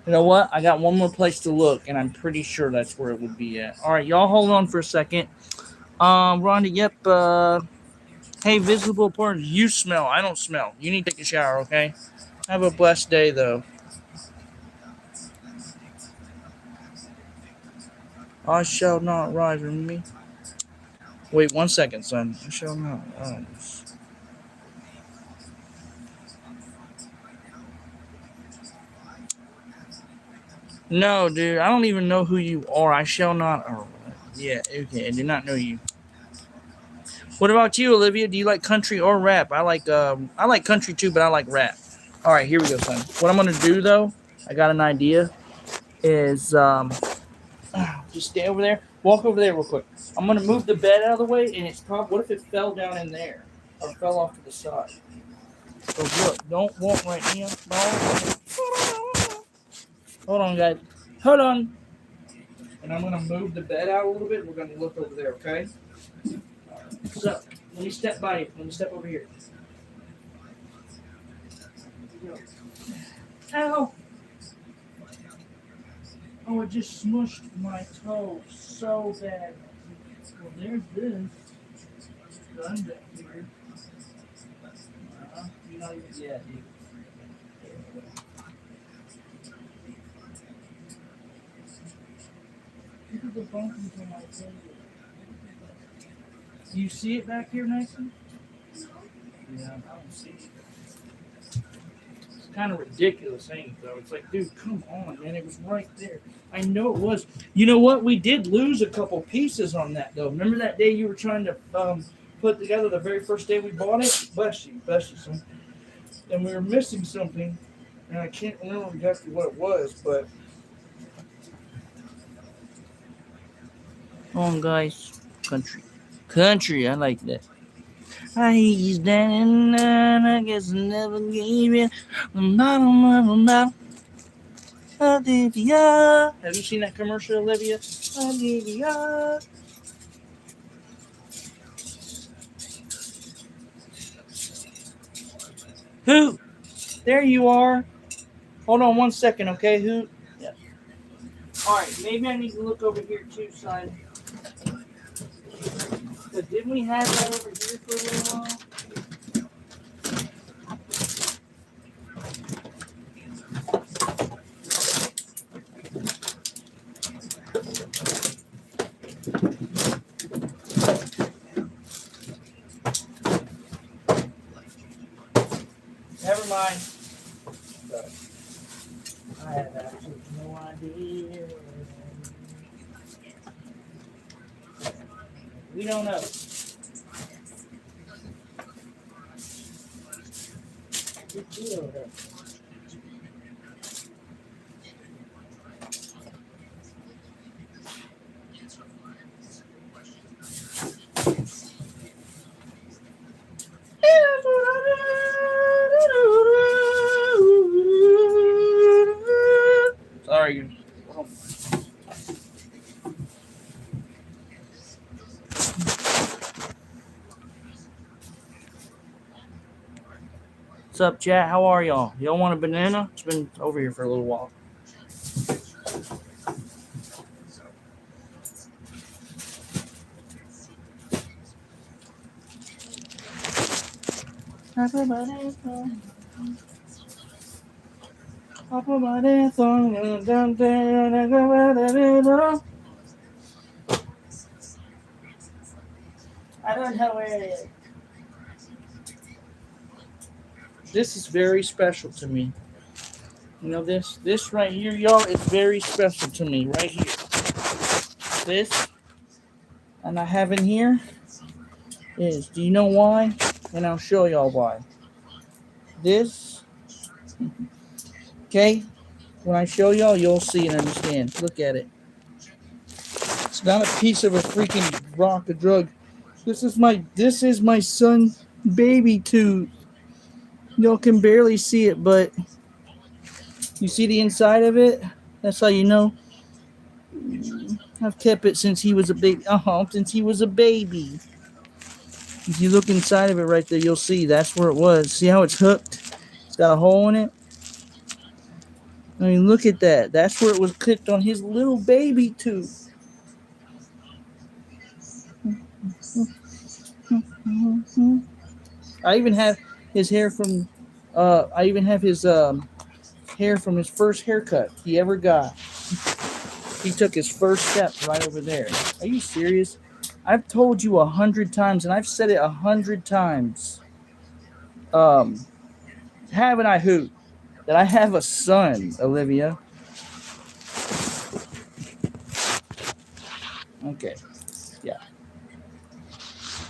S1: You know what? I got one more place to look, and I'm pretty sure that's where it would be at. All right, y'all hold on for a second. Rhonda, yep. Hey, visible parts. You smell. I don't smell. You need to take a shower, okay? Have a blessed day, though. I shall not rise from me. Wait 1 second, son. I shall not rise. No, dude. I don't even know who you are. I shall not. Oh, yeah, okay. I do not know you. What about you, Olivia? Do you like country or rap? I like country too, but I like rap. All right, here we go, son. What I'm gonna do though, I got an idea. Is just stay over there. Walk over there real quick. I'm gonna move the bed out of the way, and it's probably. What if it fell down in there or fell off to the side? So look, don't walk right here. Hold on, guys. Hold on. And I'm gonna move the bed out a little bit. We're gonna look over there, okay? So let me step by you. Let me step over here. Ow! Oh, it just smushed my toe so bad. Well, there's this. Done back here. You're not even yet, dude. Look at the bumpings on my table. Do you see it back here, Nathan? Yeah, I don't see it. It's kind of ridiculous, ain't it, though? It's like, dude, come on, man. It was right there. I know it was. You know what? We did lose a couple pieces on that, though. Remember that day you were trying to put together the very first day we bought it? Bless you, son. And we were missing something, and I can't remember exactly what it was, but. Come on, guys. Country, I like that. I he's down and I guess I never gave it. Olivia. Have you seen that commercial, Olivia? Olivia. Who? There you are. Hold on 1 second, okay? Who? Yeah. All right, maybe I need to look over here too, son. But didn't we have that over here for a little while? Never mind. I have absolutely no idea. We don't know. Sorry. What's up, chat? How are y'all? Y'all want a banana? It's been over here for a little while. I put my dance on. I put my dance on. Down there, and I go out of it. I don't know where it is. This is very special to me. You know this right here, y'all, is very special to me right here. This, and I have in here is, do you know why? And I'll show y'all why. This, okay, when I show y'all, you'll see and understand. Look at it. It's not a piece of a freaking rock or drug. This is my son's baby tooth. Y'all can barely see it, but you see the inside of it? That's how you know. I've kept it since he was a baby. Since he was a baby. If you look inside of it right there, you'll see that's where it was. See how it's hooked? It's got a hole in it. I mean, look at that. That's where it was clipped on his little baby tooth. I even have his hair from. I even have his hair from his first haircut he ever got. He took his first step right over there. Are you serious? I've told you 100 times, and I've said it 100 times. Haven't I, Hoot? That I have a son, Olivia. Okay. Yeah.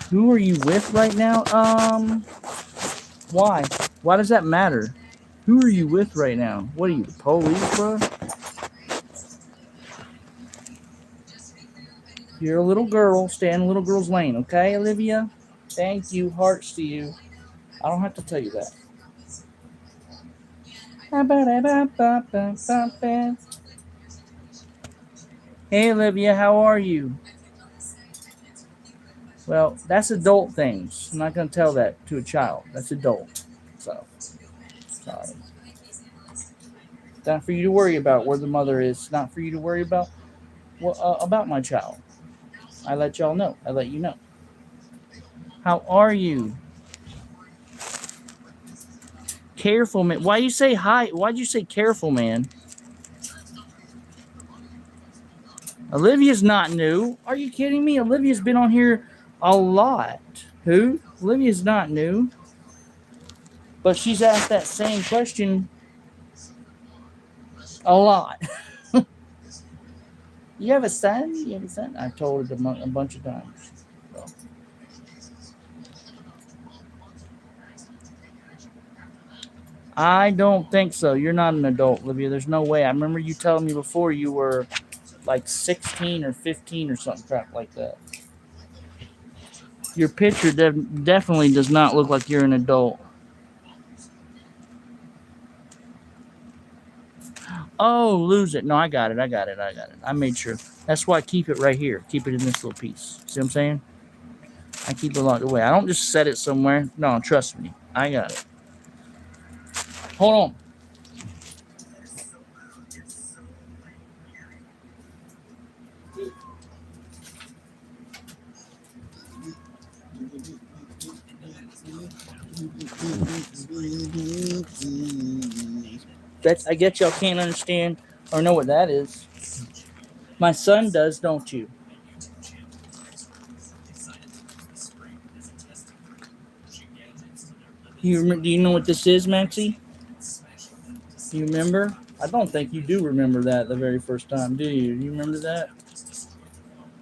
S1: Who are you with right now? Why? Why does that matter? Who are you with right now? What are you, the police, bro? You're a little girl. Stay in a little girl's lane, okay, Olivia? Thank you. Hearts to you. I don't have to tell you that. Hey, Olivia, how are you? Well, that's adult things. I'm not going to tell that to a child. That's adult. So, sorry. It's not for you to worry about where the mother is. It's not for you to worry about my child. I let y'all know. I let you know. How are you? Careful, man. Why you say hi? Why'd you say careful, man? Olivia's not new. Are you kidding me? Olivia's been on here a lot. Who? Olivia's not new. But she's asked that same question a lot. You have a son? You have a son? I've told it a bunch of times. So. I don't think so. You're not an adult, Olivia. There's no way. I remember you telling me before you were like 16 or 15 or something crap like that. Your picture definitely does not look like you're an adult. Oh, lose it. No, I got it. I made sure. That's why I keep it right here. Keep it in this little piece. See what I'm saying? I keep it locked away. I don't just set it somewhere. No, trust me. I got it. Hold on. I guess y'all can't understand or know what that is. My son does, don't you? Do you know what this is, Maxie? Do you remember? I don't think you do remember that the very first time, do you? Do you remember that?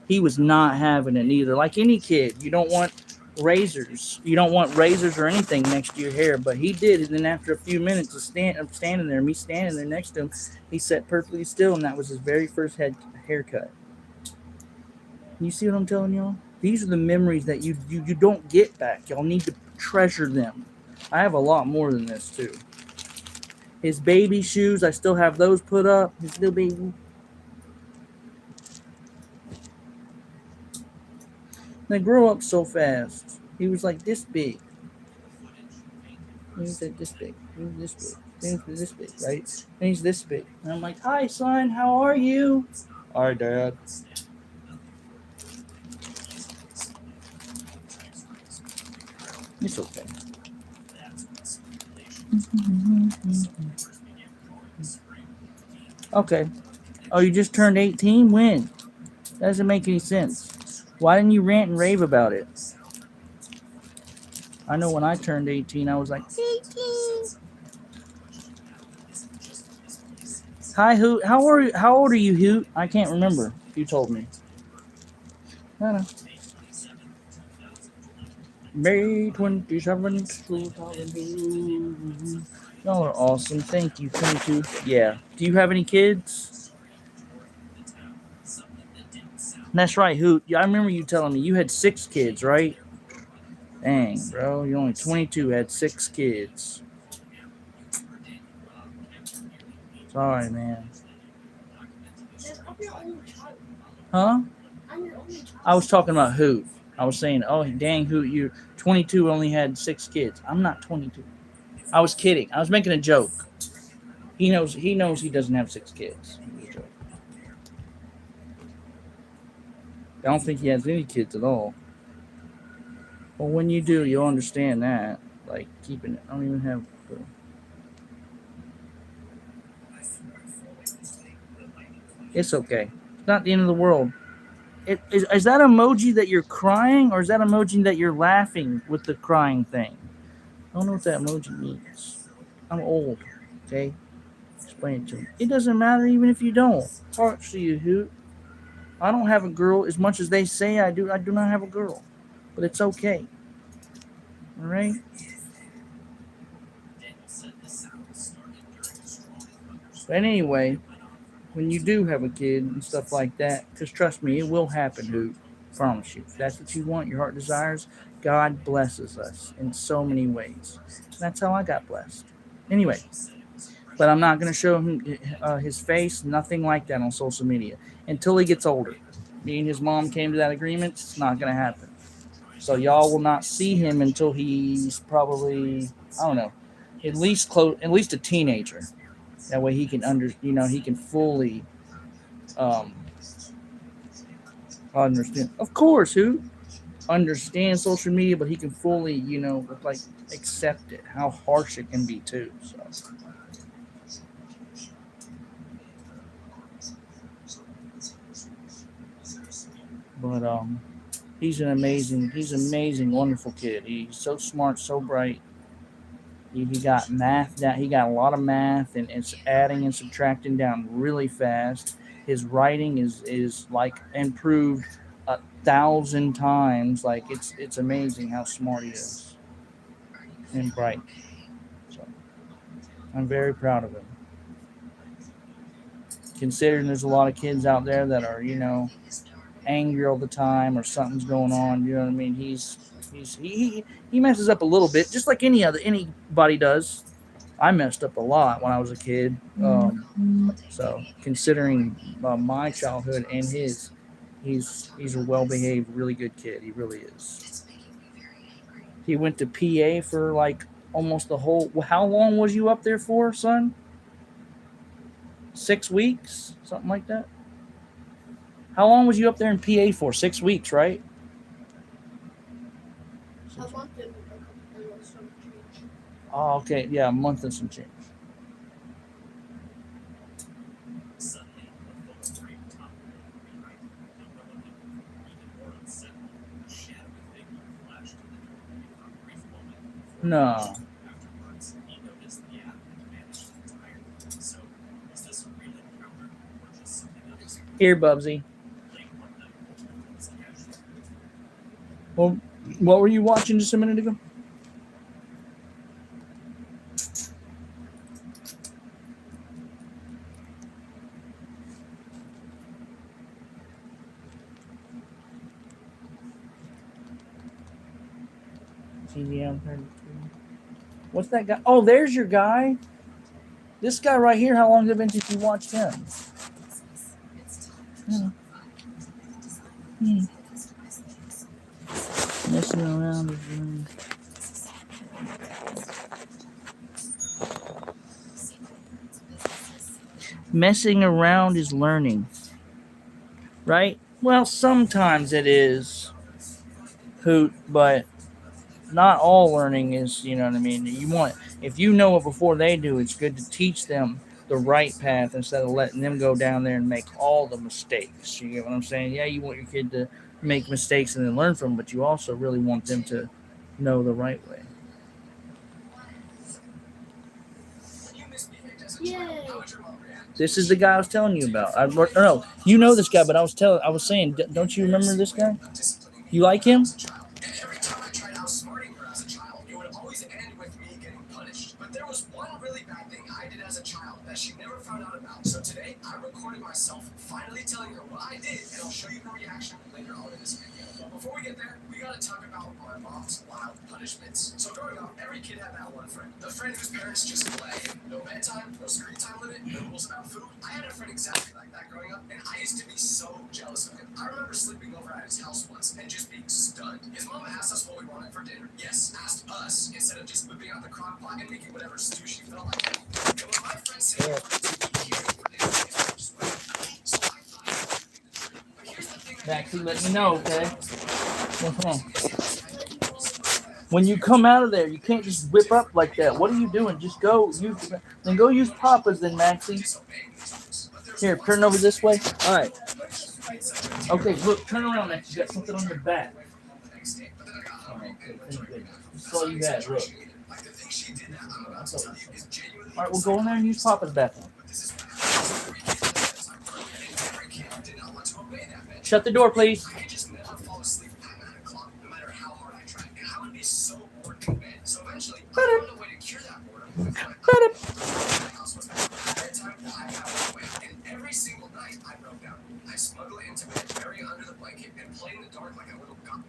S1: He was not having it either. Like any kid, you don't want razors. You don't want razors or anything next to your hair, but he did. And then after a few minutes of standing there next to him, he sat perfectly still, and that was his very first haircut. You see what I'm telling y'all? These are the memories that you don't get back. Y'all need to treasure them. I have a lot more than this, too. His baby shoes, I still have those put up. His little baby. They grow up so fast. He was like this big. He was like this big. He was this big. He was this big, right? And he's this big. And I'm like, hi, son. How are you? All right, Dad. It's okay. Okay. Oh, you just turned 18? When? That doesn't make any sense. Why didn't you rant and rave about it? I know when I turned 18, I was like, 18. Hi, Hoot. How old are you, Hoot? I can't remember if you told me. I don't know. May 27th, 2002. Y'all are awesome. Thank you. 22. Yeah. Do you have any kids? That's right, Hoot. Yeah, I remember you telling me you had 6 kids, right? Dang, bro. You're only 22, had 6 kids. Sorry, man.
S2: Dad, I'm your only child.
S1: Huh?
S2: I'm your only child.
S1: I was talking about Hoot. I was saying, oh, dang, Hoot, you 22 only had 6 kids. I'm not 22. I was kidding. I was making a joke. He knows he doesn't have 6 kids. It was a joke. I don't think he has any kids at all. Well, when you do, you'll understand that. Like, keeping it. I don't even have. It's okay. It's not the end of the world. Is that emoji that you're crying, or is that emoji that you're laughing with the crying thing? I don't know what that emoji means. I'm old. Okay? Explain it to me. It doesn't matter even if you don't. Hearts to you, Hoot. I don't have a girl as much as they say I do. I do not have a girl. But it's okay. Alright? But anyway, when you do have a kid and stuff like that, just trust me, it will happen, Hoot. Promise you. If that's what you want, your heart desires, God blesses us in so many ways. That's how I got blessed. Anyway, but I'm not going to show him his face, nothing like that on social media until he gets older. Me and his mom came to that agreement. It's not going to happen. So y'all will not see him until he's probably, I don't know, at least a teenager. That way he can he can fully understand. Of course, who understand social media, but he can fully, like accept it. How harsh it can be too. So. But he's an amazing, wonderful kid. He's so smart, so bright. He got math down. He got a lot of math, and it's adding and subtracting down really fast. His writing is like improved 1,000 times. Like it's amazing how smart he is and bright. So I'm very proud of him. Considering there's a lot of kids out there that are angry all the time or something's going on. You know what I mean? He messes up a little bit, just like anybody does. I messed up a lot when I was a kid. So considering my childhood and his, he's a well-behaved, really good kid. He really is. He went to PA for like almost the whole. How long was you up there for, son? 6 weeks, something like that. How long was you up there in PA for? 6 weeks, right?
S2: A month and some change.
S1: Oh, okay. Yeah, a month and some change. No. Here, Bubsy. Well, what were you watching just a minute ago? What's that guy? Oh, there's your guy. This guy right here. How long has it been since you watched him? Messing around is learning. Messing around is learning. Right? Well, sometimes it is, Hoot, but not all learning is, you know what I mean. You want, if you know it before they do, it's good to teach them the right path instead of letting them go down there and make all the mistakes. You get what I'm saying? Yeah, you want your kid to make mistakes and then learn from them, but you also really want them to know the right way.
S2: Yay.
S1: This is the guy I was telling you about. No, you know this guy, but I was saying, don't you remember this guy? You like him?
S3: Every time I tried outsmarting her as a child, it would always end with me getting punished. But there was one really bad thing I did as a child that she never found out about. So today, I recorded myself finally telling her what I did, and I'll show you her reaction later on in this video. But before we get there, we gotta talk about our mom's wild punishments. So growing up, every kid had that one friend. The friend whose parents just play. No bedtime, no screen time limit, no rules about food. I had a friend exactly like that growing up, and I used to be so jealous of him. I remember sleeping over at his house once and just being stunned. His mom asked us what we wanted for dinner. Yes, asked us, instead of just whipping out the crock pot and making whatever stew she felt like. And when my friends said they wanted to eat here for dinner, I just went, so I thought, but here's the thing.
S1: Maxie, let me know, okay? What's wrong? When you come out of there, you can't just whip up like that. What are you doing? Just go use Papa's then, Maxie. Here, turn over this way. All right. Okay, look, turn around, Maxie. You got something on your back. Okay, good. That's all you had, look. All right, we'll go in there and use Papa's bathroom. Shut the door, please.
S3: Every single night I broke down. I smuggled it into bed, bury it under the blanket, and play in the dark like a little cop.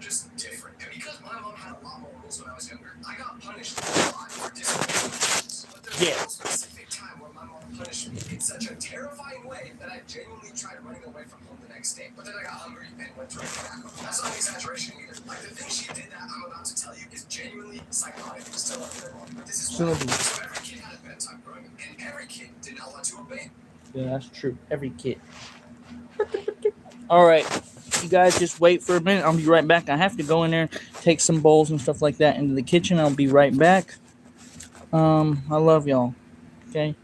S3: Just different. And because my mom had a lot more rules when I was younger, I got punished a lot for disobedience. But there's no specific time where my mom punished me in such a terrifying way that I genuinely tried running away from home the next day. But then I got hungry and went to tobacco. That's not an exaggeration either. Like the thing she did that I'm about to tell you is genuinely psychotic. Still up there, but this is why. So every kid had a bedtime growing up, and every kid did not want to obey.
S1: Yeah, that's true. Every kid. All right. You guys just wait for a minute. I'll be right back. I have to go in there, take some bowls and stuff like that into the kitchen. I'll be right back. I love y'all. Okay.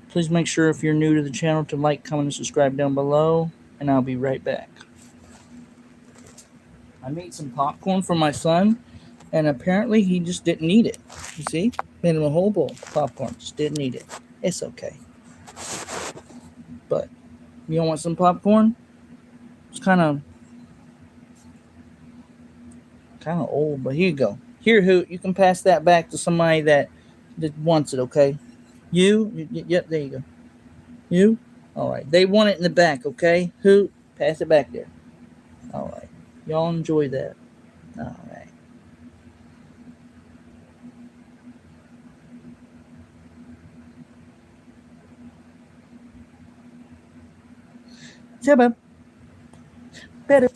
S1: Please make sure if you're new to the channel to like, comment, and subscribe down below. And I'll be right back. I made some popcorn for my son, and apparently he just didn't eat it. You see? Made him a whole bowl of popcorn. Just didn't eat it. It's okay. But you don't want some popcorn? It's kind of old, but here you go. Here, Hoot, you can pass that back to somebody that wants it, okay? Yep, there you go. You? All right. They want it in the back, okay? Hoot, pass it back there. All right. Y'all enjoy that. All right. Jabba. Better.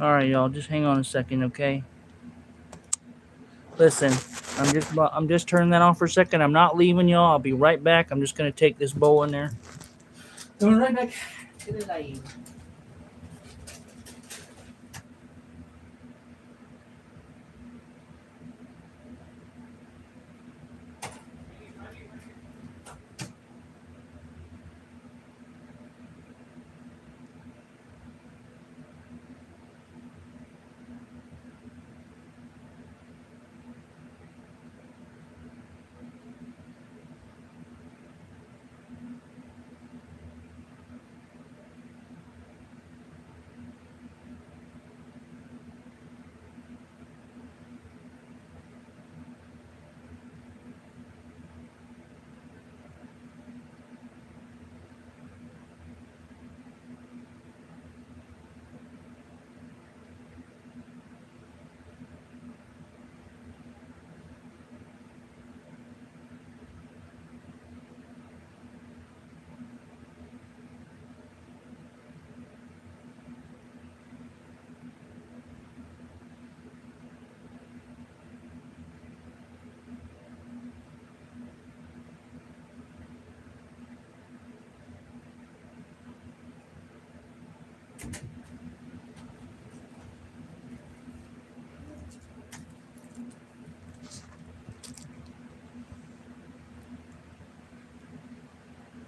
S1: All right, y'all. Just hang on a second, okay? Listen, I'm just turning that off for a second. I'm not leaving y'all. I'll be right back. I'm just gonna take this bowl in there. Going right back to the live.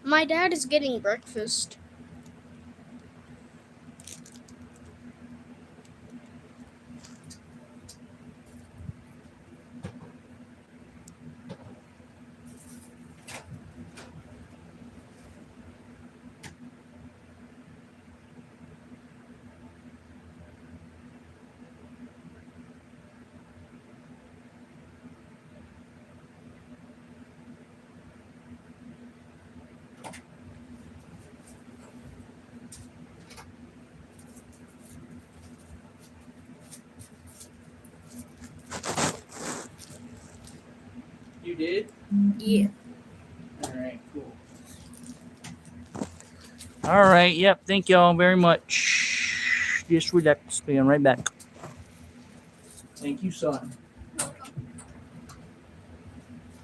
S2: My dad is getting breakfast.
S1: You did?
S2: Yeah.
S1: All right, cool. All right, yep. Thank y'all very much. Just relax. Be right back. Thank you, son.
S2: Oh,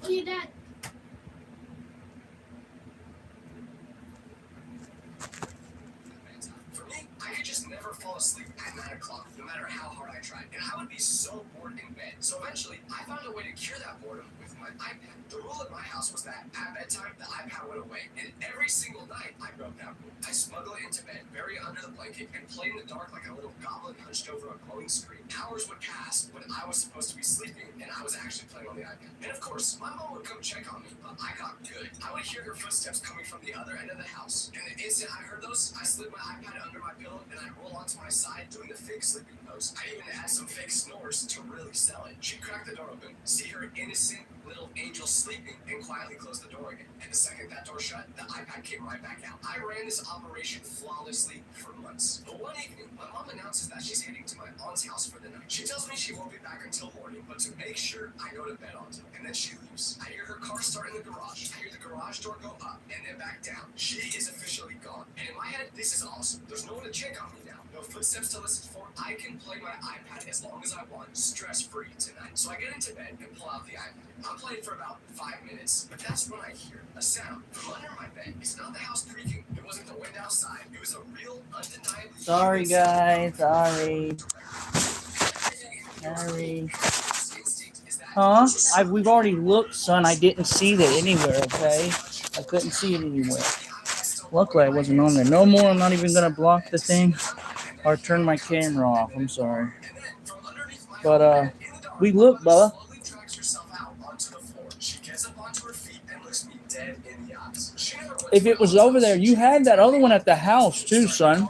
S2: your dad.
S7: For me, I could just never fall asleep at 9 o'clock, no matter how hard I tried. And I would be so bored in bed. So eventually, I found a way to cure that boredom with my iPad. The rule at my house was that at bedtime, the iPad went away. And every single night, I broke that rule. I smuggle it into bed, bury it under the blanket, and play in the dark like a little goblin hunched over a glowing screen. Hours would pass when I was supposed to be sleeping, and I was actually playing on the iPad. And of course, my mom would come check on me, but I got good. I would hear her footsteps coming from the other end of the house. And the instant I heard those, I slid my iPad under my pillow, and I'd roll onto my side doing the fake sleeping pose. I even had some fake snores to really sell it. She'd crack the door open, see her innocent little angel sleeping, and quietly close the door again. And the second that door shut, the iPad came right back out. I ran this operation flawlessly for months. But one evening, my mom announces that she's heading to my aunt's house for the night. She tells me she won't be back until morning, but to make sure, I go to bed on time. And then she leaves. I hear her car start in the garage. I hear the garage door go up and then back down. She is officially gone. And in my head, this is awesome. There's no one to check on me now. No footsteps to listen for. I can play my iPad as long as I want, stress-free tonight. So I get into bed and pull out the iPad. I'm playing for about 5 minutes, but that's when I hear a sound from under my bed. It's not the house creaking. It wasn't the wind outside. It was a real, undeniably.
S1: Sorry, guys. Sorry. Sorry. Huh? We've already looked, son. I didn't see that anywhere, okay? I couldn't see it anywhere. Luckily, I wasn't on there. No more. I'm not even going to block the thing or turn my camera off. I'm sorry. But, we looked, Bubba. If it was over there, you had that other one at the house, too, son.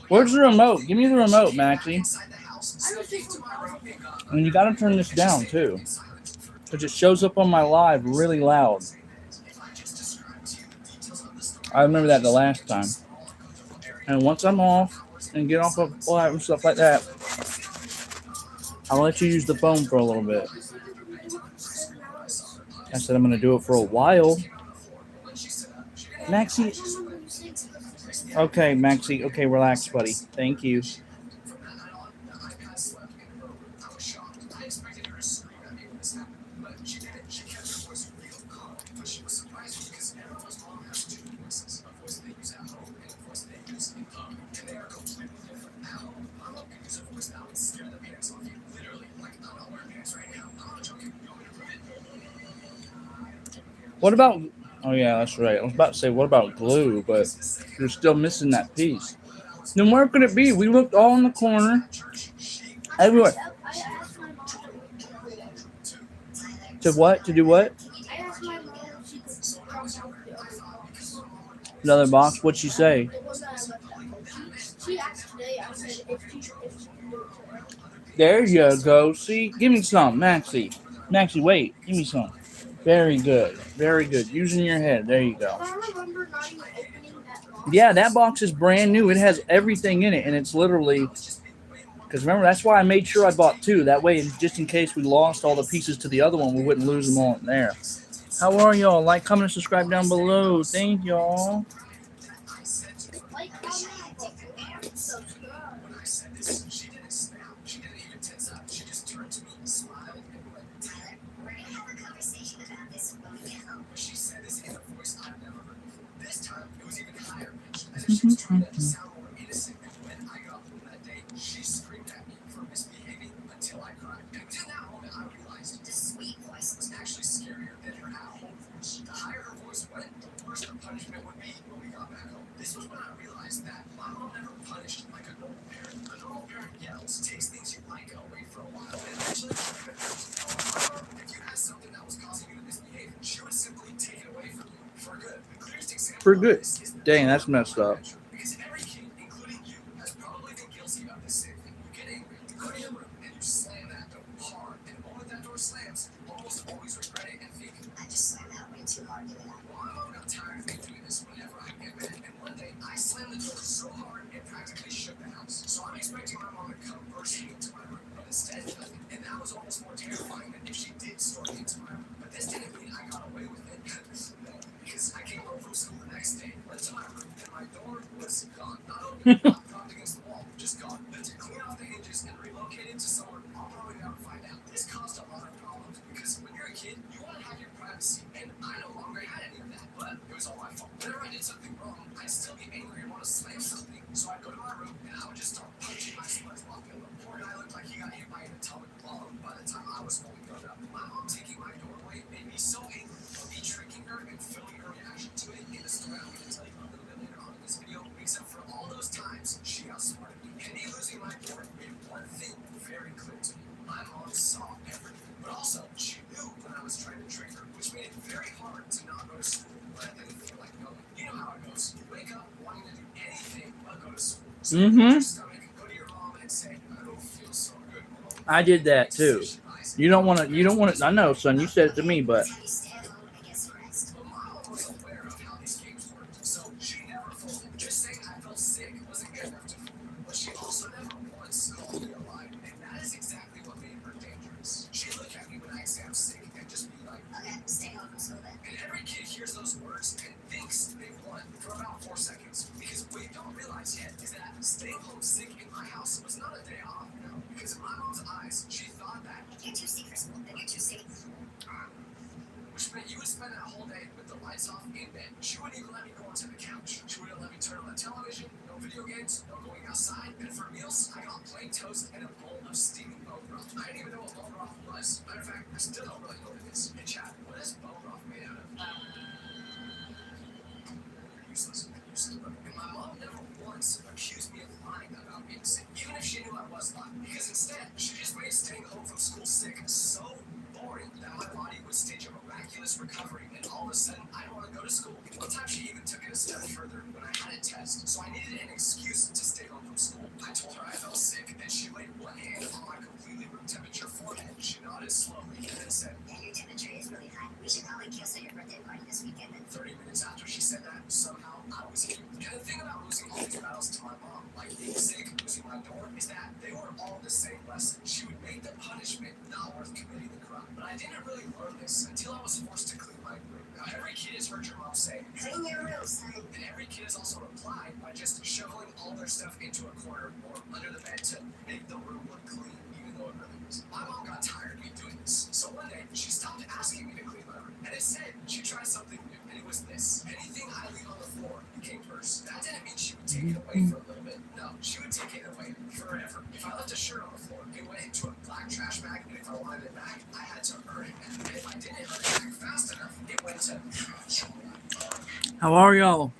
S1: Where's the remote? Give me the remote, Maxie. And you got to turn this down, too. Because it shows up on my live really loud. I remember that the last time. And once I'm off and get off of live and stuff like that, I'll let you use the phone for a little bit. I said I'm going to do it for a while. Maxie. Okay, Maxie. Okay, relax, buddy. Thank you. What about... Oh, yeah, that's right. I was about to say, what about glue? But you're still missing that piece. Then where could it be? We looked all in the corner. Everywhere. To what? To do what?
S2: I asked my mom if she could drop out the other box.
S1: Another box? What'd she say?
S2: The one that I left at home. She asked today. I said if she could do it today.
S1: There you go. See? Give me some, Maxie. Maxie, wait. Give me some. Very good. Very good. Using your head. There you go.
S2: I remember not even opening that box.
S1: Yeah, that box is brand new. It has everything in it, and it's literally... Because remember, that's why I made sure I bought two. That way, just in case we lost all the pieces to the other one, we wouldn't lose them all in there. How are y'all? Like, comment, and subscribe down below. Thank y'all.
S2: Like, comment, subscribe.
S5: Tyler, we're gonna have a conversation about this when we get home.
S7: She said this in a voice I've never heard before. This time, it was even higher pitched, as if she was trying to sound more
S1: For good. Dang, that's messed up.
S3: Because every kid, including you, has probably been guilty of the same thing. You get angry, you go to your room, and you slam that door hard. And the moment that door slams, you almost always regret it and think,
S5: I just slammed that way too hard today.
S3: well, my mom got tired of me doing this whenever I get mad. And one day, I slammed the door so hard, it practically shook the house. So I'm expecting my mom to come bursting into my room, but instead, nothing. And that was almost more terrifying than if she did storm into my room. But this didn't mean I got away with it. No, because I came home from school the next day, went to my room, and my door was gone. Not only not propped against the wall, just gone. But to clean off the hinges and relocate it to somewhere I'll probably never find out. This caused a lot of problems because when you're a kid, you want to have your privacy, and I no longer had any of that. But it was all my fault. Whenever I did something wrong, I'd still get angry and want to slam something. So I'd go to my room and I would just start punching my SpongeBob pillow. Poor guy looked like he got hit by an atomic bomb by the time I was fully grown up. My mom taking my door away made me so angry. But me tricking her and filming her reaction to it in the story I'm going to tell you a little bit later on in this video, except for all those times she outsmarted me. And me losing my door made one thing very clear to me. My mom saw everything, but also she knew when I was trying to trick her, which made it very hard to not go to school when I didn't feel like going. You know how it goes. You wake up wanting to do anything but go to school. So you go to your stomach, go to your mom and say, I don't feel so good.
S1: I did that too. You don't want to. I know, son. You said it to me, but
S5: How do you stay home and get some rest?
S3: But mom was aware of how these games worked, so she never folded. Just saying I felt sick wasn't good enough to fool her. But she also never once called me a liar, and that is exactly what made her dangerous. She'd look at me when I say I'm sick and just be like,
S5: Okay, stay home from school then.
S3: and every kid hears those words and thinks they won for about 4 seconds. Because what you don't realize yet is that staying home sick in my house was not a day off, no. Because in my mom's eyes, she thought that,
S5: You're too sick for school, then you're too sick.
S3: which meant you would spend that whole day with the lights off in bed. She wouldn't even let me go onto the couch. She wouldn't let me turn on the television, no video games, no going outside. And for meals, I got plain toast and a bowl of steaming bone broth. I didn't even know what bone broth was. Matter of fact, I still don't really know what it is. Hey, Chad, what is bone broth made out of? Useless. And my mom never once accused me of lying about being sick, even if she knew I was lying. Because instead, she just made staying home from school sick so boring that my body would stage a miraculous recovery, and all of a sudden, I don't want to go to school. One time, she even took it a step further when I had a test, so I needed an excuse to stay home from school. I told her I felt sick, and she laid one hand on my completely room temperature forehead. She nodded slowly and then said,
S5: Yeah, your temperature is really high. We should probably cancel your birthday party this weekend then.
S3: 30 minutes after she said that, somehow I was healed. And the thing about losing all these battles to my mom, like being sick, losing my door, is that they were all the same lesson. She would make the punishment not worth committing the crime. But I didn't really learn this until I was forced to clean my room. Now, every kid has heard your mom say,
S5: Clean your room, son.
S3: and every kid has also replied by just shoveling all their stuff into a corner or under the bed to make the room look clean, even though it really was. My mom got tired of me doing this, so one day she stopped asking me to clean my room. And instead, she tried something new, and it was this. Anything I leave on the floor became hers. That didn't mean she would take it away for a little bit. No, she would take it away forever. If I left a shirt on the floor, it went into a black trash bag, and if I wanted it back, I had to earn it back. And if I didn't earn it back fast enough, it went to
S1: how are y'all?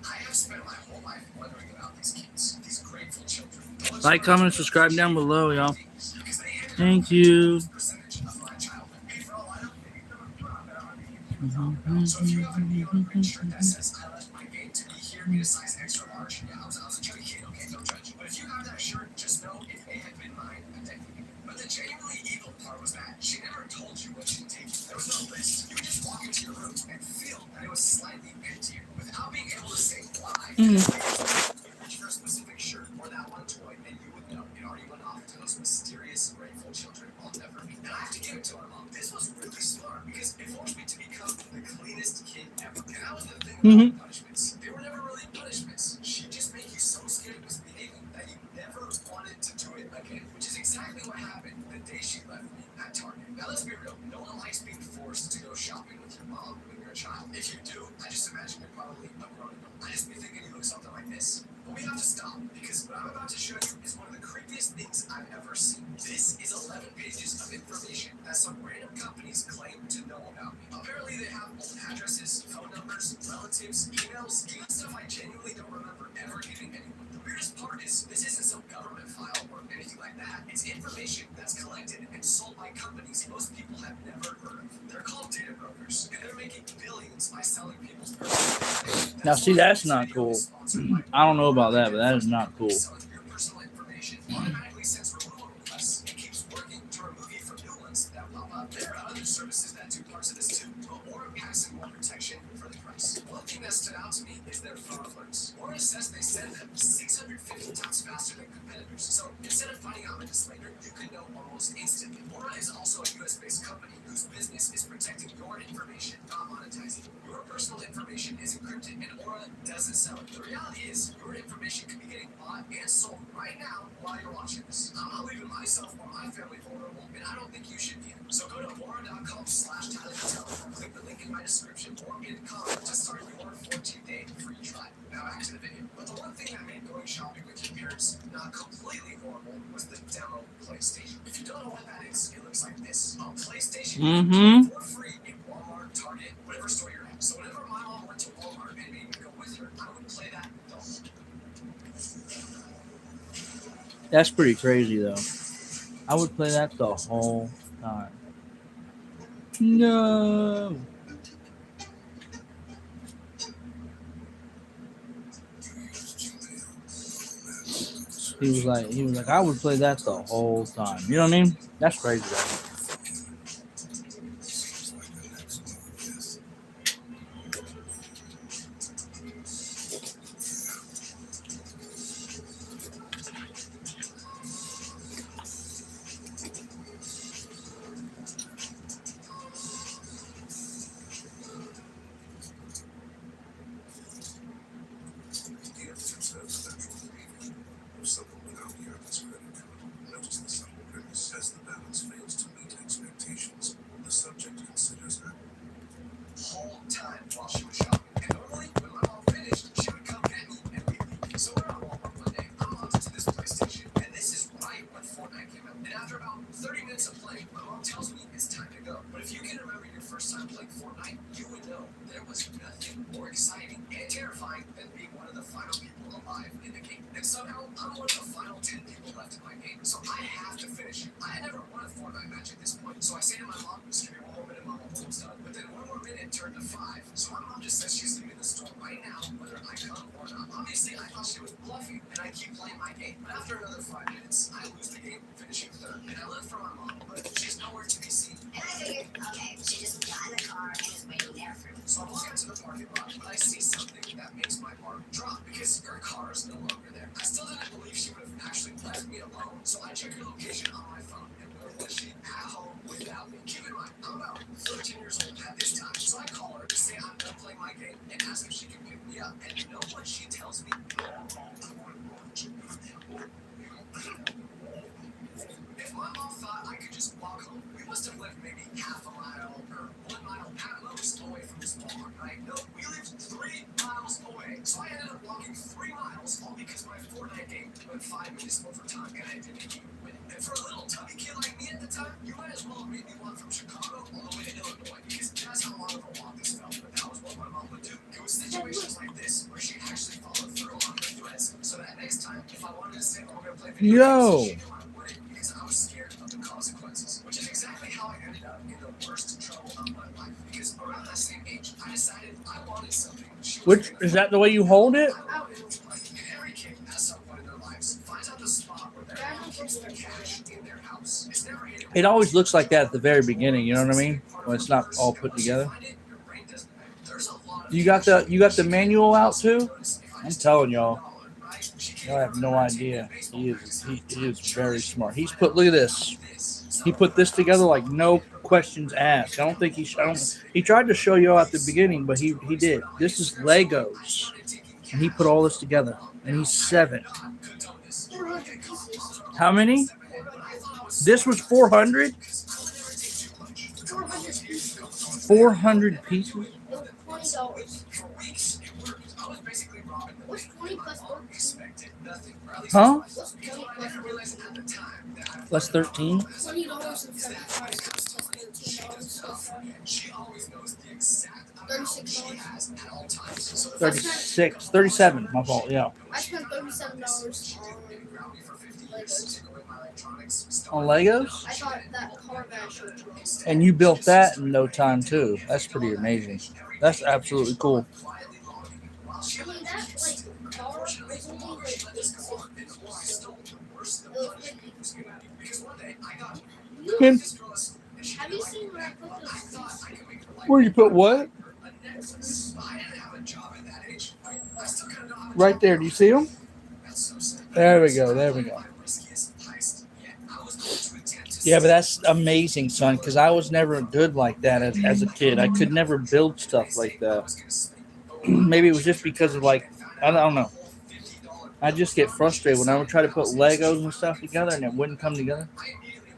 S3: I have spent my whole life wondering about these kids, these grateful children.
S1: Like, comment, and subscribe down below, y'all.
S3: Because they handed
S1: Thank you.
S3: percentage of my childhood. Hey, for all I know, maybe they're not better on me. So if you have a neon green shirt that says I left my game to be here in a size extra large, yeah, I was a chubby kid, okay, don't judge. But if you have that shirt, just know it may have been mine a decade ago. But the genuinely evil part was that she never told you what she'd taken. There was no list. You would just walk into your room and feel that it was slightly emptier without being able to say why. Reach for a specific shirt or that one toy, and you would know it already went off to those mysterious, grateful children I'll never meet. And I have to give it to my mom. This was really smart because it forced me to become the cleanest kid ever. And that was the thing about punishments. They were never really punishments. She'd just make you so scared of misbehaving that you never wanted to do it again, which is exactly what happened the day she left me at Target. Now let's be real. No one likes being forced to go shopping with your mom when you're a child. If you do, I just imagine you're probably a grown adult. I just be thinking you look something like this. But we have to stop because what I'm about to show you is one of the creepiest things I've ever seen. This is 11 pages of information that some random companies claim to know about me. Apparently they have old addresses, phone numbers, relatives, emails, even stuff I genuinely don't remember ever giving anyone. The weirdest part is this isn't some government file or anything like that. It's information that's collected and sold by companies most people have never heard of. They're called data brokers, and they're making billions by selling people's personal information
S1: Now, see, that's not cool. I don't know about that, but that is not cool.
S3: Your personal information automatically sends removal requests and keeps working to remove you from new ones that pop up. There are other services that do parts of this too, but Aura packs in more protection for the price. One thing that stood out to me is their phone alerts. Aura says they send them 650 times faster than competitors. So instead of finding out minutes later, you can know almost instantly. Aura is also a US-based company whose business is protecting your information, not monetizing. Your personal information is encrypted, and Aura doesn't sell it. The reality is, your information could be getting bought and sold right now while you're watching this. I'm not leaving myself or my family vulnerable, and I don't think you should either. So go to Aura.com/TylerPatel, click the link in my description or in the comment to start your 14-day free trial. Now back to the video. But the one thing that made going shopping with your parents not completely horrible was the demo PlayStation. If you don't know what that is, it looks like this. A PlayStation for free in Walmart, Target, whatever store you're at. So whenever my mom went to Walmart and made me go with her, I would play that the whole time.
S1: That's pretty crazy, though. I would play that the whole time. No. He was like, I would play that the whole time. You know what I mean? That's crazy, though.
S3: Whole time while she was shopping. And normally, when my mom finished, she would come get me and leave me. So we're at Walmart one day. I'm on to this PlayStation, and this is right when Fortnite came out. And after about 30 minutes of playing, my mom tells me it's time to go. But if you can remember your first time playing Fortnite, you would know there was nothing more exciting and terrifying than being one of the final people alive in the game. And somehow, I'm one of the final 10 people left in my game. So I have to finish it. I had never won a Fortnite match at this point. So I say to my mom, just give me one more minute, mom, I'm almost done. But then one more minute turned to 5. So my mom just says she's leaving the store right now, whether I come or not. Obviously, I thought she was bluffing, and I keep playing my game. But after another 5 minutes, I lose the game, finishing third. And I look for my mom, but she's nowhere to be seen.
S5: And I figured, okay, she just got in the car and is waiting there for me.
S3: So I walk into the parking lot, but I see something that makes my heart drop because her car is no longer there. I still didn't believe she would have actually left me alone. So I check her location on my phone, and where was she? At home without me. Keep in mind, I'm about 13 years old at this time, so I call her to say I'm done playing my game and ask if she can pick me up. And you know what she tells me? If my mom thought I could just walk home, we must have lived maybe half a mile or 1 mile at most away from this Walmart, right? No, we lived 3 miles away. So I ended up walking 3 miles, all because my Fortnite game went 5 minutes over time and I didn't even win. And for a little tubby kid like me at the time, you might as well have made me walk from Chicago all the way to Illinois because that's how long of a walk this felt. But that was what my mom would do. It was situations like this where she actually followed through on her threats. So that next time, if I wanted to say, oh, we're going to play video games, she knew I wouldn't because I was scared of the consequences. Which is exactly how I ended up in the worst trouble of my life. Because around that same age, I decided I wanted something.
S1: Which is that the way you hold it?
S3: Every kid at some point in their lives finds out the spot where their mom keeps the cash in their house. It's never hidden.
S1: It always looks like that at the very beginning. You know what I mean? When it's not all put together. You got the manual out too? I'm telling y'all have no idea. He is very smart. Look at this. He put this together like no questions asked. I don't think he tried to show you all at the beginning, but he did. This is Legos. And he put all this together. And he's 7. How many? This was 400? 400 pieces?
S2: $20. What's 20 plus 13?
S1: Huh?
S2: What's 20 plus 13?
S1: Plus 13?
S2: $20 and $35. $36.
S1: 37. My fault. Yeah.
S2: I spent $37
S1: On
S2: on Legos.
S1: Legos?
S2: I thought that car guy showed you.
S1: And you built that in no time too. That's pretty amazing. That's absolutely cool.
S3: She
S2: I mean,
S3: let
S2: that,
S3: me
S2: like,
S3: steal.
S2: car
S3: Unfortunately,
S2: was
S3: the
S2: only,
S3: longer
S2: like,
S3: she let this go on, and the more I stole, the worse the punishment was gonna be. Because one day I got
S1: Him.
S3: this girl at school, and she
S2: have
S3: didn't
S2: you
S3: like me
S2: seen where I
S3: back,
S2: put
S3: but
S2: those
S3: I thought
S2: screws?
S3: I could make her like
S1: Where
S3: me.
S1: you put
S3: I
S1: what?
S3: bought her a necklace. But I didn't have a job at that age. I still kind of don't have a
S1: Right
S3: job
S1: there.
S3: now.
S1: Do you see him?
S3: That's so sad.
S1: There we go. There we go.
S3: My riskiest heist yet. I was going to attempt to
S1: Yeah, but
S3: steal
S1: that's amazing, son, because I was never good like that as a kid. I could never build stuff like that. Maybe it was just because of, like, I don't know. I just get frustrated when I would try to put Legos and stuff together and it wouldn't come together.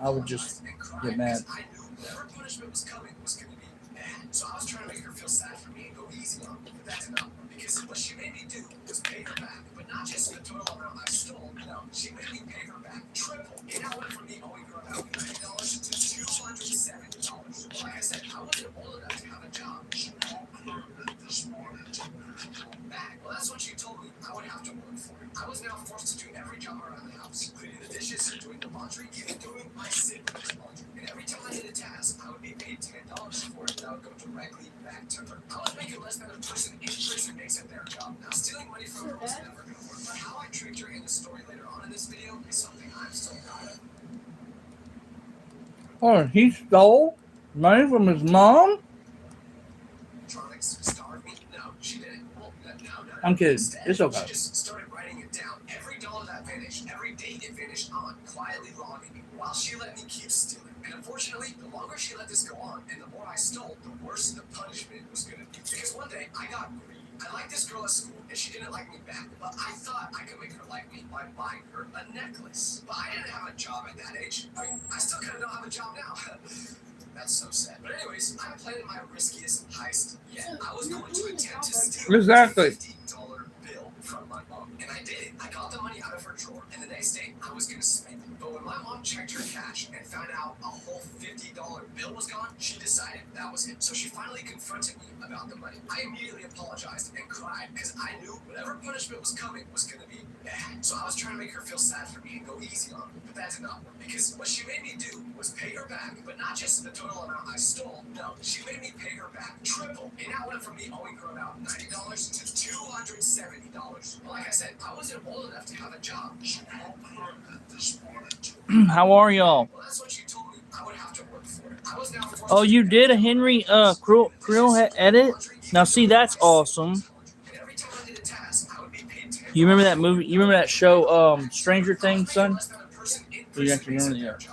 S1: I would just get mad.
S3: I knew whatever punishment was coming was going to be bad. So I was trying to make her feel sad for me and go easy on me. But that did not work because what she made me do was pay her back. But not just the total amount I stole. No, she made me pay her back triple. It now went from me owing her about $90 to $270. Like I said, I wasn't old enough to have a job. She won't prove it this morning to back. Well, that's what she told me. I would have to work for it. I was now forced to do every job around the house, cleaning the dishes, doing the laundry, even doing my siblings' laundry. And every time I did a task, I would be paid $10 for it. That would go directly back to her. I was making less than a person in prison makes at their job. Now, stealing money from her was never going to work. But how I tricked her in the story later on in this video is something I'm still proud of.
S1: Oh, he stole money from his mom?
S3: Electronics starved me? No, she didn't. Well, no.
S1: I'm kidding.
S3: Instead,
S1: It's okay.
S3: she just started writing it down. Every dollar that vanished, every date it vanished on, quietly logging me, while she let me keep stealing. And unfortunately, the longer she let this go on, and the more I stole, the worse the punishment was going to be. Because one day, I got greedy. I liked this girl at school, and she didn't like me back. But I thought I could make her like me by buying her a necklace. But I didn't have a job at that age. I still kind of don't have a job now. That's so sad. But anyways, I'm planning my riskiest heist yet. I was going to attempt to steal
S1: Exactly.
S3: a $50 bill from my mom. And I did it. I got the money out of her drawer. And the next day, I was going to spend it. But when my mom checked her cash and found out a whole $50 bill was gone, she decided that was it. So she finally confronted me about the money. I immediately apologized and cried because I knew whatever punishment was coming was going to be bad. So I was trying to make her feel sad for me and go easy on me. But that did not work because what she made me do was pay her back, but not just the total amount I stole. No, she made me pay her back triple. It now went from me owing her about $90 to $270. Well, like I said, I wasn't old enough to have a job. She won't prove it this morning.
S1: How are y'all?
S3: Well, that's what she told me. I would have to work for it. I was now forced
S1: Oh,
S3: to
S1: you
S3: do
S1: did a
S3: every
S1: Henry
S3: job
S1: Krill edit? Now see, that's awesome.
S3: And every time I did a task, I would be paid $10.
S1: You remember that movie? You remember that show, Stranger Things, son?
S3: Do
S1: you actually remember that?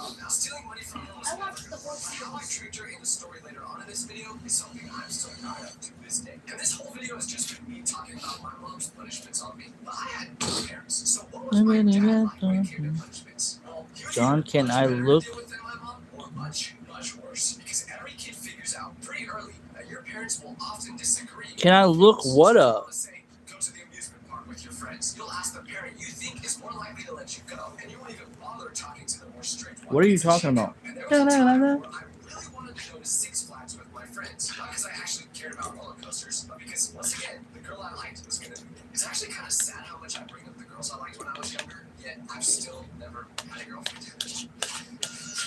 S2: I watched the whole
S3: How I tricked her in the story later on in this video is something I'm still proud of to this day. And this whole video is just been me talking about my mom's punishments on me. But I had two parents, so what was my dad like when it came to punishments? Well, he was
S1: John,
S3: either
S1: can
S3: much
S1: I
S3: better to
S1: look?
S3: deal with than my mom, or much worse. Because every kid figures out pretty early that your parents will often disagree.
S1: Can I look what up?
S3: Let's say, go to the amusement park with your friends. You'll ask the parent you think is more likely to let you go, and you won't even bother talking to the more strict one.
S1: What are you talking about?
S3: And there was a time where I really wanted to go to Six Flags with my friends, not because I actually cared about roller coasters, but because once again, the girl I liked was gonna. It's actually kind of sad how much I bring up the girls I liked when I was younger, yet I've still never had a girlfriend.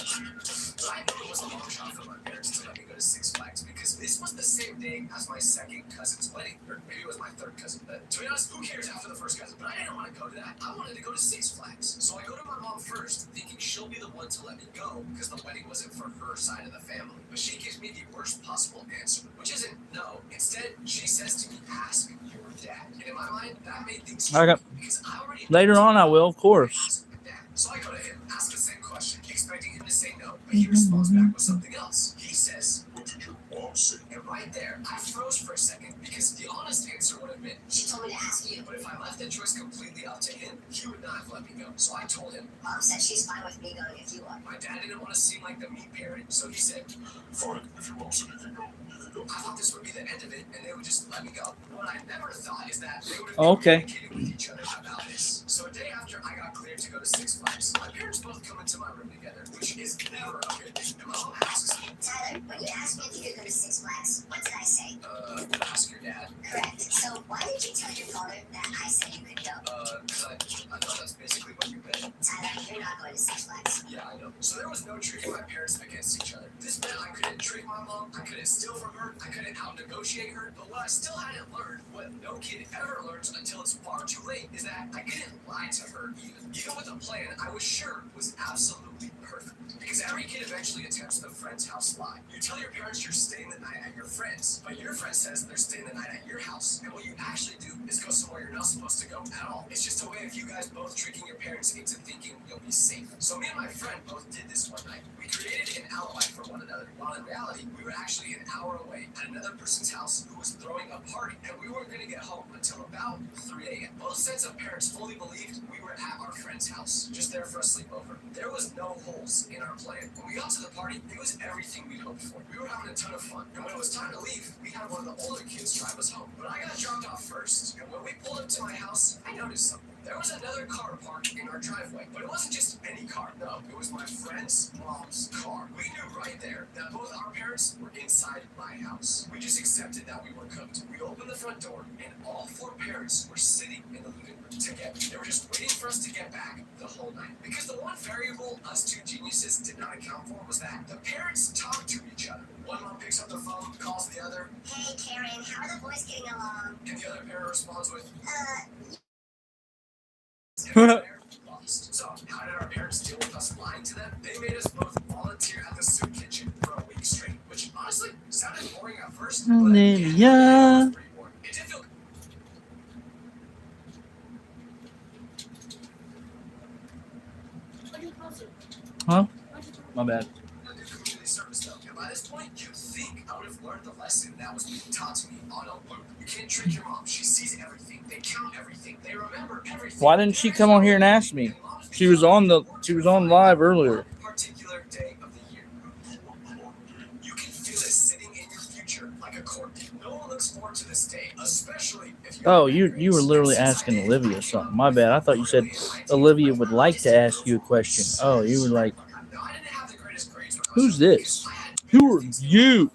S3: But I knew it was a long shot for my parents to let me go to Six Flags because this was the same day as my second cousin's wedding, or maybe it was my third cousin. But to be honest, who cares after the first cousin? But I didn't want to go to that. I wanted to go to Six Flags. So I go to my mom first, thinking she'll be the one to let me go because the wedding wasn't for her side of the family. But she gives me the worst possible answer, which isn't no. Instead, she says to me, ask your dad. And in my mind, that made things
S1: I got-
S3: because I already
S1: Later on, I will, of course.
S3: So I go to him, ask the same question, expecting him to say no, but he responds back with something else. He says,
S7: What did your mom say?
S3: and right there, I froze for a second because the honest answer would have been,
S5: She told me to ask you.
S3: but if I left the choice completely up to him, he would not have let me go. So I told him,
S5: Mom said she's fine with me going if you are.
S3: my dad didn't want to seem like the mean parent, so he said,
S7: Fine, if your mom said you can go, you can go.
S3: I thought this would be the end of it, and they would just let me go. What I never thought is that they would have
S1: Okay.
S3: communicated with each other about this. So a day after I got cleared to go to Six Flags, my parents both come into my room together, which is never a good thing. And my mom asks me,
S5: Tyler, when you asked me if you could go to Six Flags, what did I say?
S3: ask your dad.
S5: Correct. So why did you tell your father that I said you could go?
S3: Because I thought that's basically what you meant.
S5: Tyler, you're not going to Six Flags.
S3: Yeah, I know. So there was no tricking my parents against each other. This meant I couldn't trick my mom, I couldn't steal from her, I couldn't out-negotiate her, but what I still hadn't learned, what no kid ever learns until it's far too late, is that I couldn't lie to her even with a plan I was sure was absolutely perfect. Because every kid eventually attempts the friend's house lie. You tell your parents you're staying the night at your friend's, but your friend says they're staying the night at your house, and what you actually do is go somewhere you're not supposed to go at all. It's just a way of you guys both tricking your parents into thinking you'll be safe. So me and my friend both did this one night. We created an alibi for one another, while in reality, we were actually an hour away at another person's house who was throwing a party, and we weren't going to get home until about 3 a.m. Both sets of parents fully believed we were at our friend's house, just there for a sleepover. There was no holes in our plan. When we got to the party, it was everything we'd hoped for. We were having a ton of fun, and when it was time to leave, we had one of the older kids drive us home. But I got dropped off first, and when we pulled up to my house, I noticed something. There was another car parked in our driveway, but it wasn't just any car. No, it was my friend's mom's car. We knew right there that both our parents were inside my house. We just accepted that we were cooked. We opened the front door, and all four parents were sitting in the living room together. They were just waiting for us to get back the whole night. Because the one variable us two geniuses did not account for was that the parents talked to each other. One mom picks up the phone, calls the other.
S5: Hey, Karen, how are the boys getting along?
S3: And the other parent responds with, lost. So, how did our parents deal with us lying to them? They made us both volunteer at the soup kitchen for a week straight, which honestly sounded boring at first, but
S1: Olivia.
S3: it was pretty boring. It did feel
S2: What do you close it?
S1: Huh?
S2: What do you close it?
S1: My bad.
S3: a good community service though. And by this point, you'd think I would have learned the lesson that was being taught to me on a loop. You can't trick your mom. She sees everything. They count everything. They remember everything.
S1: Why didn't she come on here and ask me? She was on live earlier.
S3: Particular day of the year. You can feel it sitting in your future like a court date. No one looks forward to this day, especially if you.
S1: Oh, you were literally asking Olivia something. My bad. I thought you said Olivia would like to ask you a question. Oh, you were like, who's this? Who are you?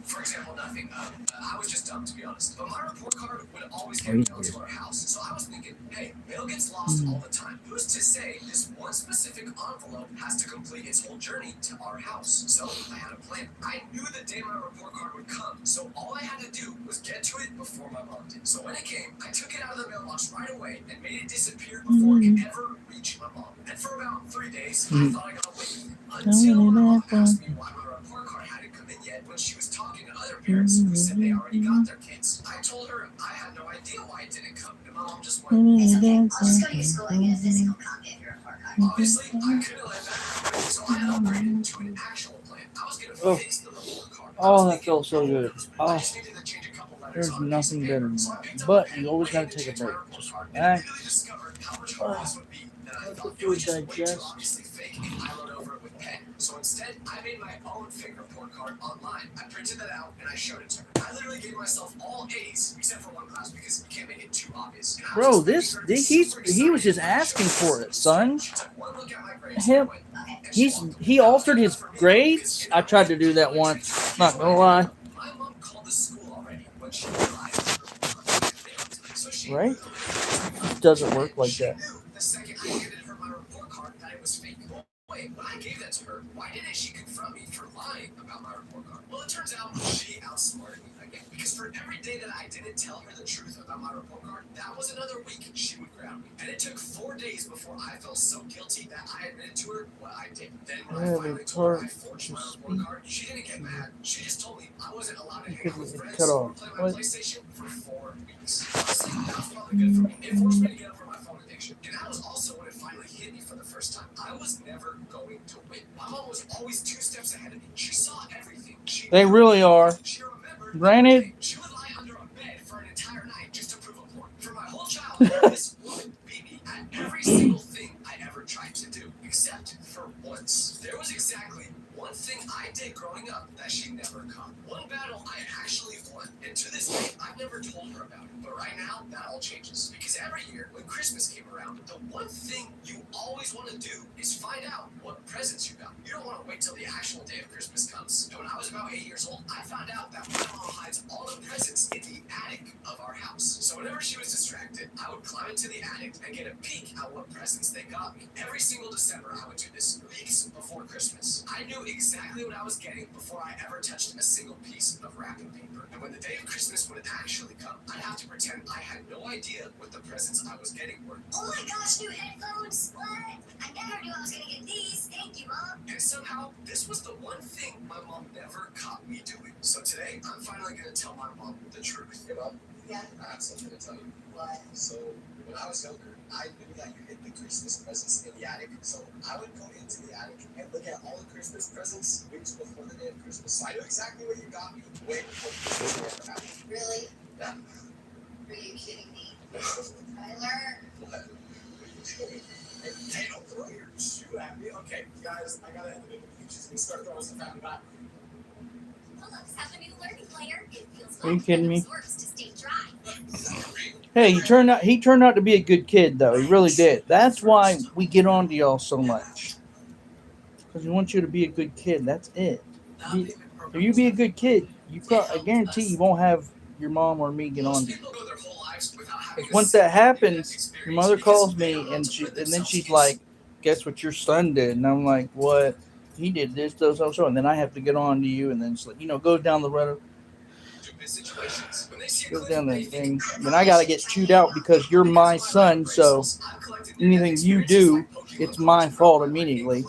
S3: For example, nothing. I was just dumb, to be honest. But my report card would always get mailed to our house. So I was thinking, hey, mail gets lost all the time. Who's to say this one specific envelope has to complete its whole journey to our house? So I had a plan. I knew the day my report card would come. So all I had to do was get to it before my mom did. So when it came, I took it out of the mailbox right away and made it disappear before it could ever reach my mom. And for about 3 days, I thought I got away with it. Until my mom asked me why my report card hadn't come in yet when she was talking to other parents who said they already got their kids. I told her I had no idea why it didn't come, and my mom just went,
S5: It's okay. I'll just go to your school and get a physical copy of your report card.
S3: obviously, I couldn't let that happen, so I upgraded to an actual plan. I was going to fix the report card.
S1: Oh, that felt so good.
S3: I
S1: Oh,
S3: just needed to change a couple letters
S1: there's
S3: on a piece
S1: nothing
S3: of
S1: better
S3: paper.
S1: than
S3: So I
S1: that.
S3: picked up
S1: But
S3: a pen,
S1: you always
S3: I
S1: gotta
S3: had to
S1: take a
S3: change my
S1: break.
S3: report
S1: Just
S3: card, and
S1: relax.
S3: I really discovered how much harder this would be than I thought. It
S1: Food
S3: was just way too
S1: digest.
S3: obviously fake if I wrote over it with pen. So instead, I made my own fake report card online. I printed that out and I showed it to her. I literally gave myself all A's except for one class because you can't make it too obvious. And I
S1: Bro,
S3: was just making her
S1: he was just
S3: super
S1: asking
S3: excited.
S1: for it, son.
S3: She took one look at my grades
S1: Him-
S3: and went, and she walked
S1: He
S3: away.
S1: altered his grades. I tried to do that once. Not gonna lie.
S3: My mom called the school already when she realized. So she
S1: Right?
S3: knew.
S1: It doesn't work like
S3: She
S1: that.
S3: knew the second I handed her my report card that it was fake. Well, wait, when I gave that to her, why didn't she confront me for lying about my report card? Well, it turns out she outsmarted me again. Because for every day that I didn't tell her the truth about my report card, that was another week she would ground me. And it took 4 days before I felt so guilty that I admitted to her what I did. Then when I finally told her I forged my report card, she didn't get mad. She just told me I wasn't allowed to hang out with friends
S1: Cut
S3: or
S1: off.
S3: play my
S1: What?
S3: PlayStation for 4 weeks. Honestly, that was probably good for me. It forced me to get over my phone addiction. And that was also when it finally hit me for the first time. I was never going to win. My mom was always 2 steps ahead of me. She saw everything. She
S1: They
S3: knew
S1: really are.
S3: She remembered
S1: Granted.
S3: everything. She would lie under a bed for an entire night just to prove a point. For my whole childhood, this woman beat me at every single thing I ever tried to do, except for once. There was exactly one thing I did growing up that she never caught. One battle I actually won, and to this day, I've never told her about it. But right now, that all changes. Because every year, when Christmas came around, the one thing you always want to do is find out what presents you got. You don't want to wait till the actual day of Christmas comes. And when I was about 8 years old, I found out that my mom hides all the presents in the attic of our house. So whenever she was distracted, I would climb into the attic and get a peek at what presents they got me. Every single December, I would do this weeks before Christmas. I knew exactly what I was getting before I ever touched a single piece of wrapping paper. And when the day of Christmas would actually come, I'd have to pretend I had no idea what the presents I was getting were.
S6: Oh my gosh, new headphones! What? I never knew I was gonna get these. Thank you, Mom.
S3: And somehow, this was the one thing my mom never caught me doing. So today, I'm finally going to tell my mom the truth.
S8: Hey, Mom.
S6: Yeah.
S8: I have something to tell you.
S6: What?
S8: So, when I was younger, I knew that you hid the Christmas presents in the attic. So, I would go into the attic and look at all the Christmas presents weeks before the day of Christmas. So, I knew exactly what you got me way before Christmas ever happened.
S6: Really?
S8: Yeah.
S6: Are you kidding me? Tyler?
S8: What? What are you doing? Hey, don't throw your shoe at me. Okay, guys, I gotta end the video. She's gonna start throwing stuff at me back.
S6: Well, let's have a new learning player. It feels
S1: Are you kidding me?
S6: Absorbs to stay dry.
S1: Hey, he turned out to be a good kid, though. He really did. That's why we get on to y'all so much. Because we want you to be a good kid. That's it. If you be a good kid, I guarantee you won't have your mom or me get on to you. Once that happens, your mother calls me and then she's like, "Guess what your son did?" And I'm like, "What? He did this, so." And then I have to get on to you, and then it's like, goes down the road, goes down that thing. And I gotta get chewed out because you're my son. So anything you do, it's my fault immediately.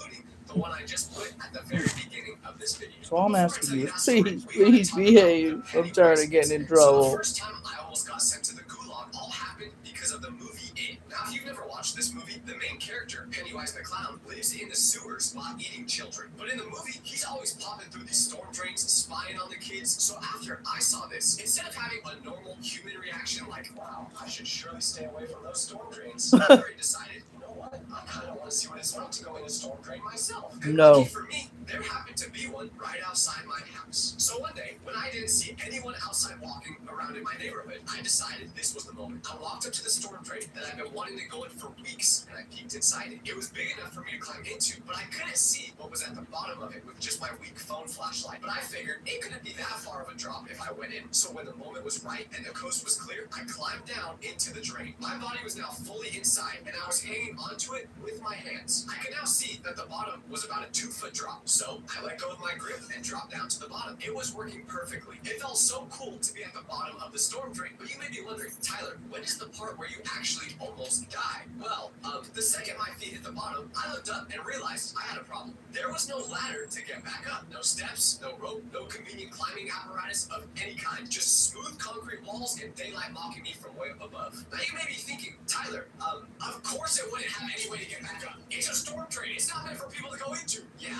S1: So all I'm asking you is please behave. I'm tired of getting in trouble.
S3: First time I almost got sent to the gulag all happened because of the movie It. Now, if you've never watched this movie, the main character, Pennywise the Clown, lives in the sewers while eating children. But in the movie, he's always popping through these storm drains, spying on the kids. So after I saw this, instead of having a normal human reaction like, wow, I should surely stay away from those storm drains, I already decided, you know what, I kind of want to see what it's like to go in a storm drain myself. And
S1: No.
S3: lucky for me, there happened to be one right outside my house. So one day, when I didn't see anyone outside walking around in my neighborhood, I decided this was the moment. I walked up to the storm drain that I've been wanting to go in for weeks, and I peeked inside it. It was big enough for me to climb into, but I couldn't see what was at the bottom of it with just my weak phone flashlight. But I figured it couldn't be that far of a drop if I went in. So when the moment was right and the coast was clear, I climbed down into the drain. My body was now fully inside, and I was hanging onto it with my hands. I could now see that the bottom was about a 2-foot drop. So I let go of my grip and dropped down to the bottom. It was working perfectly. It felt so cool to be at the bottom of the storm drain. But you may be wondering, Tyler, when is the part where you actually almost die? Well, the second my feet hit the bottom, I looked up and realized I had a problem. There was no ladder to get back up. No steps, no rope, no convenient climbing apparatus of any kind. Just smooth concrete walls and daylight mocking me from way up above. Now you may be thinking, Tyler, of course it wouldn't have any way to get back up. It's a storm drain. It's not meant for people to go into. Yeah,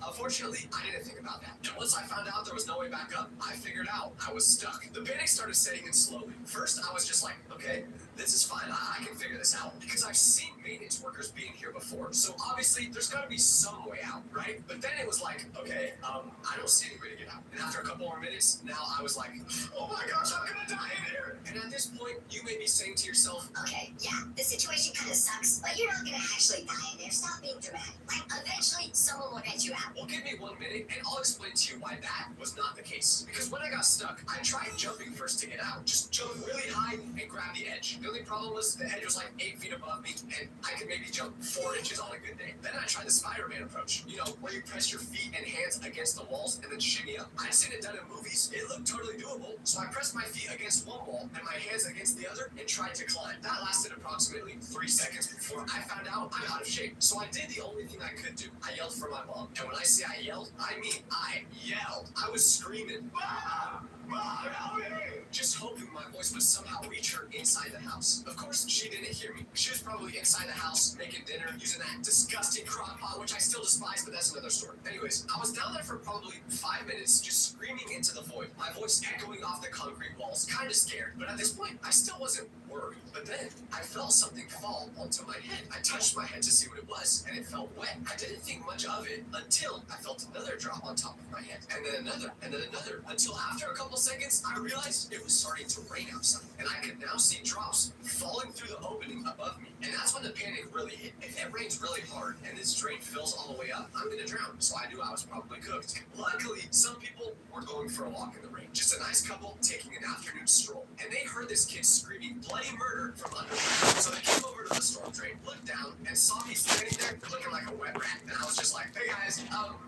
S3: unfortunately, I didn't think about that. And once I found out there was no way back up, I figured out I was stuck. The panic started setting in slowly. First, I was just like, okay, this is fine. I can figure this out. Because I've seen maintenance workers being here before. So obviously, there's got to be some way out, right? But then it was like, okay, I don't see any way to get out. And after a couple more minutes, now I was like, oh my gosh, I'm gonna die in here. And at this point, you may be saying to yourself,
S6: Okay, yeah, the situation kind of sucks, but you're not gonna actually die in there. Stop being dramatic. Like, eventually, someone will get you out.
S3: well, give me 1 minute and I'll explain to you why that was not the case. Because when I got stuck, I tried jumping first to get out. Just jump really high and grab the edge. The only problem was the edge was like 8 feet above me and I could maybe jump 4 inches on a good day. Then I tried the Spider-Man approach. Where you press your feet and hands against the walls and then shimmy up. I'd seen it done in movies. It looked totally doable. So I pressed my feet against one wall and my hands against the other and tried to climb. That lasted approximately 3 seconds before I found out I'm out of shape. So I did the only thing I could do. I yelled for my mom. And when I say I yelled, I mean I yelled. I was screaming, Mom! Mom, help me! Just hoping my voice would somehow reach her inside the house. Of course, she didn't hear me. She was probably inside the house making dinner, using that disgusting crock pot, which I still despise, but that's another story. Anyways, I was down there for probably 5 minutes, just screaming into the void, my voice echoing off the concrete walls, kind of scared. But at this point, I still wasn't
S8: word. But then I felt something fall onto my head. I touched my head to see what it was, and it felt wet. I didn't think much of it until I felt another drop on top of my head, and then another, until after a couple seconds, I realized it was starting to rain outside, and I could now see drops falling through the opening above me. And that's when the panic really hit. If it rains really hard and this drain fills all the way up, I'm gonna drown. So I knew I was probably cooked. Luckily, some people were going for a walk in the rain. Just a nice couple taking an afternoon stroll, and they heard this kid screaming bloody murder from underground. So they came over to the storm drain, looked down, and saw me standing there looking like a wet rat. And I was just like, hey guys,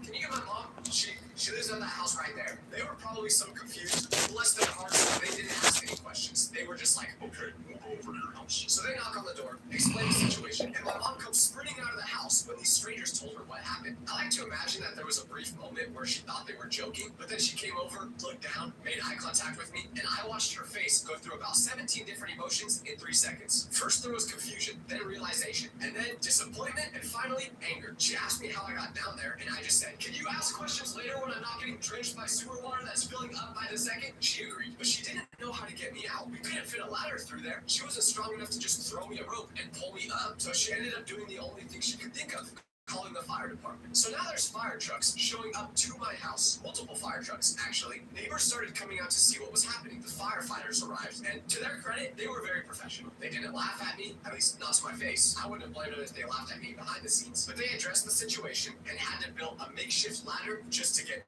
S8: can you get my mom? She lives in that house right there. They were probably so confused. Bless their hearts, they didn't ask any questions. They were just like, okay, we'll go over to your house. So they knock on the door, explain the situation, and my mom comes sprinting out of the house when these strangers told her what happened. I like to imagine that there was a brief moment where she thought they were joking, but then she came over, looked down, made eye contact with me, and I watched her face go through about 17 different emotions in 3 seconds. First there was confusion, then realization, and then disappointment, and finally anger. She asked me how I got down there, and I just said, can you ask questions later when I'm not getting drenched by sewer water that's filling up by the second? She agreed, but she didn't know how to get me out. We couldn't fit a ladder through there. She wasn't strong enough to just throw me a rope and pull me up, so she ended up doing the only thing she could think of, calling the fire department. So now there's fire trucks showing up to my house. Multiple fire trucks, actually. Neighbors started coming out to see what was happening. The firefighters arrived, and to their credit, they were very professional. They didn't laugh at me, at least not to my face. I wouldn't have blamed them if they laughed at me behind the scenes. But they addressed the situation and had to build a makeshift ladder just to get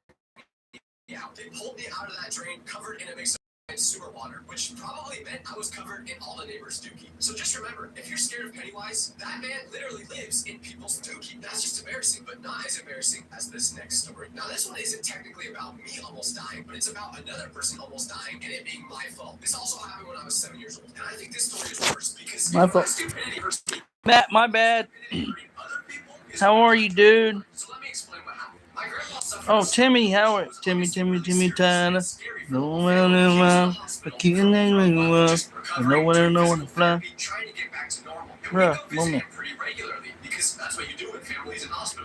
S8: me out. They pulled me out of that drain, covered in a mix of sewer water, which probably meant I was covered in all the neighbors' dookie. So just remember, if you're scared of Pennywise, that man literally lives in people's dookie. That's just embarrassing, but not as embarrassing as this next story. Now, this one isn't technically about me almost dying, but it's about another person almost dying and it being my fault. This also happened when I was 7 years old, and I think this story is worse because
S1: My fault.
S8: stupidity hurts me.
S1: Matt, my bad. How are you, dude?
S8: So let me explain what happened. My grandpa suffered
S1: Oh, Timmy, how are Timmy Tyler? No one in mind. I can't name anyone. I know what I know when to fly. Bruh, moment.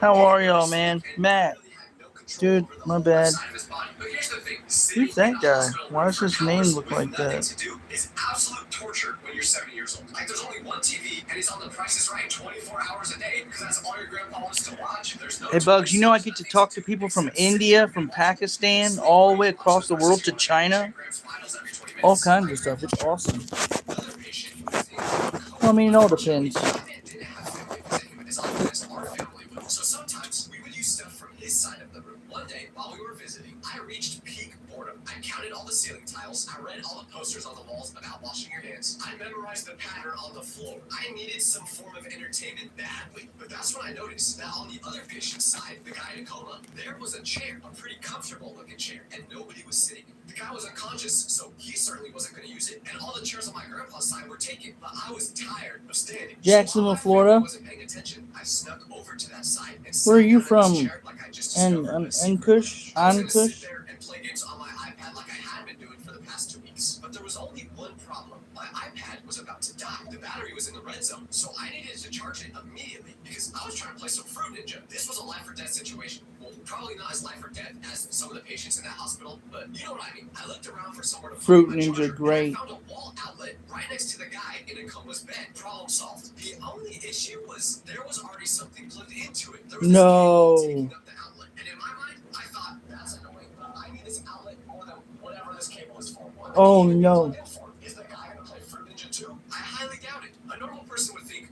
S1: How are y'all, man? Matt. Dude, my bad. Who's that guy? Why does his name look like that?
S8: It's absolute torture when you're 7 years old. Like, there's only one TV, and it's on The Price is Right 24 hours a day because that's all your grandpa wants to watch. There's no
S1: Hey, Bugs, you know I get to talk to people from India, from Pakistan, all the way across the world to China. All kinds of stuff. It's awesome. Well, I mean, it all depends.
S8: So sometimes we would use stuff from his side of the room. One day, while we were visiting, I reached peak boredom. I counted all the ceiling tiles. I read all the posters on the walls about washing your hands. I memorized the pattern on the floor. I needed some form of entertainment badly. But that's when I noticed that on the other patient's side, the guy in a coma, there was a chair, a pretty comfortable looking chair, and nobody was sitting in it. The guy was unconscious, so he certainly wasn't going to use it, and all the chairs on my grandpa's side were taken. But I was tired of standing.
S1: Jacksonville,
S8: So
S1: Florida.
S8: I wasn't paying attention. I snuck over to that side and
S1: Where are you
S8: sat down in his
S1: from?
S8: chair like I just discovered a secret.
S1: Ankush?
S8: I was gonna sit
S1: Ankush?
S8: there and play games on my iPad like I had been doing for the past 2 weeks. But there was only one problem. My iPad was about to die. The battery was in the red zone, so I needed to charge it immediately because I was trying to play some Fruit Ninja. This was a life or death situation. Well, probably not as life or death as some of the patients in that hospital, but you know what I mean. I looked around for somewhere to
S1: Fruit
S8: plug my
S1: Ninja,
S8: charger,
S1: great.
S8: and I found a wall outlet right next to the guy in a coma's bed. Problem solved. The only issue was there was already something plugged into it. There was this
S1: No.
S8: cable taking up the outlet, and in my mind, I thought that's annoying. But I need this outlet more than whatever this cable is for. What the
S1: Oh,
S8: cable is
S1: no.
S8: plugged in for? Is the guy gonna play Fruit Ninja too? I highly doubt it. A normal person would think,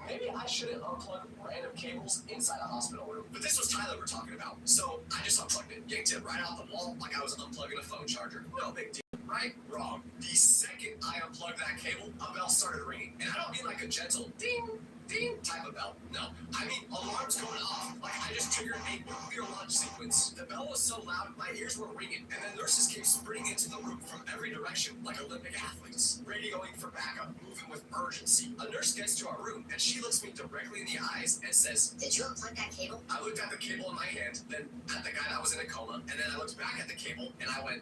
S8: maybe I shouldn't unplug random cables inside a hospital room. But this was Tyler we're talking about, so I just unplugged it, yanked it right out the wall like I was unplugging a phone charger. No big deal. Right? Wrong. The second I unplugged that cable, a bell started ringing. And I don't mean like a gentle ding, ding type of bell. No. I mean alarms going off like I just triggered a nuclear launch sequence. The bell was so loud, my ears were ringing. And then nurses came sprinting into the room from every direction like Olympic athletes. Radioing for backup, moving with urgency. A nurse gets to our room and she looks me directly in the eyes and says,
S6: Did you unplug that cable?
S8: I looked at the cable in my hand, then at the guy that was in a coma, and then I looked back at the cable and I went,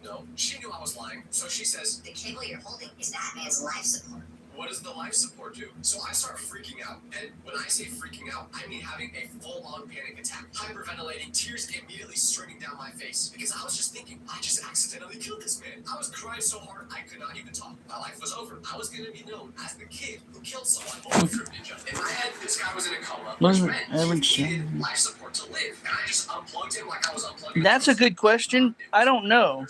S8: no. She knew I was lying, so she says,
S6: The cable you're holding is that man's life support.
S8: what does the life support do? So I start freaking out. And when I say freaking out, I mean having a full-on panic attack, hyperventilating, tears immediately streaming down my face. Because I was just thinking, I just accidentally killed this man. I was crying so hard, I could not even talk. My life was over. I was going to be known as the kid who killed someone over Fruit Ninja. In my head, this guy was in a coma, which meant he needed life support to live. And I just unplugged him like I was unplugging.
S1: That's a good question. I don't know.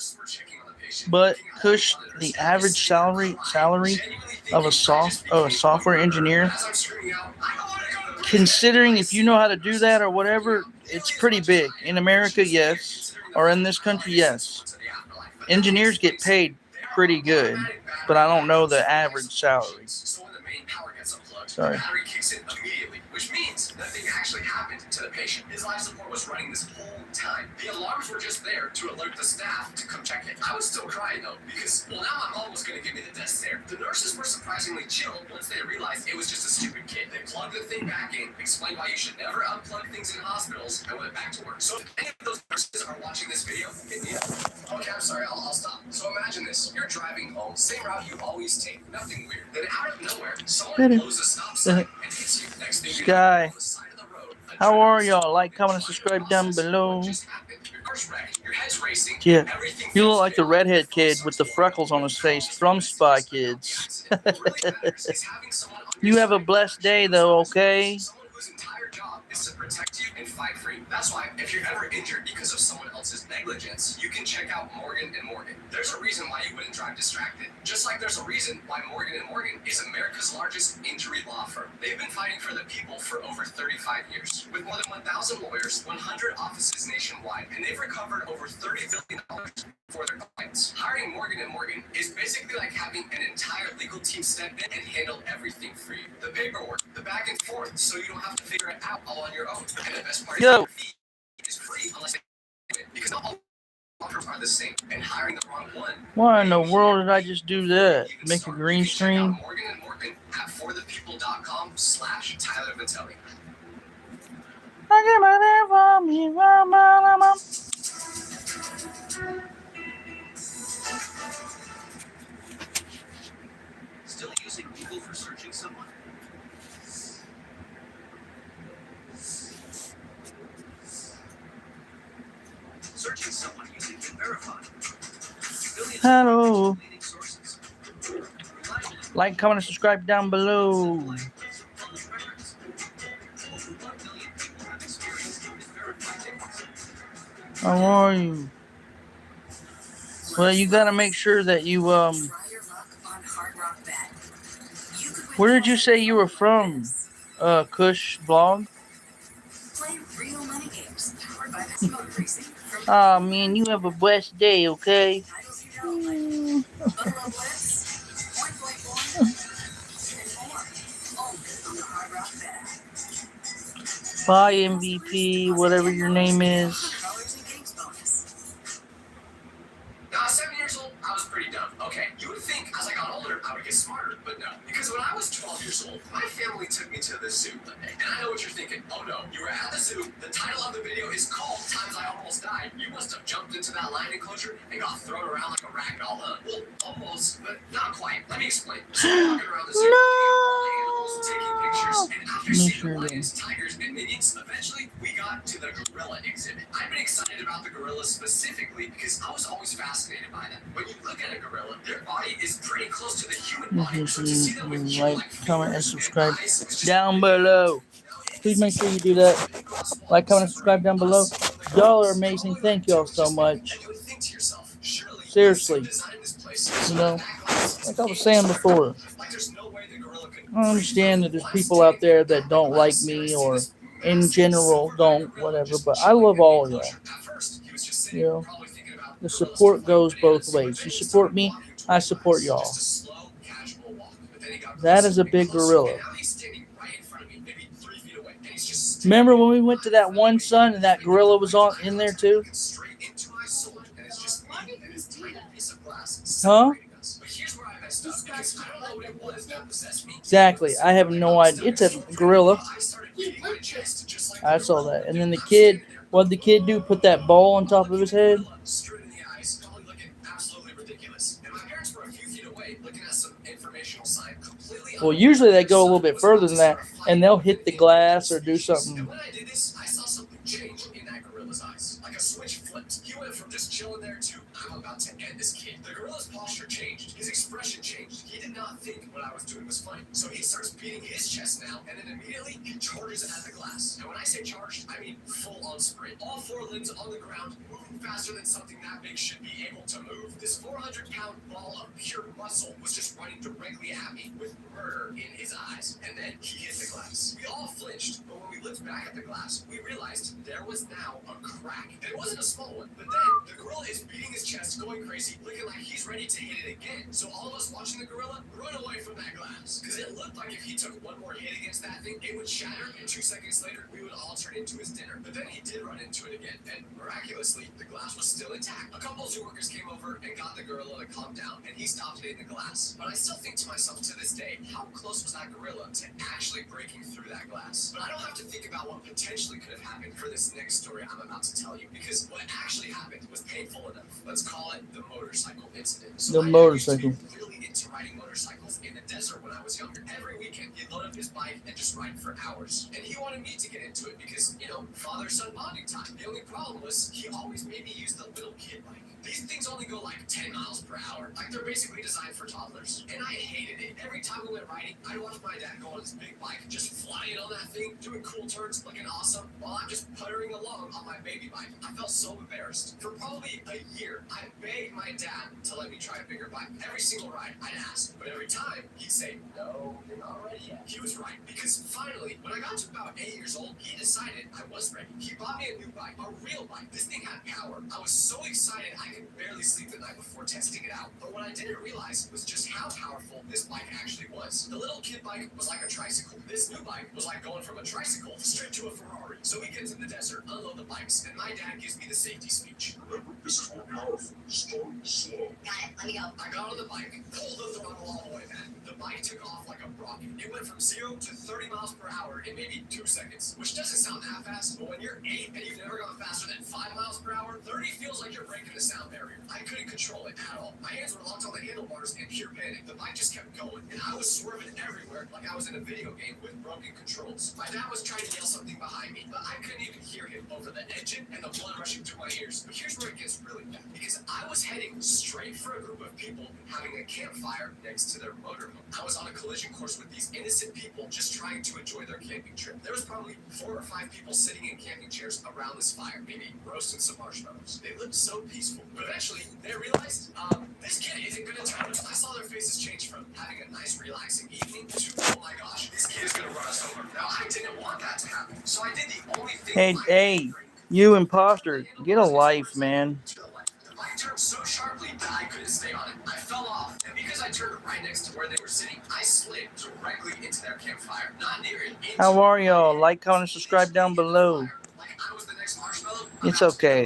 S1: But Kush, the average salary of a software engineer, considering if you know how to do that or whatever, it's pretty big. In America, yes. Or in this country, yes. Engineers get paid pretty good, but I don't know the average salary. Sorry.
S8: Battery kicks in immediately, which means nothing actually happened to the patient. His life support was running this whole time. The alarms were just there to alert the staff to come check it. I was still crying though, because, well, now my mom was going to give me the death stare. The nurses were surprisingly chill once they realized it was just a stupid kid. They plugged the thing back in, explained why you should never unplug things in hospitals, and went back to work. So if any of those nurses are watching this video, hit me up. Okay, I'm sorry, I'll stop. So imagine this. You're driving home, same route you always take, nothing weird. Then out of nowhere, someone blows a stop sign and hits you. Next thing you know,
S1: Sky,
S8: on the side of the road, a
S1: how
S8: truck
S1: are y'all? Like, comment, and subscribe down below.
S8: just happened. Your car's wrecked, your head's racing,
S1: Yeah,
S8: everything
S1: you look
S8: feels
S1: like the
S8: fake.
S1: redhead kid with the freckles on his face from Spy Kids.
S8: What really matters is having someone on your
S1: You have a
S8: side.
S1: blessed day, though, okay?
S8: Someone whose entire job is to protect you and fight for you. That's why if you're ever injured because of someone else's negligence, you can check out Morgan & Morgan. There's a reason why you wouldn't drive distracted. Just like there's a reason why Morgan & Morgan is America's largest injury law firm. They've been fighting for the people for over 35 years. With more than 1,000 lawyers, 100 offices nationwide, and they've recovered over $30 billion for their clients. Hiring Morgan & Morgan is basically like having an entire legal team step in and handle everything for you. The paperwork, the back and forth, so you don't have to figure it out all on your own. And the best part is
S1: Yo.
S8: the fee is free unless they do it. Because not all offers are the same. And hiring the wrong one.
S1: Why in the world did I just do that?
S8: You can
S1: Make a
S8: start.
S1: green
S8: You can check out
S1: screen?
S8: Morgan & Morgan at forthepeople.com/Tyler Vitelli.
S3: Still using Google for searching someone? Searching someone using Verify. Billions
S1: Hello.
S3: of leading sources. Reliable
S1: Like, comment, and subscribe down below.
S3: public records. Over 1 million people have experienced verified tickets.
S1: How are you? Well, you gotta make sure that you,
S5: Try your luck on Hard Rock Bet. You could win
S1: where did you say you were from? Kush vlog?
S5: Play real money games powered by Motor Racing from
S1: Aw, man, you have a blessed day, okay?
S5: titles you don't like. Buffalo Blitz, Point Blank Born, and more. Only on the Hard Rock Bet.
S1: Bye, MVP, whatever your name is.
S5: $100 in games bonus.
S8: Now, I was 7 years old, I was pretty dumb. Okay, you would think as I got older, I would get smarter, but no. Because when I was 12 years old, my family took me to the zoo one day. And I know what you're thinking. Oh no, you were at the zoo. The title of the video is called Times I Almost Died. You must have jumped into that lion enclosure and got thrown around like a rag doll, huh? Well, almost, but not quite. Let me explain. So we're walking around the zoo, all the animals, taking pictures, and after seeing the lions, tigers, and minions, eventually we got to the gorilla exhibit. I've been excited about the gorillas specifically because I was always fascinated by them. When you look at a gorilla, their body is pretty close to the human body, so to see them with human-like
S1: Like, comment, and
S8: fingers
S1: subscribe
S8: eyes is just
S1: down below. Please make sure you do that. Like, comment, and subscribe down below. Y'all are amazing. Thank y'all so much.
S8: And you would think to yourself, surely
S1: Seriously.
S8: you designed this place.
S1: You know, like I was saying before,
S8: Like there's no way the gorilla could
S1: I understand that there's people out there that don't like me or in general don't, whatever, but I love all of y'all.
S8: At first, he was just sitting,
S1: You know,
S8: probably thinking about
S1: the support goes both ways. You support me, I support y'all.
S8: just a slow, casual walk. But then he got
S1: That is a
S8: closer
S1: big
S8: and closer,
S1: gorilla.
S8: and now he's standing right in front of me, maybe 3 feet away, and he's just
S1: Remember when we went to that one sun and that gorilla was on in there too?
S8: looking straight into my soul, and it's just me and this tiny piece of glass
S1: Huh?
S8: separating us. But here's where I messed up, because I don't know what it was that possessed me.
S1: Exactly. I have no idea. It's a gorilla.
S8: I started beating my chest just like
S1: I saw that. And then the kid, what did the kid do? Put that ball on top of his head?
S8: straight in the eyes, probably looking absolutely ridiculous. And my parents were a few feet away, looking at some informational sign completely
S1: Well, usually they go a little bit further than that, and they'll hit the glass or do something.
S4: And when I did this, I saw something change in that gorilla's eyes. Like a switch flipped. He went from just chilling there to, I'm about to end this kid. The gorilla's posture changed. His expression changed. He did not think what I was doing was funny. So he starts beating his chest now, and then immediately he charges at the glass. And when I say charged, I mean full on sprint. All four limbs on the ground, moving faster than something that big should be able to move. This 400-pound ball of pure muscle was just running directly at me with murder in his eyes. And then he hit the glass. We all flinched, but when we looked back at the glass, we realized there was now a crack. And it wasn't a small one, but then the gorilla is beating his chest, going crazy, looking like he's ready to hit it again. So all of us watching the gorilla run away from that glass. Because it looked like if he took one more hit against that thing, it would shatter, and 2 seconds later, we would all turn into his dinner. But then he did run into it again, and miraculously, the glass was still intact. A couple of zoo workers came over and got the gorilla to calm down, and he stopped hitting the glass. But I still think to myself to this day, how close was that gorilla to actually breaking through that glass? But I don't have to think about what potentially could have happened for this next story I'm about to tell you, because what actually happened was painful enough. Let's call it the motorcycle incident. So
S1: The motorcycle.
S4: I used to be really into riding motorcycles in the desert when I was younger. Every weekend, he'd load up his bike and just ride for hours. And he wanted me to get into it because, you know, father-son bonding time. The only problem was he always made me use the little kid bike. These things only go like 10 miles per hour. Like they're basically designed for toddlers. And I hated it. Every time we went riding, I'd watch my dad go on his big bike, just flying on that thing, doing cool turns, looking awesome, while I'm just puttering along on my baby bike. I felt so embarrassed. For probably a year, I begged my dad to let me try a bigger bike. Every single ride, I'd ask. But every time, he'd say, no, you're not ready yet. He was right. Because finally, when I got to about 8 years old, he decided I was ready. He bought me a new bike, a real bike. This thing had power. I was so excited I could barely sleep the night before testing it out. But what I didn't realize was just how powerful this bike actually was. The little kid bike was like a tricycle. This new bike was like going from a tricycle straight to a Ferrari. So we get to the desert, unload the bikes, and my dad gives me the safety speech.
S7: Remember, this is more powerful. Start slow.
S6: Got it. Let me go.
S4: I got on the bike, pulled the throttle all the way back. The bike took off like a rocket. It went from 0 to 30 miles per hour in maybe 2 seconds, which doesn't sound that fast, but when you're 8 and you've never gone faster than 5 miles per hour, 30 feels like you're breaking the sound barrier. I couldn't control it at all. My hands were locked on the handlebars in pure panic. The bike just kept going, and I was swerving everywhere like I was in a video game with broken controls. My dad was trying to yell something behind me, but I couldn't even hear him over the engine and the blood rushing through my ears. But here's where it gets really bad, because I was heading straight for a group of people having a campfire next to their motorhome. I was on a collision course with these innocent people just trying to enjoy their camping trip. There was probably 4 or 5 people sitting in camping chairs around this fire, maybe roasting some marshmallows. They looked so peaceful. But eventually, they realized, this kid isn't gonna turn us. I saw their faces change from having a nice, relaxing evening to, oh my gosh, this kid is gonna run us over. Now, I didn't want that to happen, so I did the only thing.
S1: Hey, you imposter, get a life, man.
S4: The bike turned so sharply that I couldn't stay on it. I fell off, and because I turned right next to where they were sitting, I slid directly into their campfire. Not near it.
S1: How are y'all? Like, comment, subscribe down below.
S4: Like I was the next marshmallow.
S1: It's okay.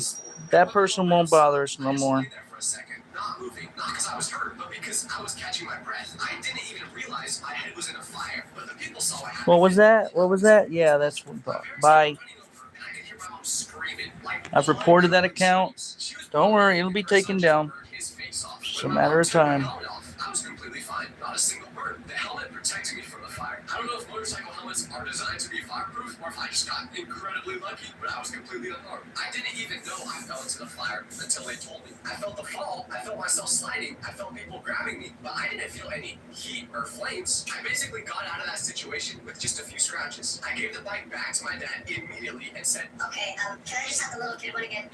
S1: That person won't bother us no more.
S4: For a second, not moving, not because I was hurt, but because I was catching my breath. I didn't even realize my head was in a fire, but the people saw what happened.
S1: What was that? What was that? Yeah, that's what we thought. Bye. I've reported that account. Don't worry, it'll be taken down. It's a matter of time.
S4: I was completely fine, not a single word. The helmet protected me from the fire. I don't know if motorcycle helmets are designed to be fireproof or if I just got incredibly lucky, but I was completely unharmed. I didn't even know I fell into the fire until they told me. I felt the fall, I felt myself sliding, I felt people grabbing me, but I didn't feel any heat or flames. I basically got out of that situation with just a few scratches. I gave the bike back to my dad immediately and said,
S6: Okay, can I just have the little kid one again?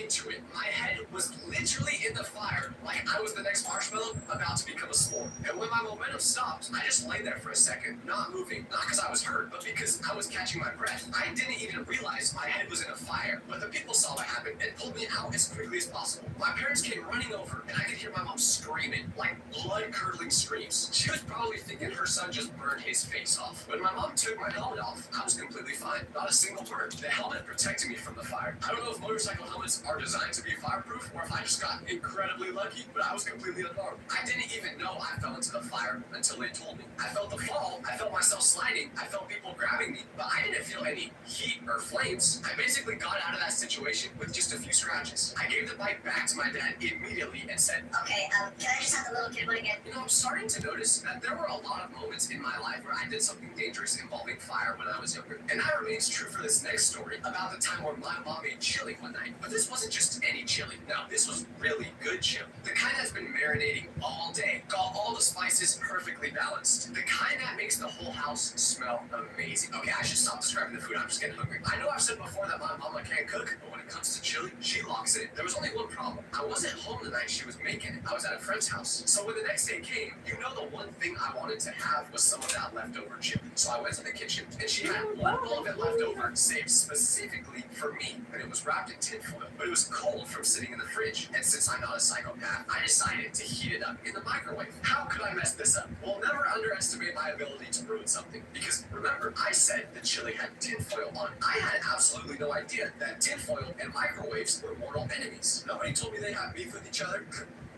S4: into it. My head was literally in the fire, like I was the next marshmallow about to become a s'more. And when my momentum stopped, I just lay there for a second, not moving, not because I was hurt, but because I was catching my breath. I didn't even realize my head was in a fire, but the people saw what happened and pulled me out as quickly as possible. My parents came running over, and I could hear my mom screaming, like blood-curdling screams. She was probably thinking her son just burned his face off. When my mom took my helmet off, I was completely fine, not a single word. The helmet protected me from the fire. I don't know if motorcycle helmets are designed to be fireproof or if I just got incredibly lucky, but I was completely unharmed. I didn't even know I
S8: fell into the fire until they told me. I felt the fall, I felt myself sliding, I felt people grabbing me, but I didn't feel any heat or flames. I basically got out of that situation with just a few scratches. I gave the bike back to my dad immediately and said,
S6: Okay, can I just have the little kid one again?
S8: you know, I'm starting to notice that there were a lot of moments in my life where I did something dangerous involving fire when I was younger. And that remains true for this next story about the time when my mom made chili one night. But this wasn't just any chili. No, this was really good chili. The kind that's been marinating all day. Got all the spices perfectly balanced. The kind that makes the whole house smell amazing. Okay, I should stop describing the food. I'm just getting hungry. I know I've said before that my mama can't cook, but when it comes to chili, she locks it in. There was only one problem. I wasn't home the night she was making it. I was at a friend's house. So when the next day came, you know the one thing I wanted to have was some of that leftover chili. So I went to the kitchen and she had one bowl of it left over, saved specifically for me. And it was wrapped in tinfoil, but it was cold from sitting in the fridge. And since I'm not a psychopath, I decided to heat it up in the microwave. How could I mess this up? Well, never underestimate my ability to ruin something. Because remember, I said the chili had tinfoil on. I had absolutely no idea that tinfoil and microwaves were mortal enemies. Nobody told me they had beef with each other.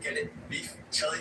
S8: Get it? Beef? Chili?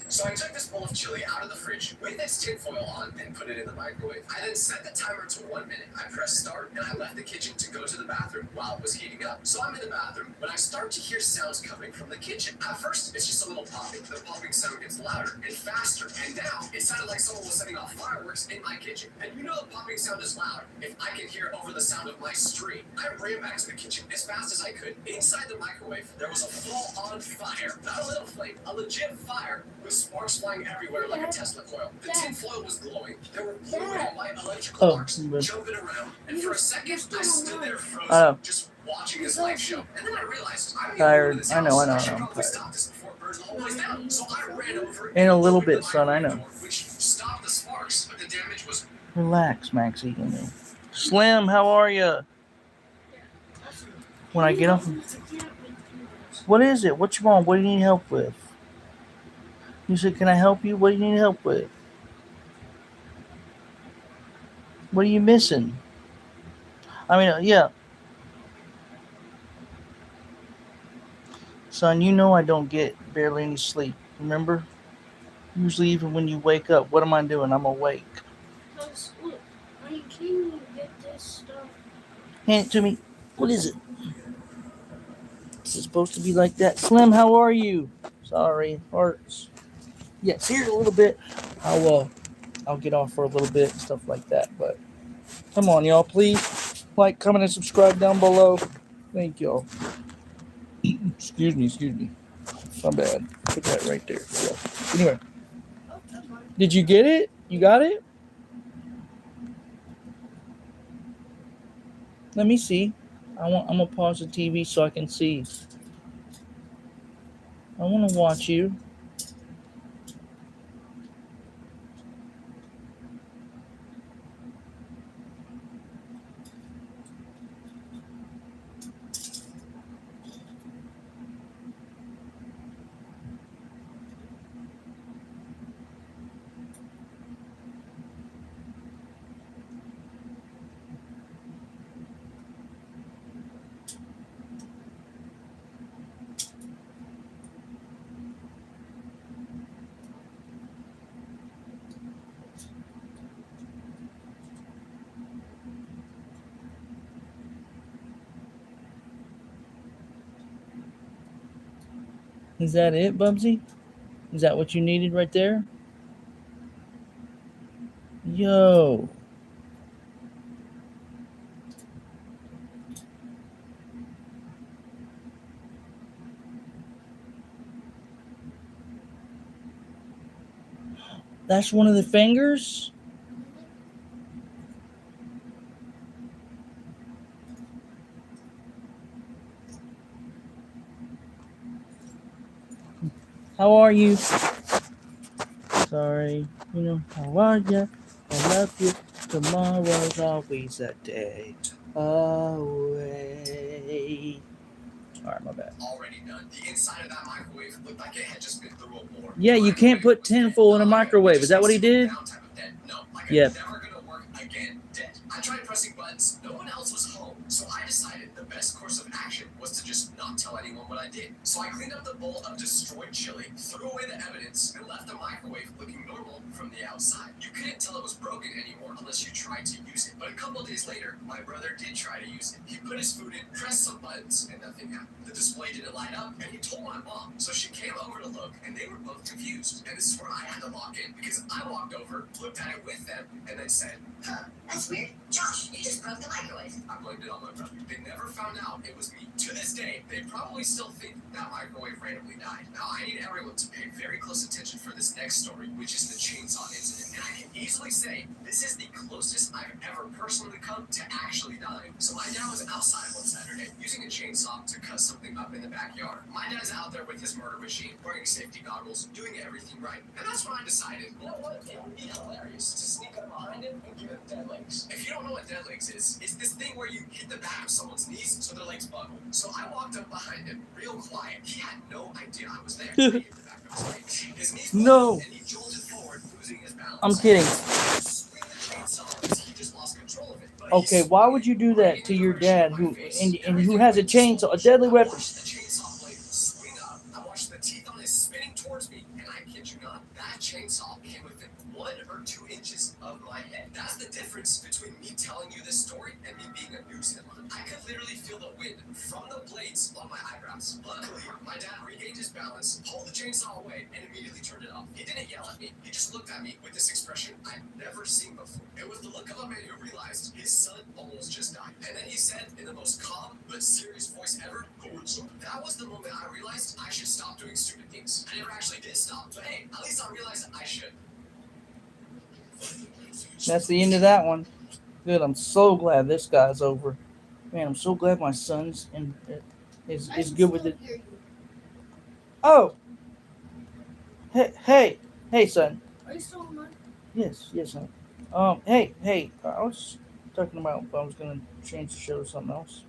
S8: So I took this bowl of chili out of the fridge with its tinfoil on and put it in the microwave. I then set the timer to 1 minute. I pressed start and I left the kitchen to go to the bathroom while it was heating up. So I'm in the bathroom when I start to hear sounds coming from the kitchen. At first, it's just a little popping. The popping sound gets louder and faster. And now it sounded like someone was setting off fireworks in my kitchen. And you know the popping sound is loud if I can hear it over the sound of my stream. I ran back to the kitchen as fast as I could. Inside the microwave, there was a full-on fire. Not a little flame, a legit fire with sparks flying everywhere like a Tesla coil. The tinfoil was glowing. There were blue and white electrical arcs jumping around. And for a second, I stood there frozen, just watching this light show. And then I realized I'm
S1: Tired.
S8: this
S1: I know,
S8: house.
S1: I know,
S8: I should
S1: I'm
S8: probably
S1: tired.
S8: stop this before it burns the whole place down. So I ran over
S1: In a little
S8: opened the
S1: bit, son, I know.
S8: microwave door, which stopped the sparks, but the damage was
S1: Relax, Maxie. Slim, how are you? When I get off, what is it? What you want? What do you need help with? You said, can I help you? What do you need help with? What are you missing? I mean, yeah. Son, you know I don't get barely any sleep. Remember? Usually even when you wake up, what am I doing? I'm awake.
S2: Look, I can get this stuff.
S1: Hand it to me. What is it? Is it supposed to be like that? Slim, how are you? Sorry, hearts. Yes, here a little bit. I'll get off for a little bit and stuff like that. But come on, y'all, please like, comment, and subscribe down below. Thank y'all. Excuse me. My bad. Put that right there. Yeah. Anyway, did you get it? You got it? Let me see. I'm gonna pause the TV so I can see. I want to watch you. Is that it, Bubsy? Is that what you needed right there? Yo. That's one of the fingers? How are you? Sorry. You know, how are you? I love you. Tomorrow's always a day away. Alright, my bad.
S8: already done. The inside of that microwave looked like it had just been through a war.
S1: Yeah, you can't put tinfoil in a microwave. Is that what he did?
S8: No, like
S1: Yeah.
S8: never gonna work again. Dead. I tried pressing buttons. No one else was home, so I decided the best course of action was to just not tell anyone what I did. So I cleaned up the bowl of destroyed chili, threw away the evidence, and left the microwave looking normal from the outside. You couldn't tell it was broken anymore unless you tried to use it. But a couple of days later, my brother did try to use it. He put his food in, pressed some buttons, and nothing happened. The display didn't light up, and he told my mom. So she came over to look, and they were both confused. And this is where I had to log in, because I walked over, looked at it with them, and then said,
S6: Huh, that's weird. Josh, you just broke the microwave.
S8: I blamed it on my brother. They never found out it was me. To this day, they probably still think that microwave randomly died. Now, I need everyone to pay very close attention for this next story, which is the chainsaw incident. And I can easily say this is the closest I've ever personally come to actually dying. So my dad was outside one Saturday using a chainsaw to cut something up in the backyard. My dad's out there with his murder machine, wearing safety goggles, doing everything right. And that's when I decided, you know what, it would be hilarious to sneak up behind him and give him dead legs. If you don't know what dead legs is, it's this thing where you hit the back of someone's knees so their legs buckle. So I walked up behind him, real quiet. He had no idea I was there. He hit the back of his legs. His knees
S1: No.
S8: buckled, and he jolted forward, losing his balance.
S1: I'm kidding.
S8: Swing the chainsaw, he just lost control of it. But
S1: Okay, why would you do that to your dad who and who has a chainsaw, a deadly weapon?
S8: I watched the chainsaw blade swing up. I watched the teeth on it spinning towards me, and I kid you not, that chainsaw came within 1 or 2 inches of my head. That's the difference between me telling you this story and me being a news headline. I could literally feel the wind from the blades on my eyebrows. Luckily, my dad regained his balance, pulled the chainsaw away, and immediately turned it off. He didn't yell at me. He just looked at me with this expression I'd never seen before. It was the look of a man who realized his son almost just died. And then he said, in the most calm but serious voice ever, that was the moment I realized I should stop doing stupid things. I never actually did stop, but hey, at least I realized I should.
S1: That's the end of that one. Good. I'm so glad this guy's over. Man, I'm so glad my son's is good with it. Oh. Hey, son.
S2: Are you still on mine?
S1: Yes, son. Hey. I was talking about if I was gonna change the show to something else.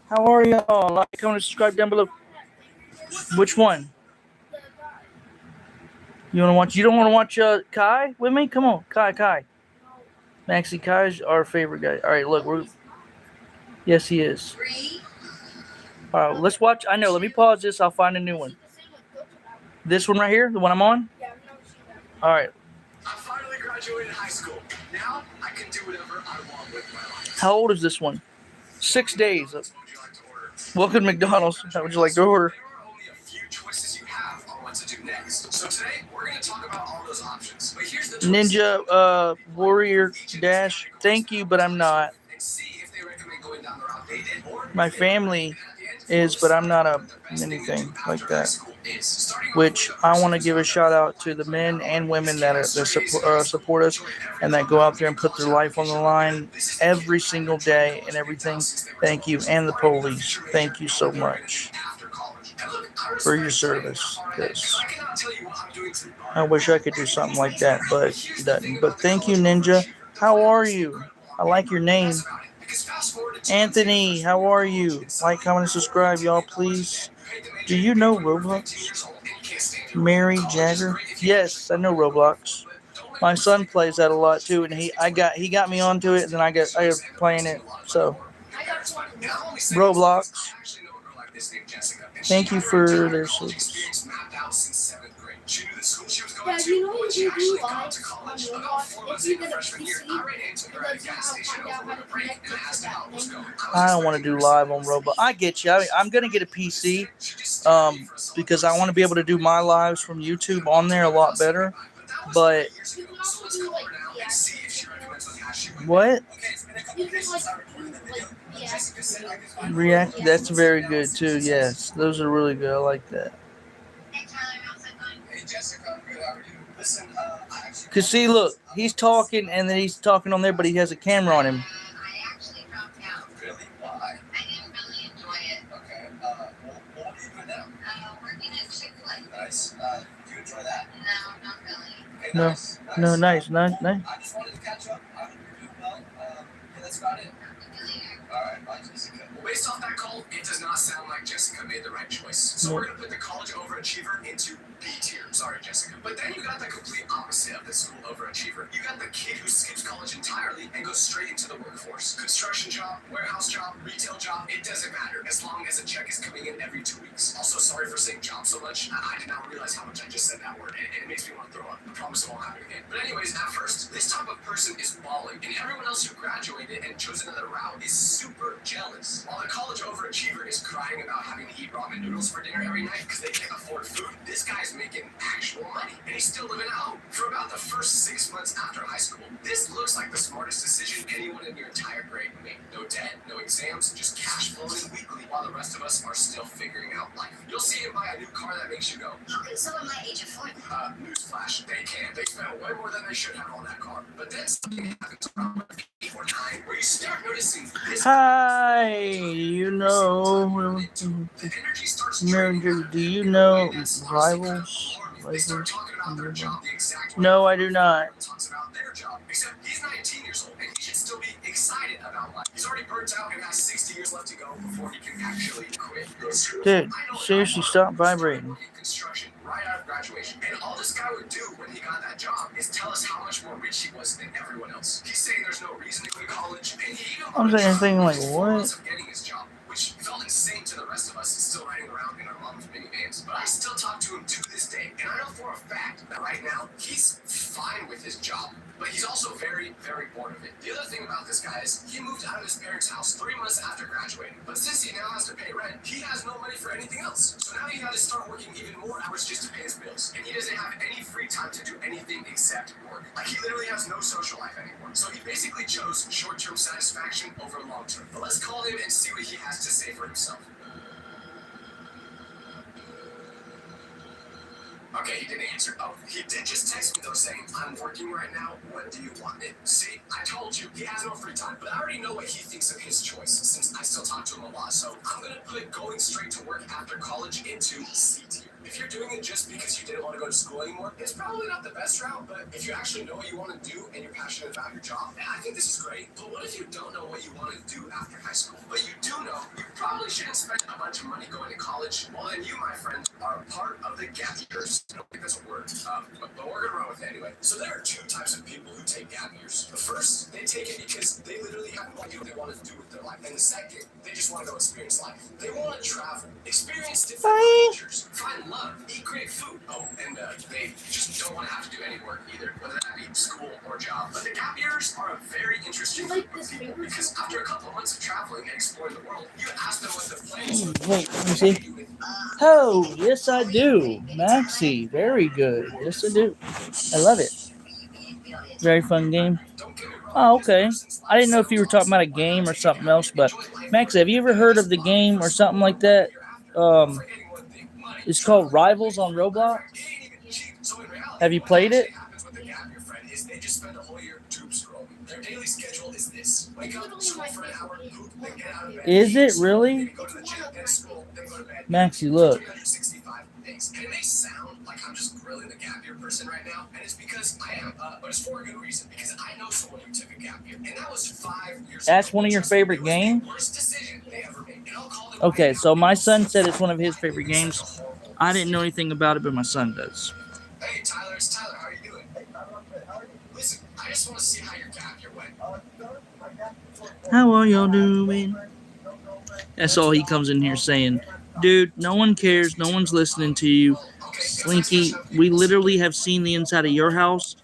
S1: How are y'all? Like, comment, and subscribe down below. Which one?
S2: The guy.
S1: You wanna watch? You don't wanna watch Kai with me? Come on, Kai.
S2: No.
S1: Maxie Kai's our favorite guy. All right, look, we're. Yes, he is.
S6: 3,
S1: All right, let's watch. I know. Let me pause this. I'll find a new one. This one right here, the one I'm on.
S2: Yeah, I've never seen that.
S1: All right.
S8: I finally graduated high school. Now I can do whatever I want with my life.
S1: How old is this one? 6 days.
S8: What would you like to order?
S1: Welcome to McDonald's. How would you like to order?
S8: There are only a few choices you have on what to do next. So today we're going to talk about all those options. But here's the twist.
S1: Ninja Warrior Dash. Thank you, but I'm not.
S8: And see if they recommend going down the route they did, or
S1: My family is, but I'm not a anything like that. Which I want to give a shout out to the men and women that support us and that go out there and put their life on the line every single day and everything. Thank you. And the police. Thank you so much for your service. Because I wish I could do something like that, but it doesn't. But thank you, Ninja. How are you? I like your name. Anthony, how are you? Like, comment, and subscribe, y'all, please. Do you know Roblox? Mary Jagger? Yes, I know Roblox. My son plays that a lot too, and he got me onto it, and then I got playing it. So Roblox. Thank you for their service.
S2: Yeah, you know when you do lives on Roblox, if you get a PC, it lets you find out how to connect it to that thing.
S1: I don't want to do live on Roblox. I get you. I'm gonna get a PC, because I want to be able to do my lives from YouTube on there a lot better. But
S2: You can also do like
S1: what?
S2: You can like do like
S1: React. That's very good too. Yes, those are really good. I like that.
S8: Hey Jessica, I'm good. How are you? Listen, I actually.
S1: Cause see, look, he's talking and then he's talking on there, but he has a camera on him.
S6: I actually dropped out.
S8: Really? Why?
S6: I didn't really enjoy it.
S8: Okay. What are you doing now?
S6: Working at Chick-fil-A.
S8: Nice. Do you enjoy that?
S6: No, not really.
S8: Hey,
S1: No.
S8: nice.
S1: No, nice.
S8: I just wanted to catch up. I hope you're doing well. Yeah, that's about it.
S6: Talk to you later.
S8: All right. Bye, Jessica. Well, Based off that call, it does not sound like Jessica made the right choice. So we're gonna put the college overachiever into B tier. Sorry, Jessica. But then you got the complete opposite of the school overachiever. You got the kid who skips college entirely and goes straight into the workforce. Construction job, warehouse job, retail job, it doesn't matter as long as a check is coming in every 2 weeks. Also, sorry for saying job so much. I did not realize how much I just said that word, and it makes me want to throw up. I promise it won't happen again. But anyways, at first, this type of person is balling, and everyone else who graduated and chose another route is super jealous. While the college overachiever is crying about having to eat ramen noodles for dinner every night because they can't afford food, this guy's making actual money, and he's still living at home. For about the first 6 months after high school, this looks like the smartest decision anyone in your entire grade would make. No debt, no exams, just cash flowing in weekly while the rest of us are still figuring out life. You'll see him buy a new car that makes you go,
S6: How can someone my age afford that?
S8: Newsflash, they can. They spend way more than they should have on that car. But then something happens around 8 or 9 where you start noticing this.
S1: Hi, you know,
S8: The energy starts draining.
S1: do you know
S8: That's
S1: Rivals?
S8: They start talking about their job the exact way
S1: No, I do not.
S8: everyone talks about their job. Except he's 19 years old and he should still be excited about life. He's already burnt out and has 60 years left to go before he can actually quit.
S1: Dude, seriously, stop vibrating.
S8: Construction right out of graduation. And all this guy would do when he got that job is tell us how much more rich he was than everyone else. He's saying there's no reason to go to college, and he even
S1: I'm saying thinking like,
S8: within 4
S1: what?
S8: months of getting his job, which felt insane to the rest of us still riding around in our mom's minivans. But I still talk to him to this day, and I know for a fact that right now he's fine with his job. But he's also very, very bored of it. The other thing about this guy is he moved out of his parents' house 3 months after graduating. But since he now has to pay rent, he has no money for anything else. So now he had to start working even more hours just to pay his bills. And he doesn't have any free time to do anything except work. Like he literally has no social life anymore. So he basically chose short-term satisfaction over long-term. But let's call him and see what he has to say for himself. Okay, he didn't answer. Oh, he did just text me though saying, I'm working right now, what do you want? See, I told you, he has no free time, but I already know what he thinks of his choice since I still talk to him a lot, so I'm gonna put going straight to work after college into C tier. If you're doing it just because you didn't want to go to school anymore, it's probably not the best route, but if you actually know what you want to do and you're passionate about your job, I think this is great. But what if you don't know what you want to do after high school? But you do know you probably shouldn't spend a bunch of money going to college. Well, then you, my friend, are a part of the gap years. I don't think that's a word, but we're gonna run with it anyway. So there are 2 types of people who take gap years. The first, they take it because they literally have no idea what they want to do with their life. And the second, they just want to go experience life. They want to travel, experience different cultures, find love, eat great food. Oh, and they just don't want to have to do any work either, whether that be school or job. But the gap years are a very interesting group of people because after a couple of months of traveling and exploring the world, you ask them what their plans are.
S1: Wait, let me see. Oh, yes, I do. Maxi, very good. Yes, I do. I love it. Very fun game. Oh, okay. I didn't know if you were talking about a game or something else, but Max, have you ever heard of the game or something like that? It's called Rivals on Roblox. Have you played it?
S8: They just spend a whole year tube scrolling. Their daily schedule is this. Wake up, scroll for an hour, poop, then get out of bed.
S1: Is it really?
S8: Go to the gym, then school, then go to bed.
S1: Maxi, look.
S8: 365 days. And it may sound like I'm just grilling the gap year person right now, and it's because I am, but it's for a good reason. Because I know someone who took a gap year, and that was 5 years ago.
S1: That's one of your favorite games?
S8: Worst decision they ever made. And I'll call them
S1: Okay, so my son said it's one of his favorite games. I didn't know anything about it, but my son does.
S8: Hey, Tyler, it's Tyler. How are you doing? Listen, I just want to see how your gap year went.
S1: How are y'all doing? That's all he comes in here saying. Dude, no one cares. No one's listening to you. Slinky, we literally have seen the inside of your house.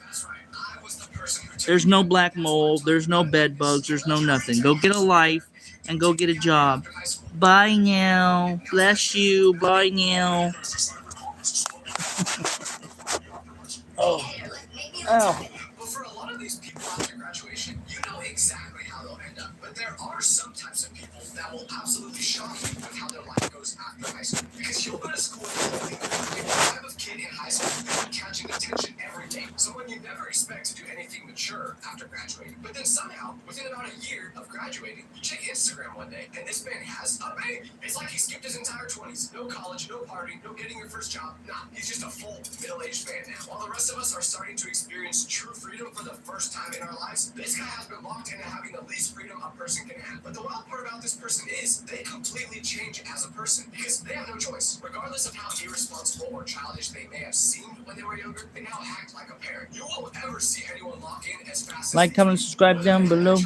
S1: There's no black mold. There's no bed bugs. There's no nothing. Go get a life and go get a job. Bye now. Bless you. Bye now. Oh. Ow.
S8: Well, for a lot of these people after graduation, you know exactly how they'll end up. But there are some types of people that will absolutely shock you with how their life goes after high school. Because you'll go to school and you'll think the type of kid in high school who's catching attention every someone you never expect to do anything mature after graduating. But then somehow, within about a year of graduating, graduating. You check Instagram one day, and this man has a baby. It's like he skipped his entire 20s. No college, no partying, no getting your first job. Nah, he's just a full middle-aged man now. While the rest of us are starting to experience true freedom for the first time in our lives, this guy has been locked into having the least freedom a person can have. But the wild part about this person is they completely change as a person because they have no choice. Regardless of how irresponsible or childish they may have seemed when they were younger, they now act like a parent. You won't ever see anyone lock in as fast as
S1: Like, comment, subscribe down below.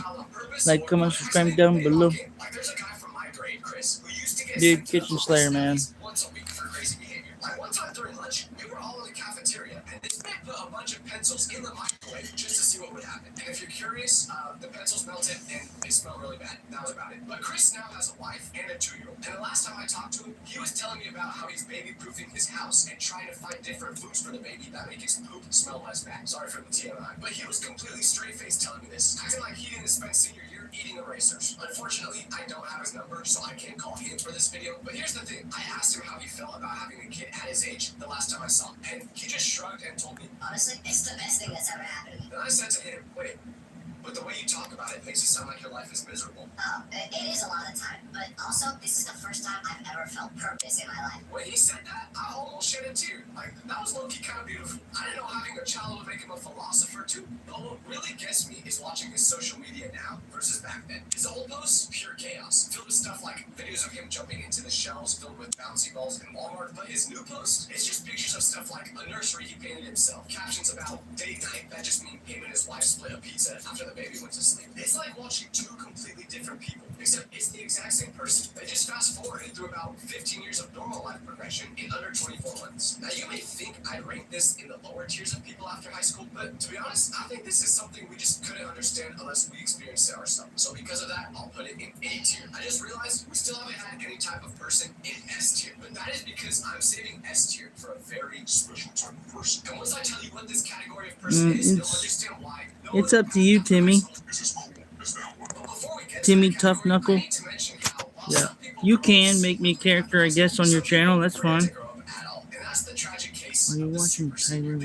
S1: Like, comment, subscribe down below.
S8: Like there's a guy from my grade, Chris, who used to get
S1: Dude,
S8: sent to the
S1: Kitchen
S8: local
S1: Slayer, man.
S8: snackies once a week for crazy behavior. Like one time during lunch, we were all in the cafeteria, and this man put a bunch of pencils in the microwave just to see what would happen. And if you're curious, the pencils melted and they smell really bad. That was about it. But Chris now has a wife and a 2-year-old. And the last time I talked to him, he was telling me about how he's baby-proofing his house and trying to find different foods for the baby that make his poop smell less bad. Sorry for the TMI. But he was completely straight-faced telling me this, acting like he didn't spend senior year eating erasers. Unfortunately, I don't have his number, so I can't call him for this video. But here's the thing. I asked him how he felt about having a kid at his age the last time I saw him, and he just shrugged and told me,
S6: Honestly, it's the best thing that's ever happened to me.
S8: and I said to him, wait, but the way you talk about it makes it sound like your life is miserable.
S6: Oh, it is a lot of the time, but also this is the first time I've ever felt purpose in my life.
S8: When he said that, I almost shed a tear. Like, that was low-key kind of beautiful. I didn't know having a child would make him a philosopher, too. But what really gets me is watching his social media now versus back then. His old posts, pure chaos, filled with stuff like videos of him jumping into the shelves filled with bouncy balls in Walmart. But his new post, it's just pictures of stuff like a nursery he painted himself, captions about date night that just mean him and his wife split a pizza after the baby went to sleep. It's like watching two completely different people, except it's the exact same person. They just fast-forwarded through about 15 years of normal life progression in under 24 months. Now, you may think I'd rank this in the lower tiers of people after high school, but to be honest, I think this is something we just couldn't understand unless we experienced it ourselves. So because of that, I'll put it in A tier. I just realized we still haven't had any type of person in S tier, but that is because I'm saving S tier for a very special type of person. And once I tell you what this category of person is, you'll understand why.
S1: It's up to you, Timmy. Timmy Tough Knuckle. Yeah. You can make me a character, I guess, on your channel. That's fine. Are you watching Tyler?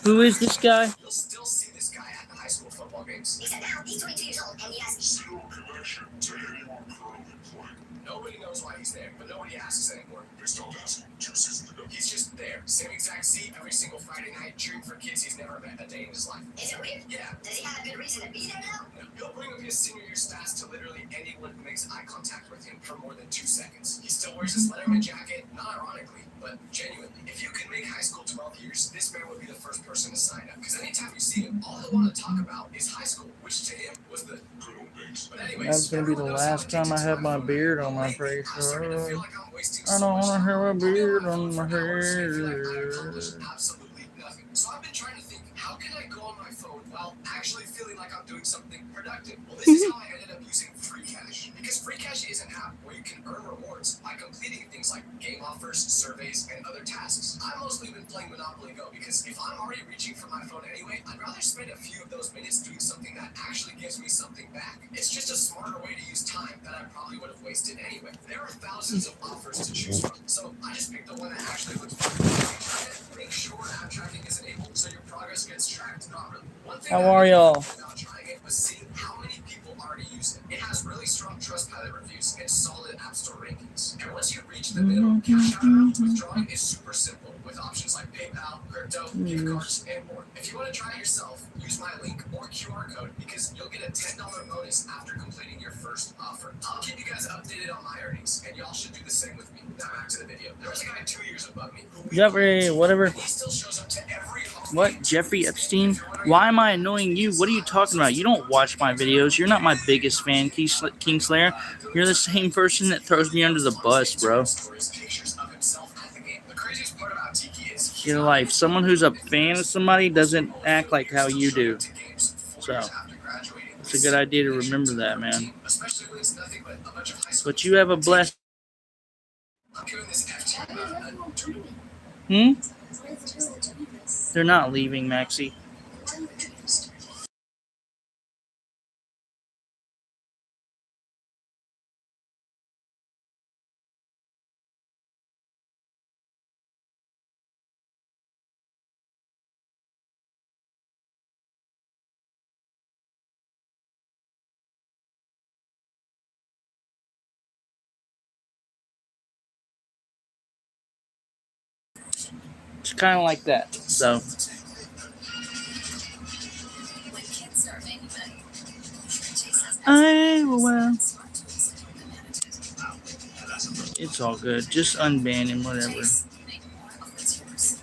S1: Who is this guy?
S8: You'll still see this guy at the high school football games.
S6: Except now he's 22 years old and he has
S4: Zero connection to anyone currently playing.
S8: Nobody knows why he's there, but nobody asks anymore.
S4: They stopped asking 2 seasons ago.
S8: He's just there. Same exact seat every single Friday night, cheering for kids he's never met a day in his life.
S6: Is it weird?
S8: Yeah.
S6: Does he have a good reason to be there now?
S8: No, he'll bring up his senior year stats to literally anyone who makes eye contact with him for more than 2 seconds. He still wears his Letterman jacket, not ironically, but genuinely. If you could make high school 12 years, this man would be the first person to sign up. Because anytime you see him, all he'll want to talk about is high school, which to him was the
S4: Good old days.
S8: But anyways,
S1: That's gonna be the last time I have my beard on my face.
S8: I'm starting to feel like I'm wasting
S1: I
S8: so
S1: don't
S8: much
S1: want to
S8: time.
S1: have a beard on my
S8: I feel like I
S1: hair.
S8: accomplished absolutely nothing. So I've been trying to think, how can I go on my phone while actually feeling like I'm doing something productive? Well, this is how I ended up using Free Cash. Because Free Cash is an app where you can earn rewards by completing things like game offers, surveys, and other tasks. I've mostly been playing Monopoly Go because if I'm already reaching for my phone anyway, I'd rather spend a few of those minutes doing something that actually gives me something back. It's just a smarter way to use time that I probably would have wasted anyway. There are thousands of offers to choose from, so I just picked the one that actually looks fun. Make sure app tracking is enabled so your progress gets tracked properly. One thing
S1: How
S8: that I
S1: are y'all?
S8: without trying it was seeing how many people already use it. It has really strong Trustpilot reviews and solid App Store rankings. And once you reach the middle, cash out and withdrawing is super simple with options like PayPal, crypto, gift cards, and more. If you want to try it yourself, use my link or QR code because you'll get a $10 bonus after completing your first offer. I'll keep you guys updated on my earnings, and y'all should do the same with me. Now back to the video. There was a guy 2 years above me who
S1: Jeffrey, whatever.
S8: he still shows up to every home
S1: What? Jeffrey Epstein? Why am I annoying you? What are you talking about? You don't watch my videos. You're not my biggest fan, Kingslayer. You're the same person that throws me under the bus, bro. Get a life. Someone who's a fan of somebody doesn't act like how you do. So, it's a good idea to remember that, man. But you have a blessed... Hmm? They're not leaving, Maxie. It's kind of like that. So
S5: When kids start making money, Chase has
S1: well,
S5: smart tools to help them manage it.
S1: it's all good. Just unban him, whatever.
S5: Chase, make more of what's yours.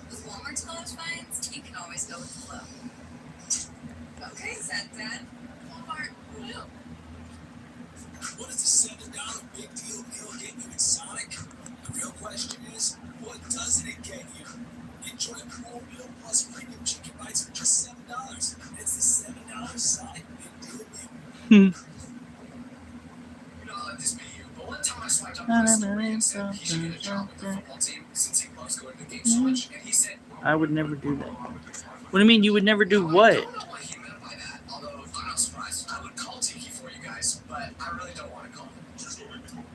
S5: With Walmart's college finds, you can always go with the flow. Okay, set that. Walmart, woo.
S8: What does a $7 big deal meal get you at Sonic? The real question is, what doesn't it get you? Enjoy a pro meal plus premium chicken bites for just $7. It's the $7 Sonic Big Deal Meal.
S3: You know, I'll let this be you, but one time I swiped up on his story and said he should get a job with the football team since he loves going to the game so much, and he said,
S1: I would never do that. What do you mean you would never do what?
S3: I don't know what he meant by that, although I'm not surprised. I would call Tiki for you guys, but I really don't want to call him.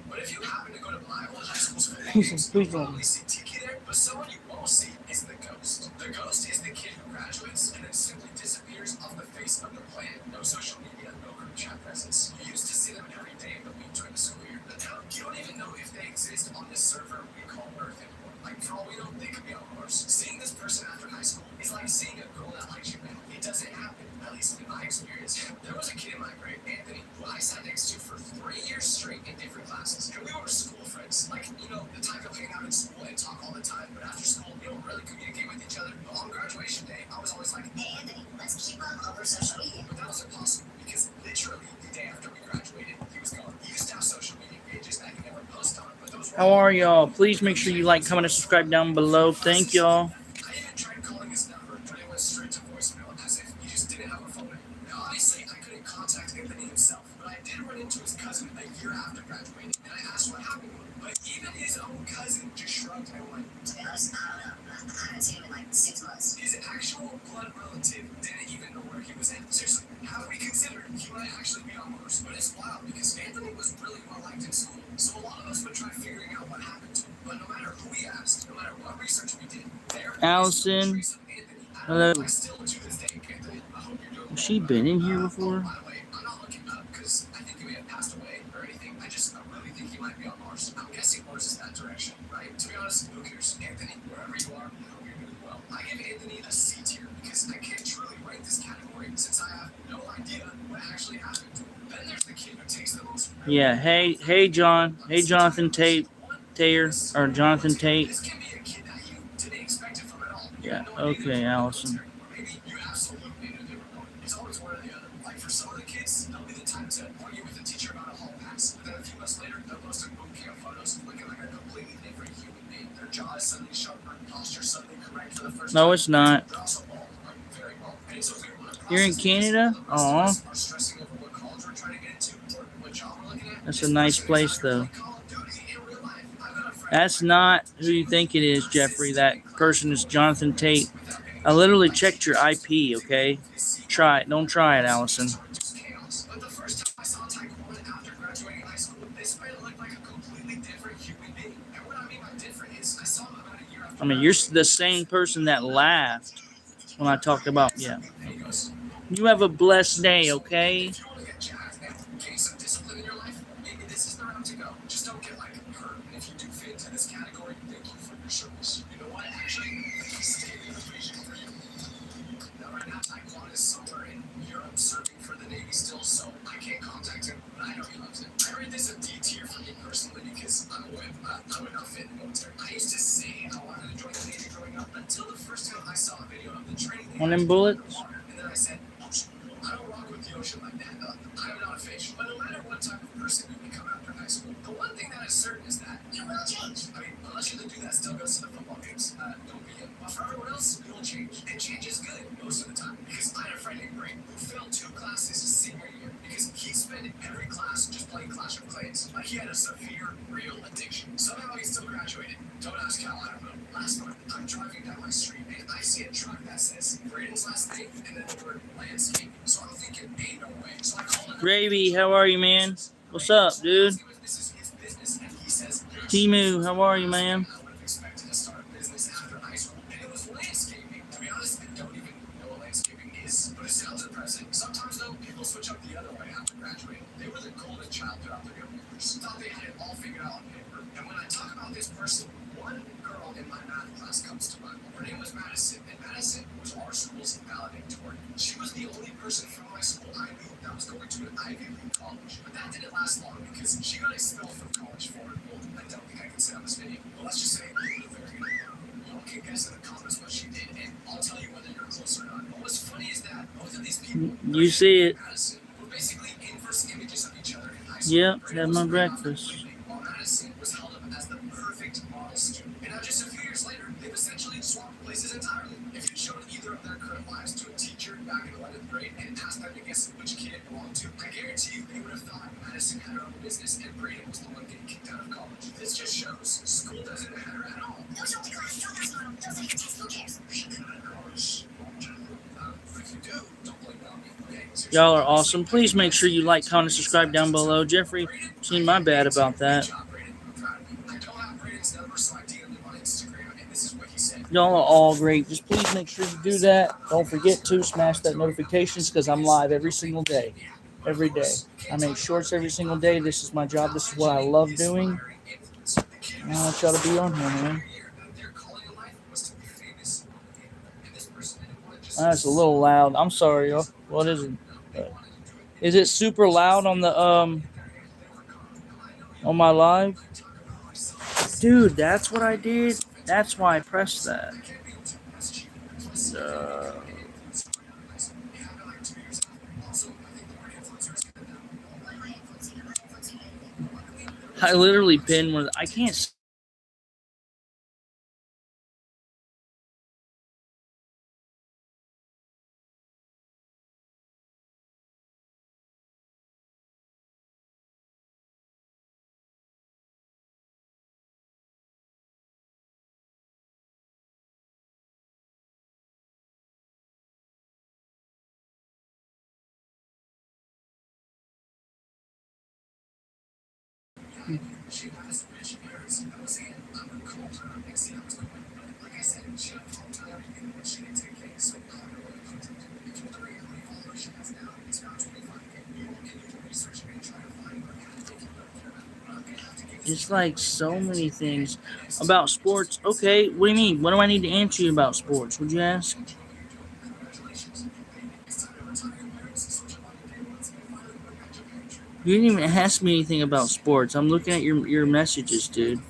S3: But if you happen to go to my old high school's football games, you'll probably see Tiki there, but someone you won't see is the Ghost. The Ghost is the kid who graduates and then simply disappears off the face of the planet. No social media, no group chat presence. You used to see them every day of the week during the school year, but now you don't even know if they exist on this server we call Earth anymore. Like, for all we know, they could be on Mars. Seeing this person after high school is like seeing a girl that likes you, man. It doesn't happen, at least in my experience. There was a kid in my grade, Anthony, who I sat next to for 3 years straight in different classes. And we were school friends. Like, you know, the type of hang out in school and talk all the time, but after school, we don't really communicate with each other. But on graduation day, I was always like,
S6: Hey, Anthony, let's keep up over social media.
S3: but that was impossible because literally the day after we graduated, he was gone. He used to have social media pages that he never posted on, but those were
S1: How are y'all? Please make sure you like, comment, and subscribe down below. Thank y'all.
S3: I even tried calling his number, but it went straight to voicemail as if he just didn't have a phone number. Now, obviously, I couldn't contact Anthony himself, but I did run into his cousin a year after graduating, and I asked what happened to him. But even his own cousin just shrugged and went,
S6: To be honest, I don't know. I haven't seen him in like 6 months.
S3: his actual blood relative didn't even know where he was at. Seriously, how do we consider he might actually be on Mars? But it's wild because Anthony was really well liked in school, so a lot of us would try figuring out what happened to him. But no matter who we asked, no matter what research we did, there
S1: Allison.
S3: is no trace of Anthony.
S1: Hello.
S3: I still to this day, Anthony, I hope you're doing
S1: Has she been in here before?
S3: By the way, I'm not looking up because I think he may have passed away or anything. I really think he might be on Mars. I'm guessing Mars is that direction, right? To be honest, who cares? Anthony, wherever you are, I hope you're doing well. I give Anthony a C tier because I can't truly rank this category since I have no idea what actually happened to him. Then there's the kid who takes the most.
S1: Yeah. Hey, John. Hey, Jonathan Taylor, or Jonathan Tate.
S3: This can be a kid that you didn't expect it from at all. You
S1: Yeah.
S3: had no idea
S1: Okay,
S3: they were
S1: Allison.
S3: military, or maybe you absolutely knew they were going. It's always one or the other. Like for some of the kids, they'll be the type to argue with the teacher about a hall pass, but then a few months later, they'll post a boot camp photos looking like a completely different human being. Their jaw is suddenly sharper, posture suddenly correct for the first time.
S1: No, it's not.
S3: They're also bald, like very bald. And it's a weird one.
S1: You're in Canada?
S3: The rest of
S1: Aw.
S3: us are stressing over what college we're trying to get into or what job we're looking at.
S1: That's a
S3: This
S1: nice
S3: person is
S1: place,
S3: either
S1: though.
S3: like Call of Duty in real life. I've got a friend
S1: That's not who you think it is, Jeffrey. That person is Jonathan Tate. I literally checked your IP, okay? Try it. Don't try it, Allison.
S3: But the first time I saw Taekwondo after graduating high school, this man looked like a completely different human being. And what I mean by different is I saw him about a year after.
S1: I mean, you're the same person that laughed when I talked about, yeah.
S3: He goes,
S1: You have a blessed day, okay?
S3: if you want to get jacked and gain some discipline in your life, maybe this is the route to go. Just don't get like hurt. And if you do fit into this category, thank you for your service. You know what? Actually, state the invitation for you. Now right now, Taekwondo is somewhere in Europe serving for the Navy still, so I can't contact him, but I know he loves it. I rate this a D tier for me personally because I'm a whip. I would not fit in the military. I used to say I wanted to join the Navy growing up until the first time I saw a video of the training. they
S1: One
S3: had
S1: them
S3: to do
S1: bullets?
S3: underwater. And then I said, I don't rock with the ocean like that. I'm not a fish. But no matter what type of person you become after high school, the one thing that is certain is that you will change. I mean, unless you're the dude that still goes to the football games, don't be him. But for everyone else, you will change. And change is good most of the time. Because I had a friend named Ray who failed 2 classes his senior year because he spent every class just playing Clash of Clans. Like he had a severe, real addiction. Somehow he still graduated. Don't ask how, I don't know. Last month, I'm driving down my street and I see a truck that says Braden's last name and then the word landscaping. So I'm thinking, ain't no way. So I called him.
S1: Gravy, how are you, man? What's up, dude?
S3: This is his business, and he says,
S1: Timu, how are you, man?
S3: I would have expected to start a business after high school, and it was landscaping. To be honest, I don't even know what landscaping is, but it sounds impressive. Sometimes, though, people switch up the other way after graduating. They were the golden child throughout their young years. Thought they had it all figured out on paper. And when I talk about this person, one girl
S8: in my math class comes to mind. Her name was Madison, and Madison was our school's valedictorian. She was the only person from my school I knew that was going to an Ivy League college. But that didn't last long because she got expelled from college for it. Well, I don't think I can say on this video. But let's just say it was a very good one. Y'all can guess in the comments what she did, and I'll tell you whether you're close or not. But what's funny is that both of these people,
S1: You see it.
S8: Madison, were basically inverse images of each other in high school.
S1: Yep, had my breakfast.
S8: While Madison was held up as the perfect model student. And now just a few years later, they've essentially swapped places entirely. If you showed either of their current lives to a teacher back in 11th grade and asked them to guess which kid it belonged to, I guarantee you they would have thought Madison had her own business and Braden was the one getting kicked out of college. This just shows school doesn't matter at all.
S6: Those are the class, don't ask mom. Those are your tests, who cares?
S8: If you do, don't blame it on me. Okay, seriously.
S1: Y'all are awesome. Please make sure you like, comment, subscribe down below. Jeffrey, seen my bad about that.
S8: Good job, Braden. I'm proud of you. I don't have Braden's number, so I DM'd him on Instagram, and this is what he said.
S1: Y'all are all great. Just please make sure you do that. Don't forget to smash that notifications because I'm live every single day. Every day. I make shorts every single day. This is my job. This is what I love doing. I want y'all to be on here, man. That's a little loud. I'm sorry, y'all. What is it? Is it super loud on the on my live? Dude, that's what I did. That's why I pressed that. I literally pinned one. I can't. It's like so many things about sports. Okay, what do you mean? What do I need to answer you about sports? Would you ask? You didn't even ask me anything about sports. I'm looking at your messages, dude.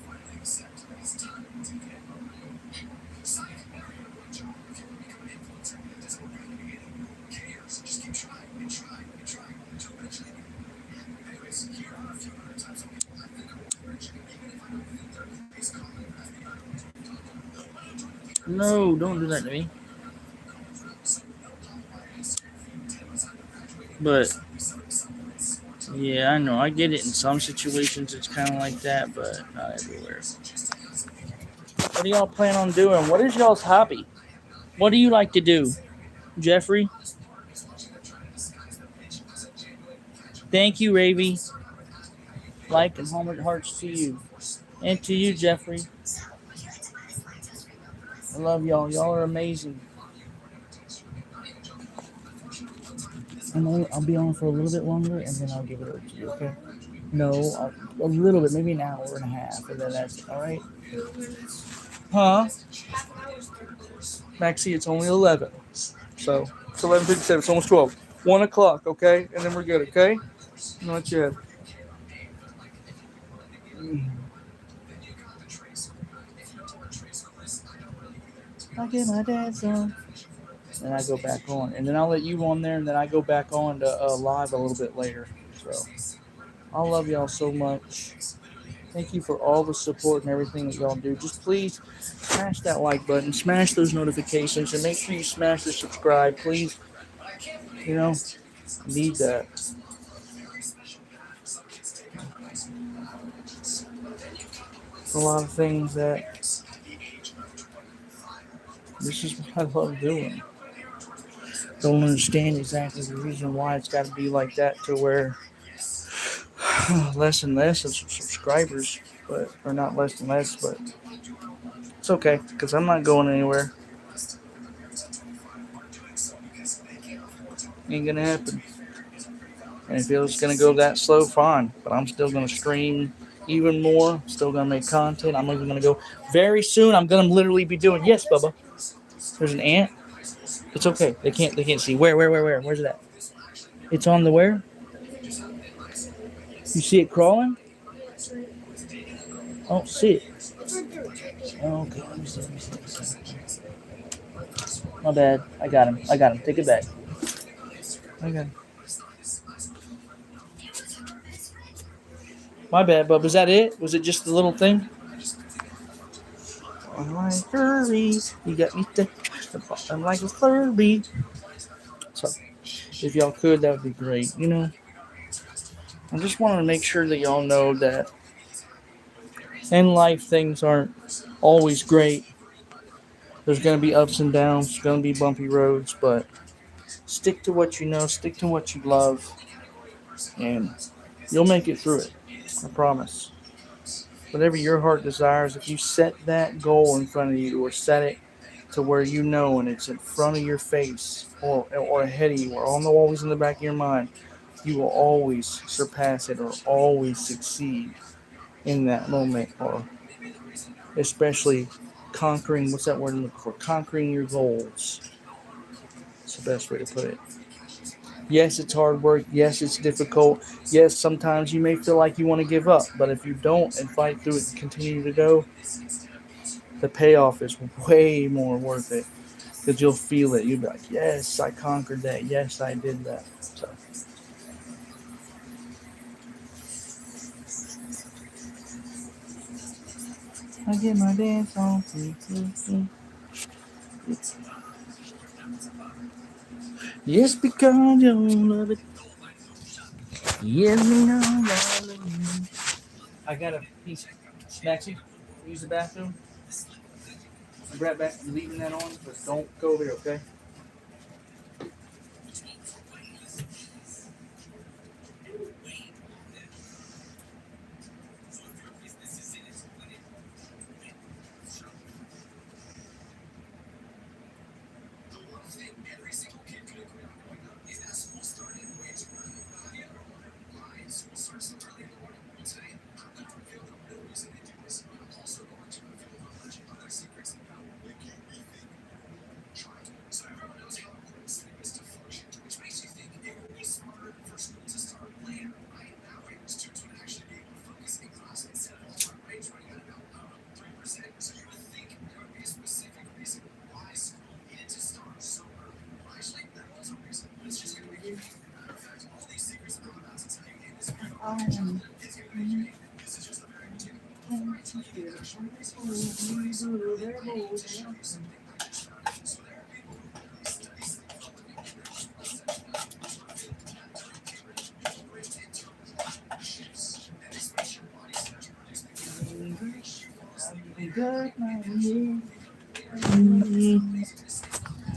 S1: No, don't do that to me. But yeah, I know. I get it in some situations. It's kind of like that, but not everywhere. What do y'all plan on doing? What is y'all's hobby? What do you like to do, Jeffrey? Thank you, Ravy. Like and hearts to you. And to you, Jeffrey. I love y'all. Y'all are amazing. I'll be on for a little bit longer, and then I'll give it over to you, okay? No, a little bit, maybe an hour and a half, and then that's all right. Huh? Maxie, it's only 11. So, it's 11:57. It's almost 12. 1 o'clock, okay? And then we're good, okay? Not yet. I get my dance on. And I go back on. And then I'll let you on there, and then I go back on to live a little bit later. So, I love y'all so much. Thank you for all the support and everything that y'all do. Just please smash that like button, smash those notifications, and make sure you smash the subscribe, please. You know, need that. A lot of things that this is what I love doing. Don't understand exactly the reason why it's got to be like that to where less and less of subscribers, but or not less and less, but it's okay because I'm not going anywhere. Ain't gonna happen. And if it was gonna go that slow, fine. But I'm still gonna stream, even more. Still gonna make content. I'm even gonna go very soon. I'm gonna literally be doing. Yes, Bubba. There's an ant. It's okay. They can't see. Where? Where's it at? It's on the where? You see it crawling?
S2: Yeah, it's right.
S1: I don't see it.
S2: It's right there.
S1: Oh, okay. Let me see. My bad. I got him. Take it back. I got him. My bad, Bub. Is that it? Was it just the little thing? I'm like furries. You got me I'm like a furry. So, if y'all could, that would be great. You know, I just wanted to make sure that y'all know that in life things aren't always great. There's going to be ups and downs. There's going to be bumpy roads, but stick to what you know. Stick to what you love, and you'll make it through it. I promise. Whatever your heart desires, if you set that goal in front of you or set it to where you know and it's in front of your face or ahead of you or always in the back of your mind, you will always surpass it or always succeed in that moment, or especially conquering, what's that word I'm looking for? Conquering your goals. It's the best way to put it. Yes, it's hard work. Yes, it's difficult. Yes, sometimes you may feel like you want to give up, but if you don't and fight through it and continue to go, the payoff is way more worth it because you'll feel it. You'll be like, yes, I conquered that. Yes, I did that. So, I get my dance on. Yes, because you love it. Yes, me know I love you. I got a piece. Maxie, use the bathroom. I'll be right back. I'm leaving that on, but don't go over there, okay?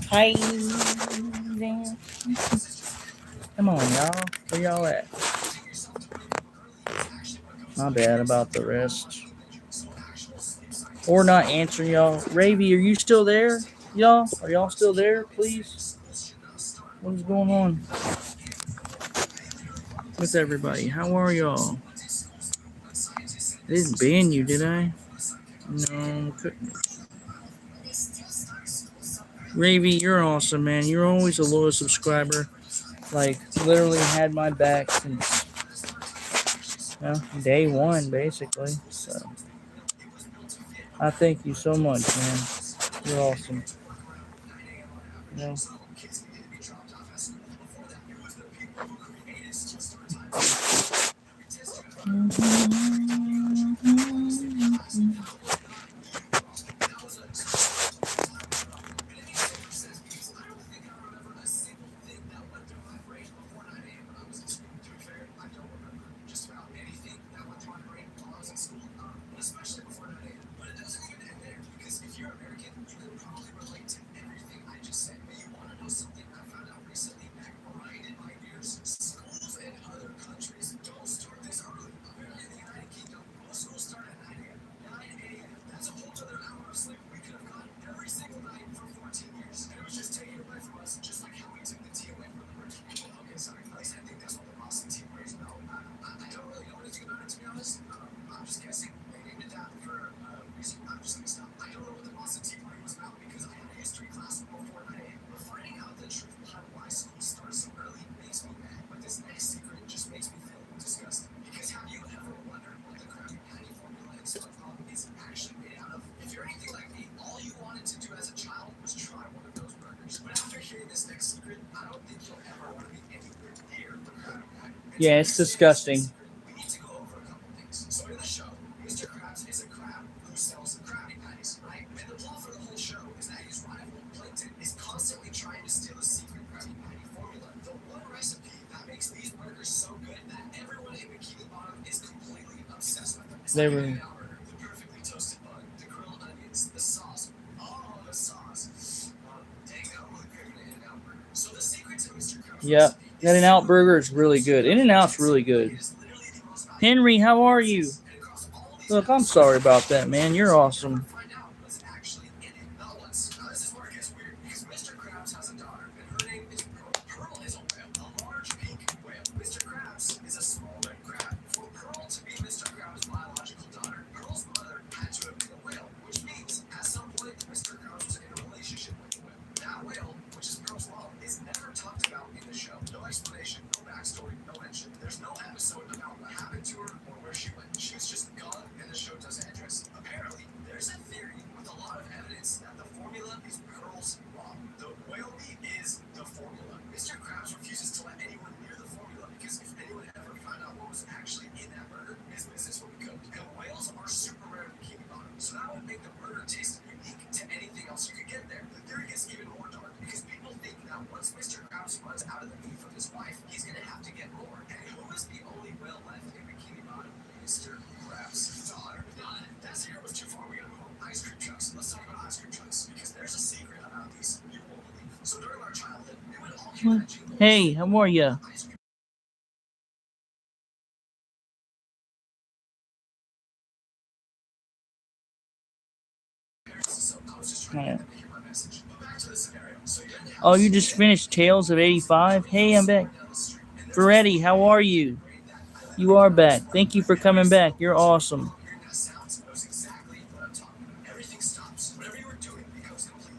S1: Hi. Come on, y'all. Where y'all at? My bad about the rest. Or not answering y'all. Ravy, are you still there? Y'all? Are y'all still there, please? What is going on with everybody? How are y'all? I didn't ban you, did I? No, couldn't. Ravy, you're awesome, man. You're always a loyal subscriber. Like, literally had my back since day one, basically. So, I thank you so much, man. You're awesome. You know?
S8: just gonna stop. I don't know what the Boston Tea Party was about because I had a history class before 9 a.m. But finding out the truth behind why school starts so early makes me mad. But this next secret just makes me feel disgusted. Because have you ever wondered what the Krabby Patty formula in SpongeBob is actually made out of? If you're anything like me, all you wanted to do as a child was try one of those burgers. But after hearing this next secret, I don't think you'll ever want to be anywhere near the Krabby Patty.
S1: Yeah, it's disgusting.
S8: We need to go over a couple things. So in the show, Mr. Krabs is a crab who sells Krabby Patties, right? And the plot for the whole show is that his rival, Plankton, is constantly trying to steal a secret Krabby Patty formula. The one recipe that makes these burgers so good that everyone in Bikini Bottom is completely obsessed with them. It's
S1: They
S8: like
S1: were-
S8: an In-N-Out burger, the perfectly toasted bun, the grilled onions, the sauce. Oh, the sauce. Dang, I want to crave an In-N-Out burger. So the secret to Mr. Krabs'
S1: Yep.
S8: recipe
S1: That In-N-Out burger is really good. In-N-Out's really good. Henry, how are you? Look, I'm sorry about that, man. You're awesome.
S8: Find out what's actually in it. Not once. This is where it gets weird because Mr. Krabs has a daughter and her name is Pearl. Pearl is a whale, a large pink whale. Mr. Krabs is a small red crab. For Pearl to be Mr. Krabs' biological daughter, Pearl's mother had to have been a whale, which means at some point Mr. Krabs was in a relationship with a whale. That whale, which is Pearl's mom, is never talked about in the show. No explanation, no backstory, no mention. There's no episode about what happened to her or where she went. She was just gone and the show doesn't address it. Apparently, there's a theory with a lot of evidence that the formula is Pearl's mom. The whale meat is the formula. Mr. Krabs refuses to let anyone near the formula because if anyone ever found out what was actually in that burger, his business would be cooked. And whales are super rare in Bikini Bottom, so that would make the burger taste unique to anything else you could get there. The theory gets even more dark because people think that once Mr. Krabs runs out of the meat from his wife, he's gonna have to get more. And who is the only whale left in Bikini Bottom? Mr. Krabs' daughter. That secret was too far. We gotta move on. Ice cream trucks. Let's talk about ice cream trucks because there's a secret about these you won't believe. So during our childhood, we would all get that jingle.
S1: Hey, how are ya?
S8: Ice cream parents, so I was just trying to get them to hear my message. But back to the scenario. So you're in the
S1: Oh,
S8: house,
S1: you just finished Tales of 85? Hey, I'm back.
S8: down the street, and there's
S1: Ferretti, how are you? You are back. Thank you for coming back. You're awesome.
S8: hearing that sound knows exactly what I'm talking about. Everything stops. Whatever you were doing becomes completely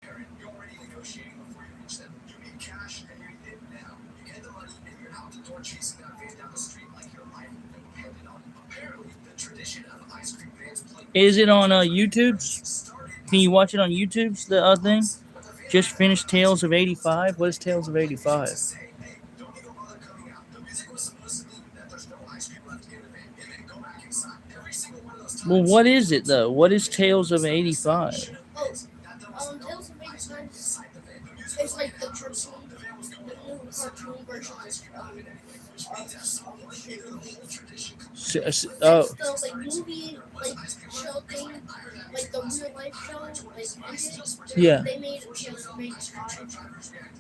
S8: apparent. You're already negotiating before you reach them. You need cash and you need it now. You get the money and you're out the door chasing that van down the street like your life depended on it. Apparently, the tradition of ice cream vans playing
S1: Is it on YouTube?
S8: started
S1: Can you watch it on YouTube? The thing? Just finished Tales of 85. What is Tales of 85?
S8: to say, hey, don't even bother coming out. The music was supposed to mean that there's no ice cream left in the van and then go back inside. Every single one of those times.
S1: Well, what is it though? What is Tales of 85?
S2: Tales of 85 is like the cartoon, the new cartoon version of
S1: Oh,
S2: the like movie like show thing, like the real life show, like ended.
S1: yeah.
S2: They made Tales of 85,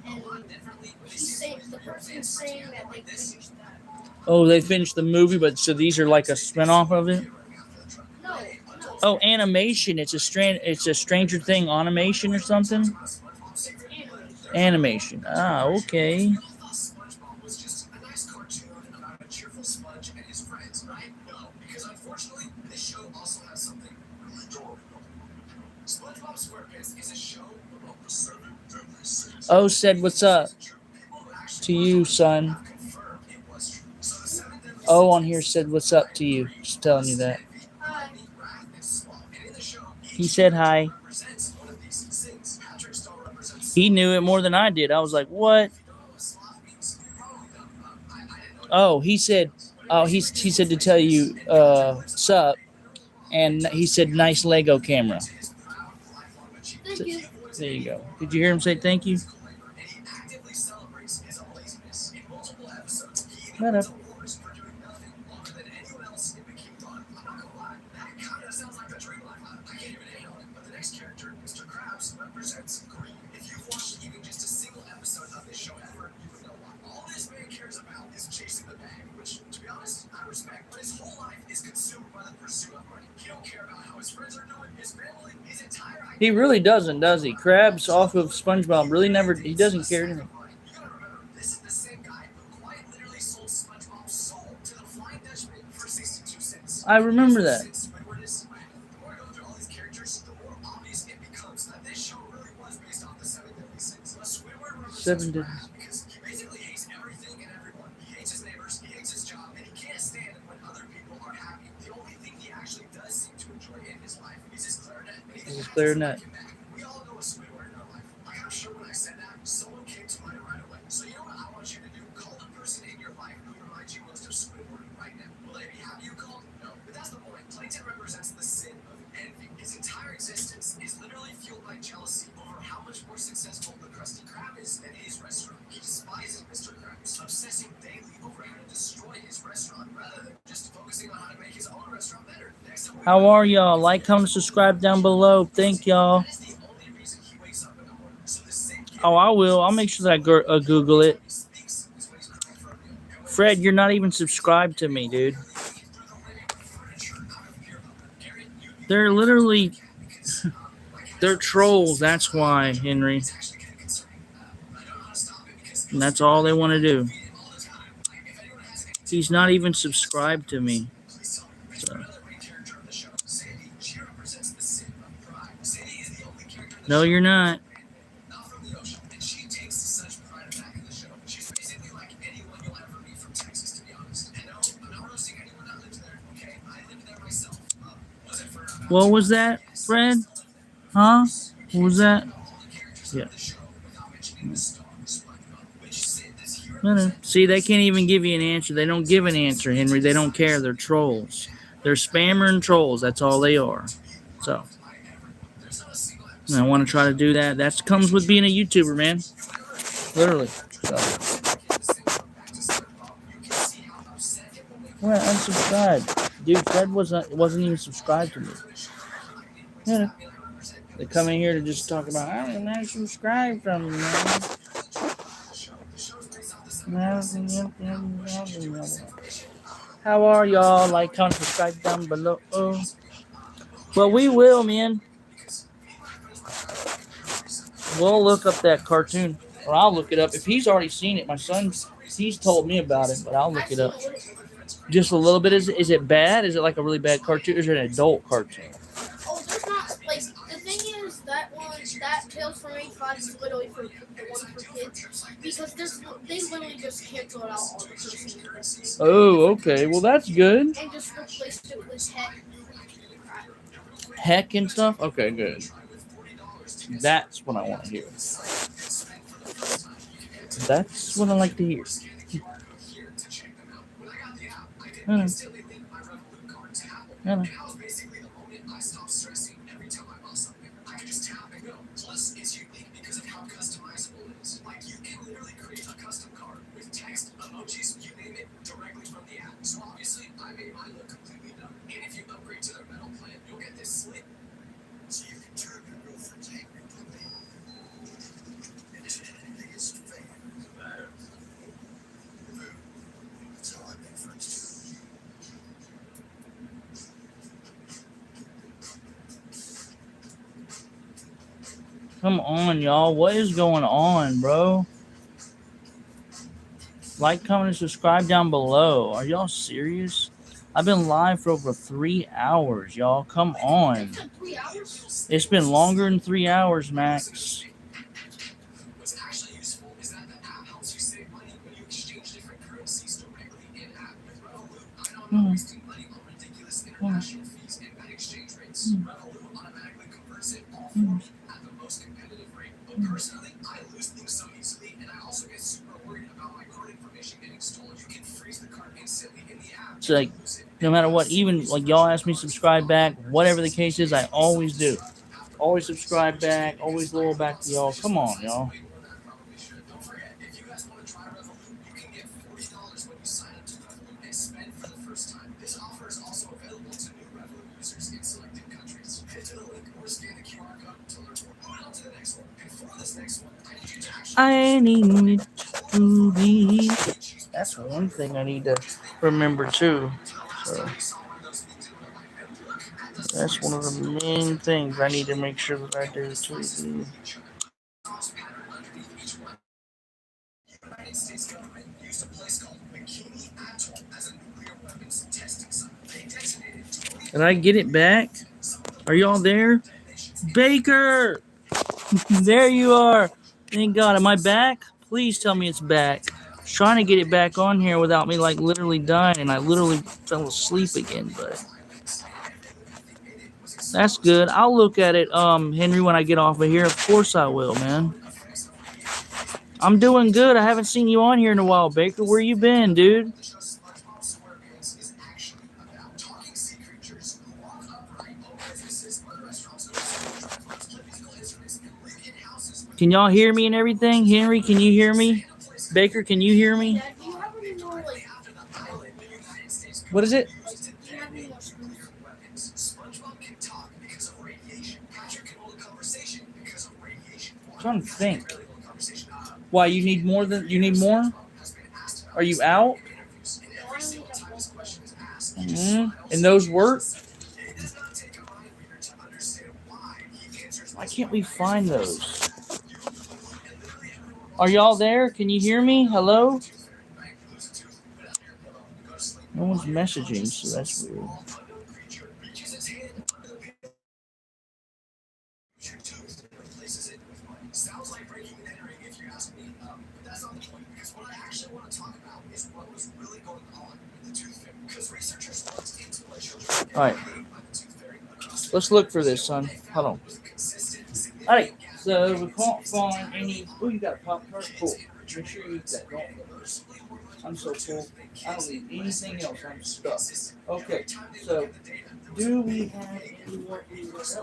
S2: and he's saying the person's saying that they finished that.
S1: Oh, they finished the movie, but so these are like a spinoff of it.
S2: No.
S1: Oh, animation. It's a Stranger Thing animation or something.
S2: It's animated.
S1: Animation. Ah, okay.
S8: SpongeBob was just a nice cartoon about a cheerful sponge and his friends, right? No, because unfortunately, this show also has something really dark. SpongeBob SquarePants is a show about the 7 deadly sins.
S1: Oh, said what's up
S8: People who actually
S1: to you, son.
S8: have confirmed it was true. So the 7 deadly
S1: Oh, on
S8: sins
S1: here said what's up to you. Just telling you that.
S2: Hi.
S8: wrath, and sloth. And in the show,
S1: He said hi.
S8: represents one of these sins. Patrick Star represents
S1: He knew it more than I did. I was like, what?
S8: If you don't know what sloth means, you probably don't. I didn't know.
S1: Oh, he said. Oh, he said to tell you, sup, and he said nice Lego camera.
S2: Thank you.
S1: There you go. Did you hear him say thank you? Shut up.
S8: If you've watched even just a single episode of this show ever, you would know why. All this man cares about is chasing the bag, which, to be honest, I respect. But his whole life is consumed by the pursuit of money. He don't care about how his friends are doing, his family, his entire identity.
S1: He really doesn't, does he? Krabs off of SpongeBob really never. He doesn't care anything.
S8: You gotta remember, this is the same guy who quite literally sold SpongeBob's soul to the Flying Dutchman for 62 cents.
S1: I remember that.
S8: Since Squidward is
S1: 7 did.
S8: Because he basically hates everything and everyone. He hates his neighbors, he hates his job, and he can't stand it when other people are happy. The only thing he actually does seem to enjoy in his life is his clarinet. And he
S1: His
S8: has
S1: clarinet.
S8: to like him back. We all know a Squidward in our life. Like, I'm sure when I said that, someone came to mind right away. So you know what I want you to do? Call the person in your life who reminds you most of Squidward right now. Will they be happy you called? No. But that's the point. Plankton represents the sin of envy. His entire existence is literally fueled by jealousy over how much more successful the Krusty Krab is than his restaurant. He despises Mr. Krabs, obsessing daily over how to destroy his restaurant rather than just focusing on how to make his own restaurant better. Next up,
S1: How are y'all? Like, comment, subscribe down below. Thank y'all.
S8: that is the only reason he wakes up in the morning. So the same kid
S1: Oh, I will. I'll make sure that I Google it.
S8: speaks is when he's crying for a meal. And when
S1: Fred, you're not even subscribed to me, dude. They're literally, they're trolls. That's why, Henry. And that's all they want to do. He's not even subscribed to me. So. No, you're not.
S8: not from the ocean, and she takes such pride in back in the show. She's basically like anyone you'll ever meet from Texas, to be honest. And no, I'm not roasting anyone that lives there, okay? I lived there myself. Was it for about
S1: What was that, Fred? Huh? What was that? Yeah. No. See, they can't even give you an answer. They don't give an answer, Henry. They don't care. They're trolls. They're spammer and trolls. That's all they are. So, and I want to try to do that. That comes with being a YouTuber, man. Literally. So. Well, unsubscribed. Dude, Fred wasn't even subscribed to me. Yeah. They come in here to just talk about, I'm not subscribed from you, man. How are y'all? Like, comment, subscribe down below. Well, we will, man. We'll look up that cartoon. Or I'll look it up. If he's already seen it, my son, he's told me about it, but I'll look it up. Just a little bit. Is it bad? Is it like a really bad cartoon? Or is it an adult cartoon?
S2: Oh, there's not, like, the thing is, that Tales from 85 is literally for the one for kids. Because they literally just cancel out all the cursing and everything.
S1: Oh, okay. Well, that's good.
S2: And just replaced it with
S1: Heck and stuff? Okay, good. That's what I want to hear. That's what I like to hear. I know.
S8: Plus, it's unique because of how customizable it is. Like, you can literally create a custom card with text, emojis, you name it, directly from the app. So obviously, I made mine look completely done. And if you upgrade to their metal plan, you'll get this slit. So you can turn your girlfriend's angry puppy into the biggest fan. That's how I make friends too.
S1: Come on, y'all. What is going on, bro? Like, comment, and subscribe down below. Are y'all serious? I've been live for over 3 hours, y'all. Come on.
S2: 3 hours?
S1: It's been longer than 3 hours, Max.
S8: What's actually useful is that the app helps you save money when you exchange different currencies directly in-app. With Revolut, I'm not wasting money on ridiculous international fees and bad exchange rates. Revolut automatically converts it all for me at the most competitive rate. But personally, I lose things so easily, and I also get super worried about my card information getting stolen. You can freeze the card instantly in the app.
S1: It's like, no matter what, even like y'all ask me to subscribe back, whatever the case is, I always do. Always subscribe back, always lower back to y'all. Come on, y'all.
S8: Don't forget, if you guys want to try Revolut, you can get $40 when you sign up to Revolut and spend for the first time. This offer is also available to new Revolut users in selected countries. Head to the link or scan the QR code to learn more. Moving on to the next one. And for this next one, I need you to actually...
S1: I need to be. That's one thing I need to remember too. So that's one of the main things I need to make sure that I do too.
S8: United States government used a place called Bikini Atoll as a nuclear weapons testing site. They designated
S1: Did I get it back? Are y'all there? Baker! There you are. Thank God. Am I back? Please tell me it's back. I was trying to get it back on here without me like literally dying, and I literally fell asleep again. But that's good. I'll look at it, Henry, when I get off of here. Of course I will, man. I'm doing good. I haven't seen you on here in a while, Baker. Where you been, dude? Can y'all hear me and everything? Henry, can you hear me? Baker, can you hear me?
S2: Dad, do you have any more like?
S1: What is it?
S2: Like, do you have any more screws?
S1: I'm trying to think. Why, you need more than you need more? Are you out? And those work? Why can't we find those? Are y'all there? Can you hear me? Hello? No one's messaging, so that's weird.
S8: Sounds like breaking and entering, if you ask me. But that's not the point, because what I actually want to talk about is what was really going on in the tooth fairy. Because researchers looked into what children
S1: All right.
S8: by the tooth fairy.
S1: Let's look for this, son. Hold on. All right. So we can't find any. Oh, you got a Pop-Tart? Cool. Make sure you eat that. Don't. I'm so full. I don't need anything else. I'm stuffed. Okay. So, do we have any more else?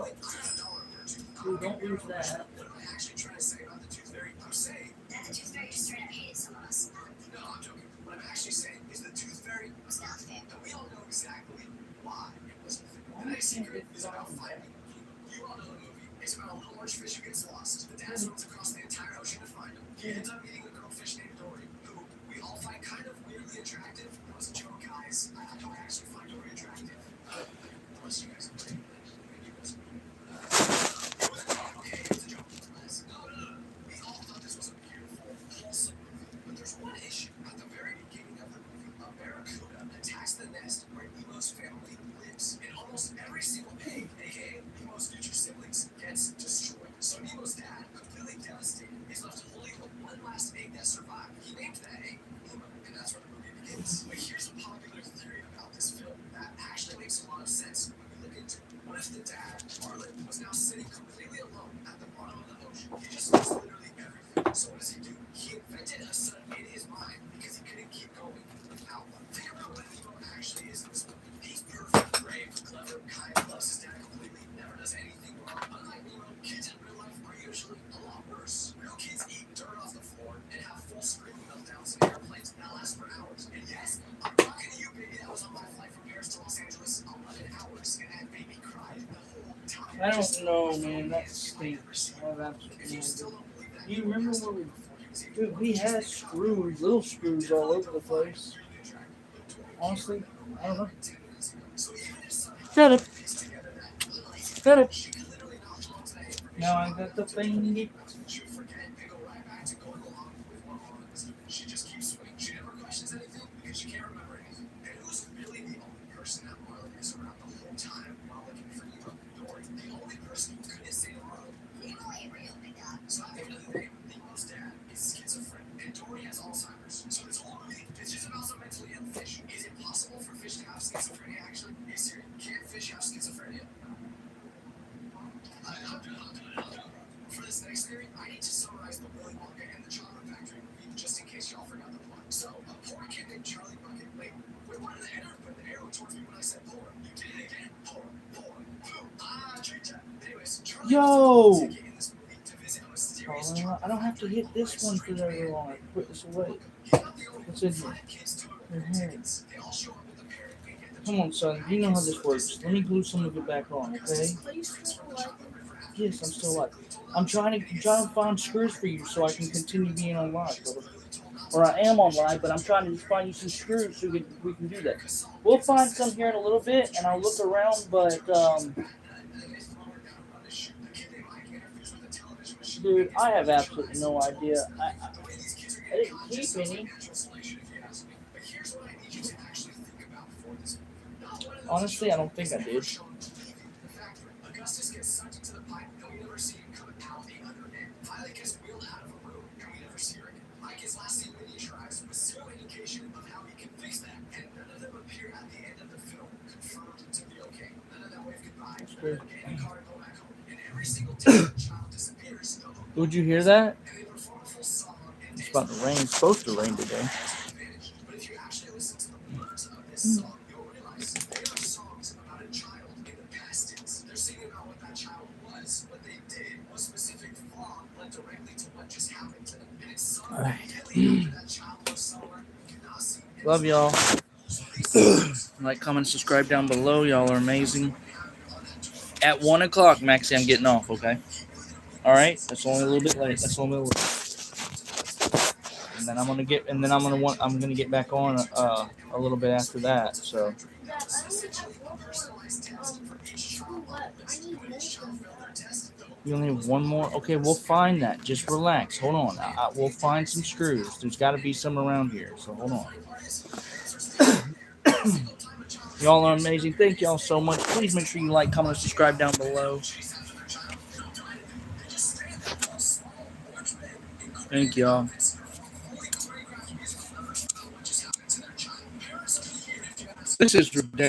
S1: Ooh, don't lose that.
S8: What am I actually trying to say about the tooth fairy? I'm saying
S6: That the tooth fairy just straight up hated some of us.
S8: no, I'm joking. What I'm actually saying is the tooth fairy
S6: Was not fair.
S8: and we all know exactly why it wasn't fair. The nice secret is about finding the kingdom. You all know the movie. It's about a little orange fish who gets lost. The dad swims across the entire ocean to find him. He ends up meeting a girl fish named Dory, who we all find kind of weirdly attractive. That was a joke, guys. I don't actually find Dory attractive. Unless you guys agree. Okay, it's a joke. No. We all thought this was a beautiful, wholesome movie. But there's one issue. At the very beginning of the movie, a barracuda attacks the nest where Nemo's family lives. And almost every single egg, aka Nemo's future siblings, gets destroyed. So Nemo's dad, completely devastated, is left holding the one last egg that survived. He named that egg Nemo, and that's where the movie begins. But here's a popular theory about this film that actually makes a lot of sense when we look into it. What if the dad, Marlon, was now sitting completely alone at the bottom of the ocean? He just lost literally everything. So what does he do? He invented a son in his mind because he couldn't keep going without one. Think about what Nemo actually is in this movie. He's perfect, brave, clever, kind, loves his dad completely, never does anything wrong. Unlike Nemo, kids in real life are usually a lot worse. Real kids eat dirt off the floor and have full screaming meltdowns in airplanes that last for hours. And yes, I'm talking to you, baby. That was on my flight from Paris to Los Angeles. 11 hours, and that baby cried the whole time.
S1: I don't know, man. That stinks. I have absolutely no idea. You remember when we, dude, we had screws, little screws all over the place. Honestly, I don't know. Shut up. Shut up. Now I got the thing.
S8: She'll forget and go right back to going along with what Mom was doing. She just keeps swimming. She never questions anything because she can't remember anything. And who's really the only person that Marlon is around the whole time while looking for Nemo? Dory, the only person who couldn't say to Marlon,
S6: Nemo ain't real, big dog.
S8: so at the end of the day, Nemo's dad is schizophrenic and Dory has Alzheimer's. So this whole movie is just about some mentally ill fish. Is it possible for fish to have schizophrenia actually? Hey Siri, can fish have schizophrenia? For this next theory, I need to summarize the Willy Wonka and the Chocolate Factory movie, just in case y'all forgot the plot. So, a poor kid named Charlie Bucket. Wait, why did the editor put the arrow towards me when I said poor? You did it again. Poor, boom. Treat. Anyways, Charlie
S1: Yo!
S8: was taken in this movie to visit a mysterious
S1: I don't have to hit this one for very long. I can put this away.
S8: He's not the only
S1: What's in
S8: one.
S1: here?
S8: 5 kids to
S1: Your
S8: him.
S1: hair.
S8: They all show up with the parent and get the
S1: Come on, son. You know how this works. Let me glue some of it back on, okay?
S2: Are you still alive?
S1: Yes, I'm still alive. I'm trying to find screws for you so I can continue being on live, brother. Or I am on live, but I'm trying to just find you some screws so we can do that. We'll find some here in a little bit, and I'll look around, but dude, I have absolutely no idea. I didn't keep any. Honestly, I don't think I did.
S8: Augustus gets sucked into the pipe, and we never see him come out the other end. Violet gets wheeled out of a room, and we never see her again. My kid's last few mini tries with zero indication of how he can fix that, and none of them appear at the end of the film confirmed to be okay. None of them wave goodbye, none of them get in the car and go back home. And every single time the child disappears, the hook
S1: Would you hear that?
S8: and they perform a full song and
S1: It's about to rain. It's supposed to rain today.
S8: but if you actually listen to the words of this song, you'll realize they are songs about a child in the past tense. They're singing about what that child was, what they did, what specific flaw led directly to what just happened to them. And it's sung immediately after that child was somewhere you cannot see.
S1: Love y'all. Like, comment, subscribe down below. Y'all are amazing. At 1 o'clock, Maxie, I'm getting off, okay? All right? That's only a little bit late. That's only a little. And then I'm gonna get back on a little bit after that. So
S2: Dad, I only have one more screw left. I need more.
S1: you only have one more. Okay, we'll find that. Just relax. Hold on. We'll find some screws. There's got to be some around here. So hold on. Y'all are amazing. Thank y'all so much. Please make sure you like, comment, and subscribe down below. Thank y'all. This is ridiculous.